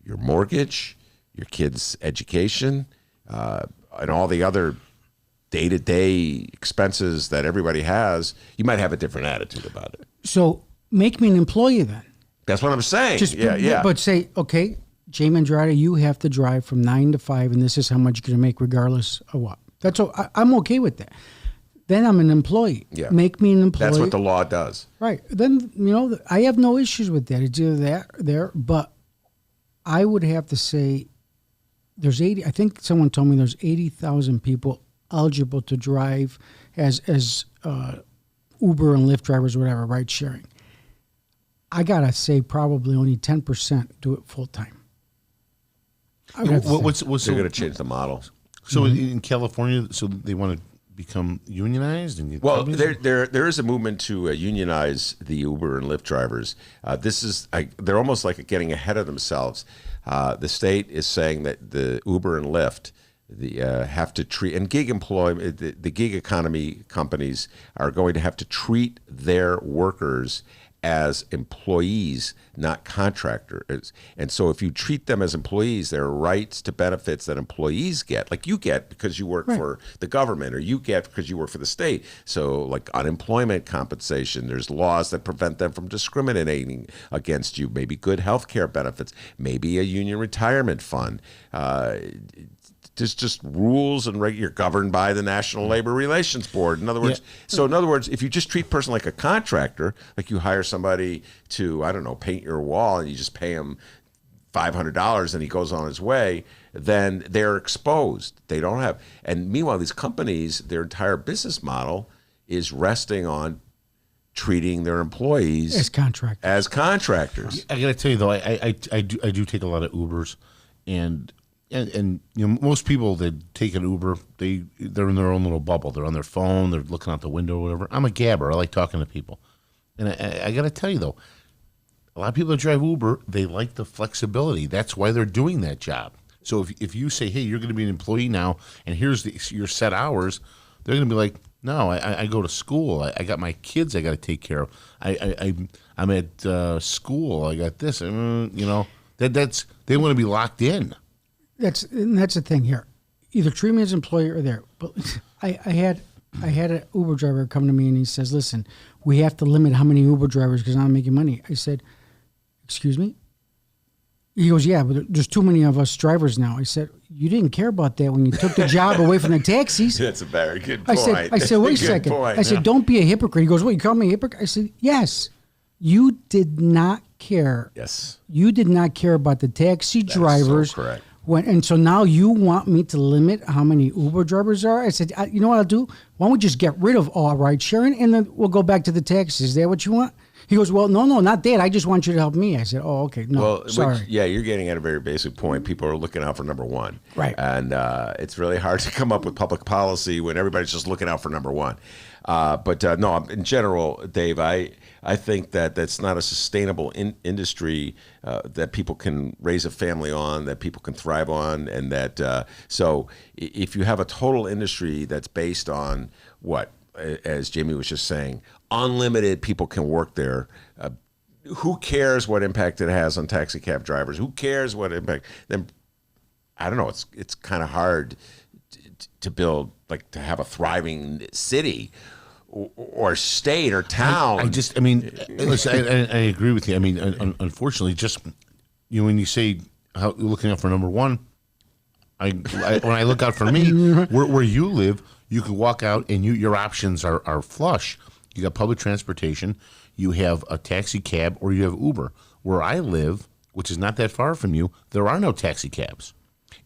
your mortgage, your kids' education, and all the other day-to-day expenses that everybody has, you might have a different attitude about it. So make me an employee then. That's what I'm saying. But say, okay, Jaime Andrade, you have to drive from 9 to 5, and this is how much you're going to make regardless of what. That's all, I'm okay with that. Then I'm an employee. Yeah. Make me an employee. That's what the law does. Right. Then, I have no issues with that. It's either that there, but I would have to say there's 80, I think someone told me there's 80,000 people eligible to drive as Uber and Lyft drivers or whatever, ride sharing. I got to say probably only 10% do it full time. They're going to change the model. So in California, so they want to become unionized? Well, there is a movement to unionize the Uber and Lyft drivers. They're almost like getting ahead of themselves. The state is saying that the Uber and Lyft have to treat, and gig employment, the gig economy companies are going to have to treat their workers as employees, not contractors. And so if you treat them as employees, there are rights to benefits that employees get, like you get because you work for the government, or you get because you work for the state. So like unemployment compensation, there's laws that prevent them from discriminating against you, maybe good health care benefits, maybe a union retirement fund. There's just rules and you're governed by the National Labor Relations Board. In other words, if you just treat a person like a contractor, like you hire somebody to, I don't know, paint your wall and you just pay him $500 and he goes on his way, then they're exposed. They don't have, and meanwhile, these companies, their entire business model is resting on treating their employees as contractors. I got to tell you though, I do take a lot of Ubers, and most people that take an Uber, they're in their own little bubble. They're on their phone. They're looking out the window or whatever. I'm a gabber. I like talking to people. And I got to tell you, though, a lot of people that drive Uber, they like the flexibility. That's why they're doing that job. So if you say, hey, you're going to be an employee now, and here's your set hours, they're going to be like, no, I go to school. I got my kids I got to take care of. I'm at school. I got this. They want to be locked in. That's the thing here. Either treat me as an employee or there. But I had an Uber driver come to me and he says, "Listen, we have to limit how many Uber drivers because I'm not making money." I said, "Excuse me?" He goes, "Yeah, but there's too many of us drivers now." I said, "You didn't care about that when you took the job away from the taxis." That's a very good point. I said, "Wait a second." I said, "Don't be a hypocrite." He goes, "What, you call me a hypocrite?" I said, "Yes. You did not care. Yes. You did not care about the taxi drivers." So correct. And so now you want me to limit how many Uber drivers there are? I said, you know what I'll do? Why don't we just get rid of all ride sharing and then we'll go back to the taxis? Is that what you want? He goes, well, no, not that. I just want you to help me. I said, oh, okay. No, Well, sorry. you're getting at a very basic point. People are looking out for number one. Right. And it's really hard to come up with public policy when everybody's just looking out for number one. But no, in general, Dave, I think that that's not a sustainable industry that people can raise a family on, that people can thrive on, and that so if you have a total industry that's based on what, as Jaime was just saying, unlimited people can work there. Who cares what impact it has on taxi cab drivers? Who cares what impact? Then I don't know. It's kind of hard to build, like, to have a thriving city or state or town. I mean, listen, I agree with you. I mean, unfortunately, just when you say how looking out for number one, when I look out for me, where you live, you can walk out and your options are flush. You got public transportation, you have a taxi cab, or you have Uber. Where I live, which is not that far from you, there are no taxi cabs.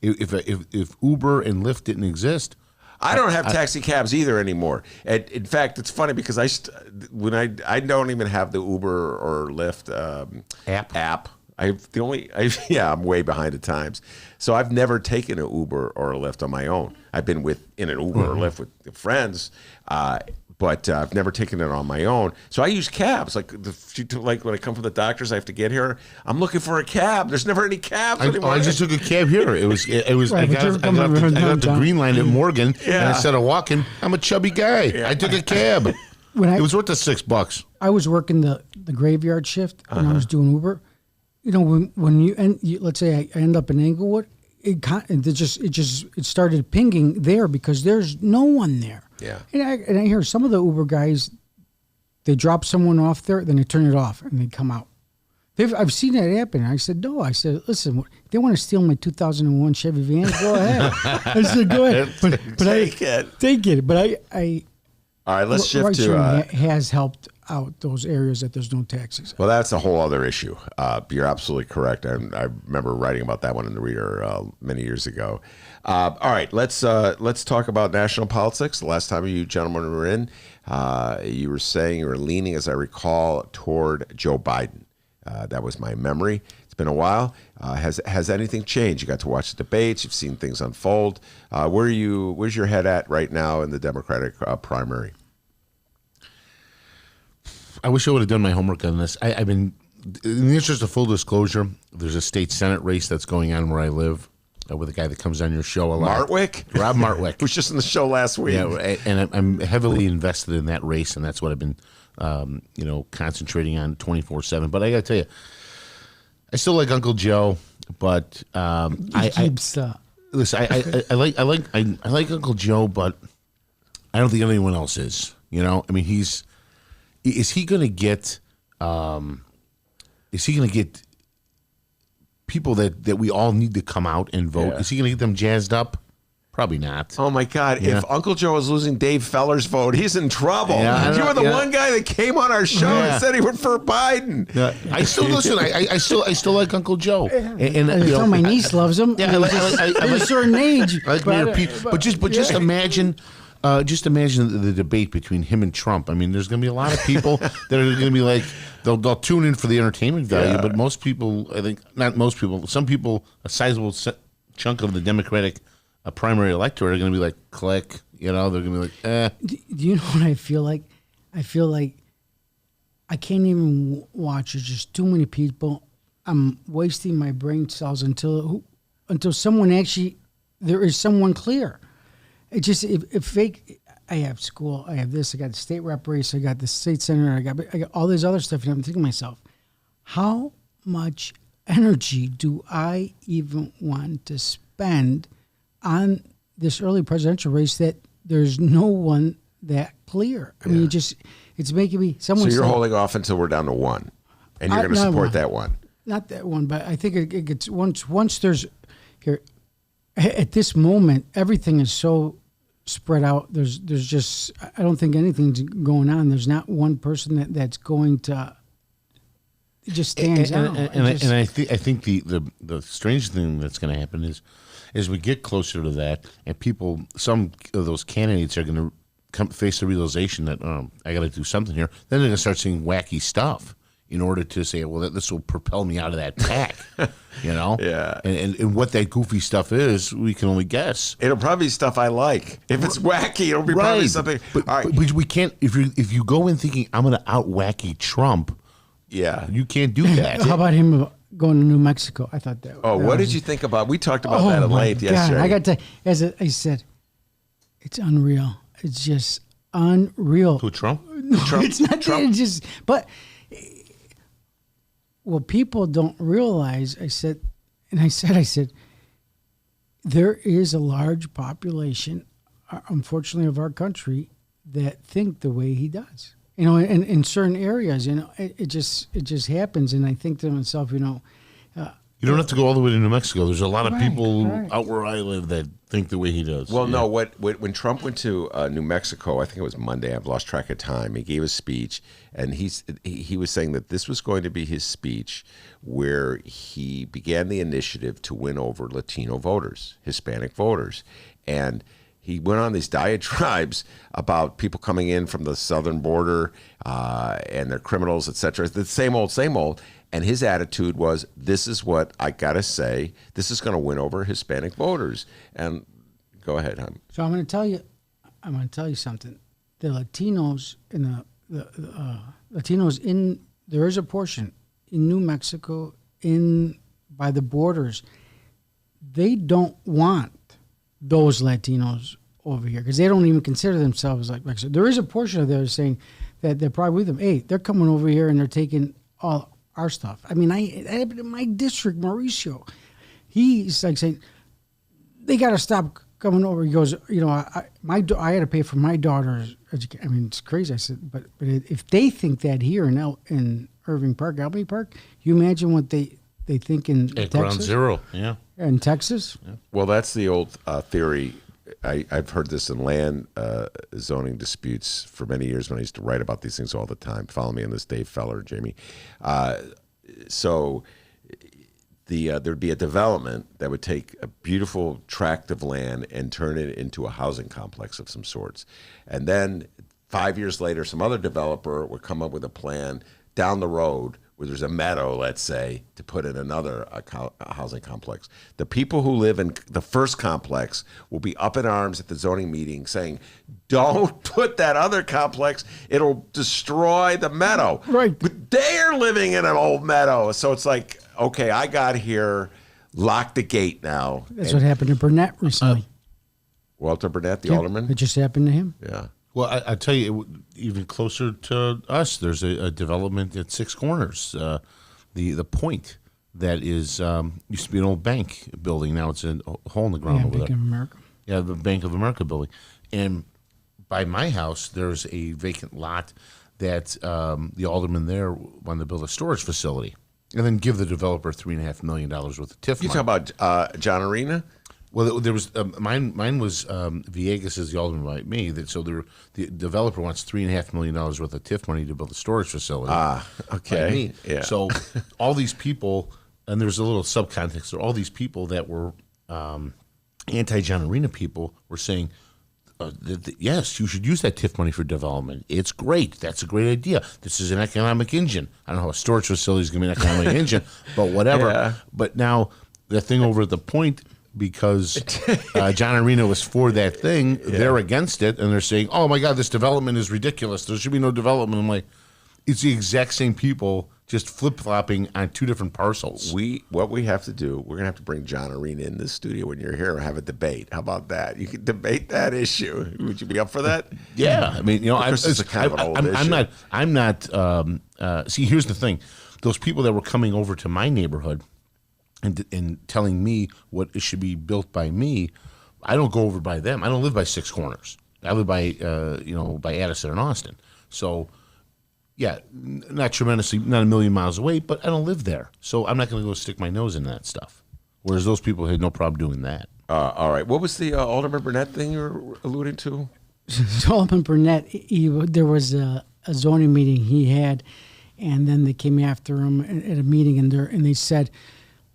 If Uber and Lyft didn't exist, I don't have taxi cabs either anymore. In fact, it's funny because I don't even have the Uber or Lyft app. I'm way behind at times. So I've never taken an Uber or a Lyft on my own. I've been in an Uber or Lyft with friends, but I've never taken it on my own. So I use cabs. Like when I come from the doctors, I have to get here. I'm looking for a cab. There's never any cabs anymore. I just took a cab here. It was. Right, I got the Green Line at Morgan, and instead of walking, I'm a chubby guy. Yeah. I took a cab. It was worth the $6. I was working the graveyard shift when I was doing Uber. You know, when you let's say I end up in Englewood, it started pinging there because there's no one there. Yeah. And I hear some of the Uber guys, they drop someone off there, then they turn it off and they come out. I've seen that happen. I said, no. I said, listen, if they want to steal my 2001 Chevy van, go ahead. I said, go ahead. But take it. But I all right, let's shift to has helped out those areas that there's no taxis. Well, that's a whole other issue. You're absolutely correct. I remember writing about that one in the Reader many years ago. All right, let's talk about national politics. The last time you gentlemen were in, you were saying you were leaning, as I recall, toward Joe Biden. That was my memory. It's been a while. Has anything changed? You got to watch the debates. You've seen things unfold. Where's your head at right now in the Democratic primary? I wish I would have done my homework on this. I've been, in the interest of full disclosure, there's a state Senate race that's going on where I live with a guy that comes on your show a lot. Martwick? Rob Martwick. Was just in the show last week. Yeah, and I'm heavily invested in that race, and that's what I've been, concentrating on 24/7. But I got to tell you, I still like Uncle Joe, but listen, I like Uncle Joe, but I don't think anyone else is. You know, I mean, Is he going to get people that we all need to come out and vote? Yeah. Is he going to get them jazzed up? Probably not. Oh, my God. Yeah. If Uncle Joe is losing Dave Feller's vote, he's in trouble. Yeah, you were the one guy that came on our show and said he would for Biden. Yeah. I still listen. I still like Uncle Joe. And my niece loves him. Yeah, I a certain age. I like Mayor Pete. But just imagine... just imagine the debate between him and Trump. I mean, there's going to be a lot of people that are going to be like, they'll tune in for the entertainment value, but most people, I think, not most people, some people, a sizable chunk of the Democratic primary electorate are going to be like, click, they're going to be like, eh. Do you know what I feel like? I feel like I can't even watch. There's just too many people. I'm wasting my brain cells until someone actually, there is someone clear. It just if fake. I have school. I have this. I got the state rep race. I got the state senator. I got all this other stuff. And I'm thinking to myself, how much energy do I even want to spend on this early presidential race that there's no one that clear? I mean, it's making me. So you're holding off until we're down to one, and you're going to support that one. Not that one, but I think it gets once there's here. At this moment, everything is so spread out. There's just, I don't think anything's going on. There's not one person that's going to. It just stands out. And I think the strange thing that's going to happen is, as we get closer to that, and some of those candidates are going to face the realization that I got to do something here, then they're going to start seeing wacky stuff in order to say, well, this will propel me out of that pack, you know? Yeah. And what that goofy stuff is, we can only guess. It'll probably be stuff I like. If it's wacky, it'll be probably something. But, all right. but we can't, if you go in thinking, I'm going to out wacky Trump, you can't do that. How about him going to New Mexico? I thought that. Oh, what did you think about? We talked about that at length yesterday. I got to, I said, it's unreal. It's just unreal. Who, Trump? No, it's not. Trump? It's just, but what people don't realize, I said, there is a large population, unfortunately, of our country that think the way he does. You know, in certain areas, you know, it just happens. And I think to myself, you know, you don't have to go all the way to New Mexico. There's a lot of people out where I live that think the way he does. Well, no, when Trump went to New Mexico, I think it was Monday, I've lost track of time, he gave a speech, and he was saying that this was going to be his speech where he began the initiative to win over Latino voters, Hispanic voters. And he went on these diatribes about people coming in from the southern border and they're criminals, et cetera. The same old. And his attitude was, this is what I got to say. This is going to win over Hispanic voters. And go ahead, Jaime. So I'm going to tell you something. The Latinos there is a portion in New Mexico, by the borders. They don't want those Latinos over here because they don't even consider themselves like Mexico. There is a portion of there saying that they're probably with them. Hey, they're coming over here and they're taking all our stuff. I mean, I in my district, Mauricio, he's like saying they got to stop coming over. He goes, you know, I had to pay for my daughter's education. I mean, it's crazy. I said, but if they think that here in Irving Park, Albany Park, you imagine what they think in at Texas? Ground Zero, yeah. In Texas? Yeah. Well, that's the old theory. I've heard this in land zoning disputes for many years when I used to write about these things all the time. Follow me on this, Dave Feller, Jamie. So there'd be a development that would take a beautiful tract of land and turn it into a housing complex of some sorts. And then 5 years later, some other developer would come up with a plan down the road where there's a meadow, let's say, to put in another housing complex. The people who live in the first complex will be up in arms at the zoning meeting saying, don't put that other complex, it'll destroy the meadow. Right. But they're living in an old meadow. So it's like, okay, I got here, lock the gate now. That's what happened to Burnett recently. Walter Burnett, the alderman? It just happened to him. Yeah. Well, I tell you, even closer to us, there's a development at Six Corners, the Point, that is used to be an old bank building. Now it's a hole in the ground over Bank there. of America. Yeah, the Bank of America building. And by my house, there's a vacant lot that the alderman there wanted to build a storage facility, and then give the developer $3.5 million worth of TIF You money. talking about John Arena? Well, there was mine was Villegas is the alderman by me. So the developer wants $3.5 million worth of TIF money to build a storage facility. Okay. By me. Yeah. So all these people, and there's a little subcontext there. All these people that were anti-John Arena people were saying, yes, you should use that TIF money for development. It's great. That's a great idea. This is an economic engine. I don't know how a storage facility is going to be an economic engine, but whatever. Yeah. But now the thing over at the Point, because John Arena was for that thing, they're against it, and they're saying, oh, my God, this development is ridiculous. There should be no development. I'm like, it's the exact same people just flip-flopping on two different parcels. What we have to do, we're going to have to bring John Arena in the studio when you're here and have a debate. How about that? You can debate that issue. Would you be up for that? Yeah. I mean, you know, it's a kind of an old issue. I'm not, see, here's the thing. Those people that were coming over to my neighborhood and telling me what it should be built by me, I don't go over by them. I don't live by Six Corners. I live by, by Addison and Austin. So, yeah, not a million miles away, but I don't live there. So I'm not going to go stick my nose in that stuff. Whereas those people had no problem doing that. All right. What was the Alderman Burnett thing you were alluding to? Alderman Burnett, there was a zoning meeting he had, and then they came after him at a meeting, and they said,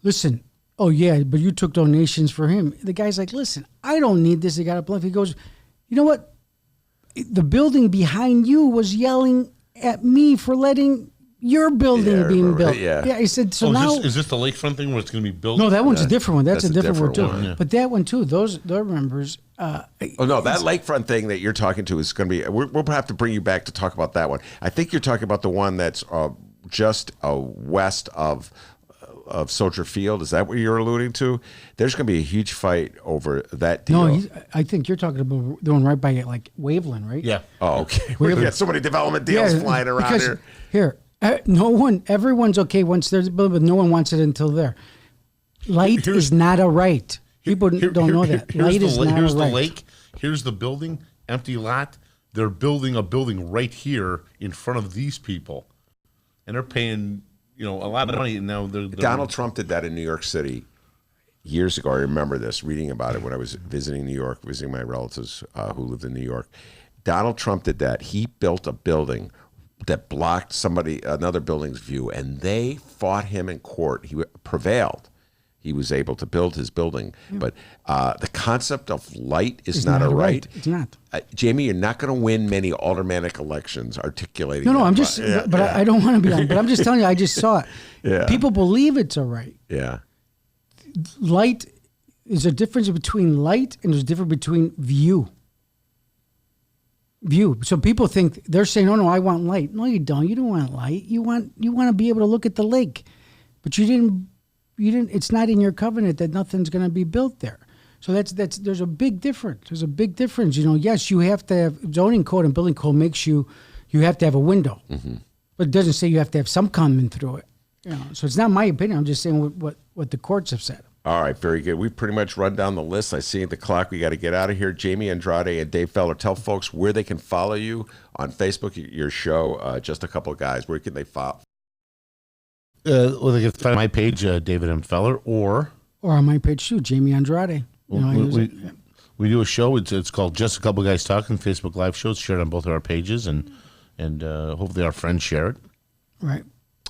listen, oh, yeah, but you took donations for him. The guy's like, listen, I don't need this. They got a bluff. He goes, you know what? the building behind you was yelling at me for letting your building being built. Yeah. I said, so now... Is this the lakefront thing where it's going to be built? No, that one's a different one. That's a different one, too. one, yeah. But that one, too, their members... Oh, no, that lakefront thing that you're talking to is going to be... We'll have to bring you back to talk about that one. I think you're talking about the one that's just west of Soldier Field. Is that what you're alluding to? There's going to be a huge fight over that deal. No, I think you're talking about the one right by like Waveland, right? Yeah. Oh, okay. We got so many development deals flying around here. Here, everyone's okay once there's a building, but no one wants it until there. Light is not a right. People don't know that. Light is not a right. Here's the lake. Here's the building. Empty lot. They're building a building right here in front of these people, and they're paying a lot of money now. Donald Trump did that in New York City years ago. I remember this, reading about it when I was visiting New York, visiting my relatives who lived in New York. Donald Trump did that. He built a building that blocked another building's view, and they fought him in court. He prevailed. He was able to build his building. Yeah. But the concept of light is not a right. It's not. Jamie, you're not going to win many aldermanic elections articulating No, I'm just, I don't want to be on, but I'm just telling you, I just saw it. Yeah. People believe it's a right. Yeah. Light, there's a difference between light and there's a difference between view. So people think they're saying, "Oh no, I want light." No, you don't. You don't want light. You want to be able to look at the lake, but you didn't. It's not in your covenant that nothing's going to be built there. So there's a big difference. There's a big difference. Yes, you have to have zoning code and building code makes you have to have a window, but it doesn't say you have to have some coming through it. So it's not my opinion. I'm just saying what the courts have said. All right, very good. We've pretty much run down the list. I see the clock. We got to get out of here. Jaime Andrade and Dave Feller, tell folks where they can follow you on Facebook, your show, Just a Couple of Guys. Where can they follow? Well, they can find my page, David M. Feller, or on my page too, Jaime Andrade. We do a show. It's called Just a Couple of Guys Talking, Facebook Live show. It's shared on both of our pages, and hopefully our friends share it. Right.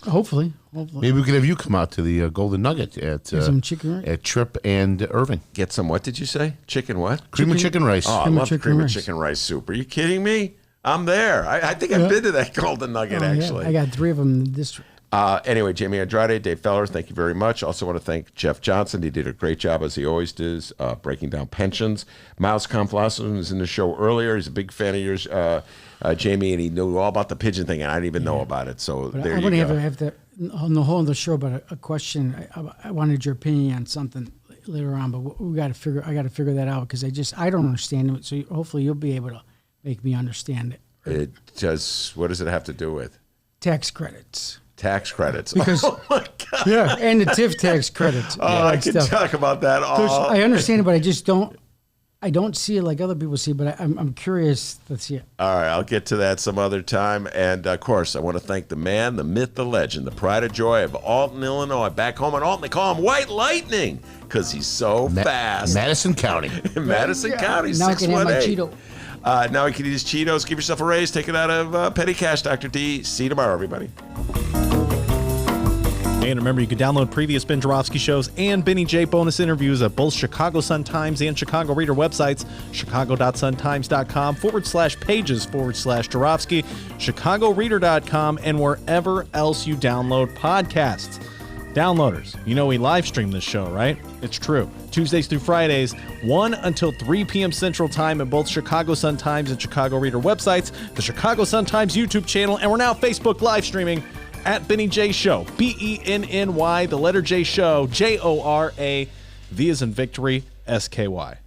Hopefully. Maybe we could have you come out to the Golden Nugget at some chicken rice. At Tripp and Irving. Get some, what did you say? Chicken what? Cream and chicken rice. Oh, I love cream and chicken rice soup. Are you kidding me? I'm there. I think I've been to that Golden Nugget, actually. Yeah. I got 3 of them in the district. Anyway, Jaime Andrade, Dave Feller, thank you very much. Also want to thank Jeff Johnson. He did a great job, as he always does, breaking down pensions. Miles Kampf-Lassin was in the show earlier. He's a big fan of yours, Jamie, and he knew all about the pigeon thing, and I didn't even know about it. So but there I you want go. to have the whole of the show, but a question. I wanted your opinion on something later on, but I got to figure that out because I don't understand it. So hopefully you'll be able to make me understand it. What does it have to do with? Tax credits. Tax credits. Because, oh my God. Yeah, and the TIF tax credits. I can talk about that all. I understand it, but I don't see it like other people see, but I'm curious to see it. All right, I'll get to that some other time. And, of course, I want to thank the man, the myth, the legend, the pride and joy of Alton, Illinois. Back home in Alton, they call him White Lightning because he's so fast. Madison County. Madison County, now 618. I can have my Cheeto. Now he can eat his Cheetos. Give yourself a raise. Take it out of petty cash, Dr. D. See you tomorrow, everybody. And remember, you can download previous Ben Joravsky shows and Benny J bonus interviews at both Chicago Sun-Times and Chicago Reader websites, chicago.suntimes.com/pages/Joravsky, chicagoreader.com, and wherever else you download podcasts. Downloaders, we live stream this show, right? It's true. Tuesdays through Fridays, 1 until 3 p.m. Central Time at both Chicago Sun-Times and Chicago Reader websites, the Chicago Sun-Times YouTube channel, and we're now Facebook live streaming at Benny J Show, BENNY, the letter J Show, JORA, V as in victory, SKY.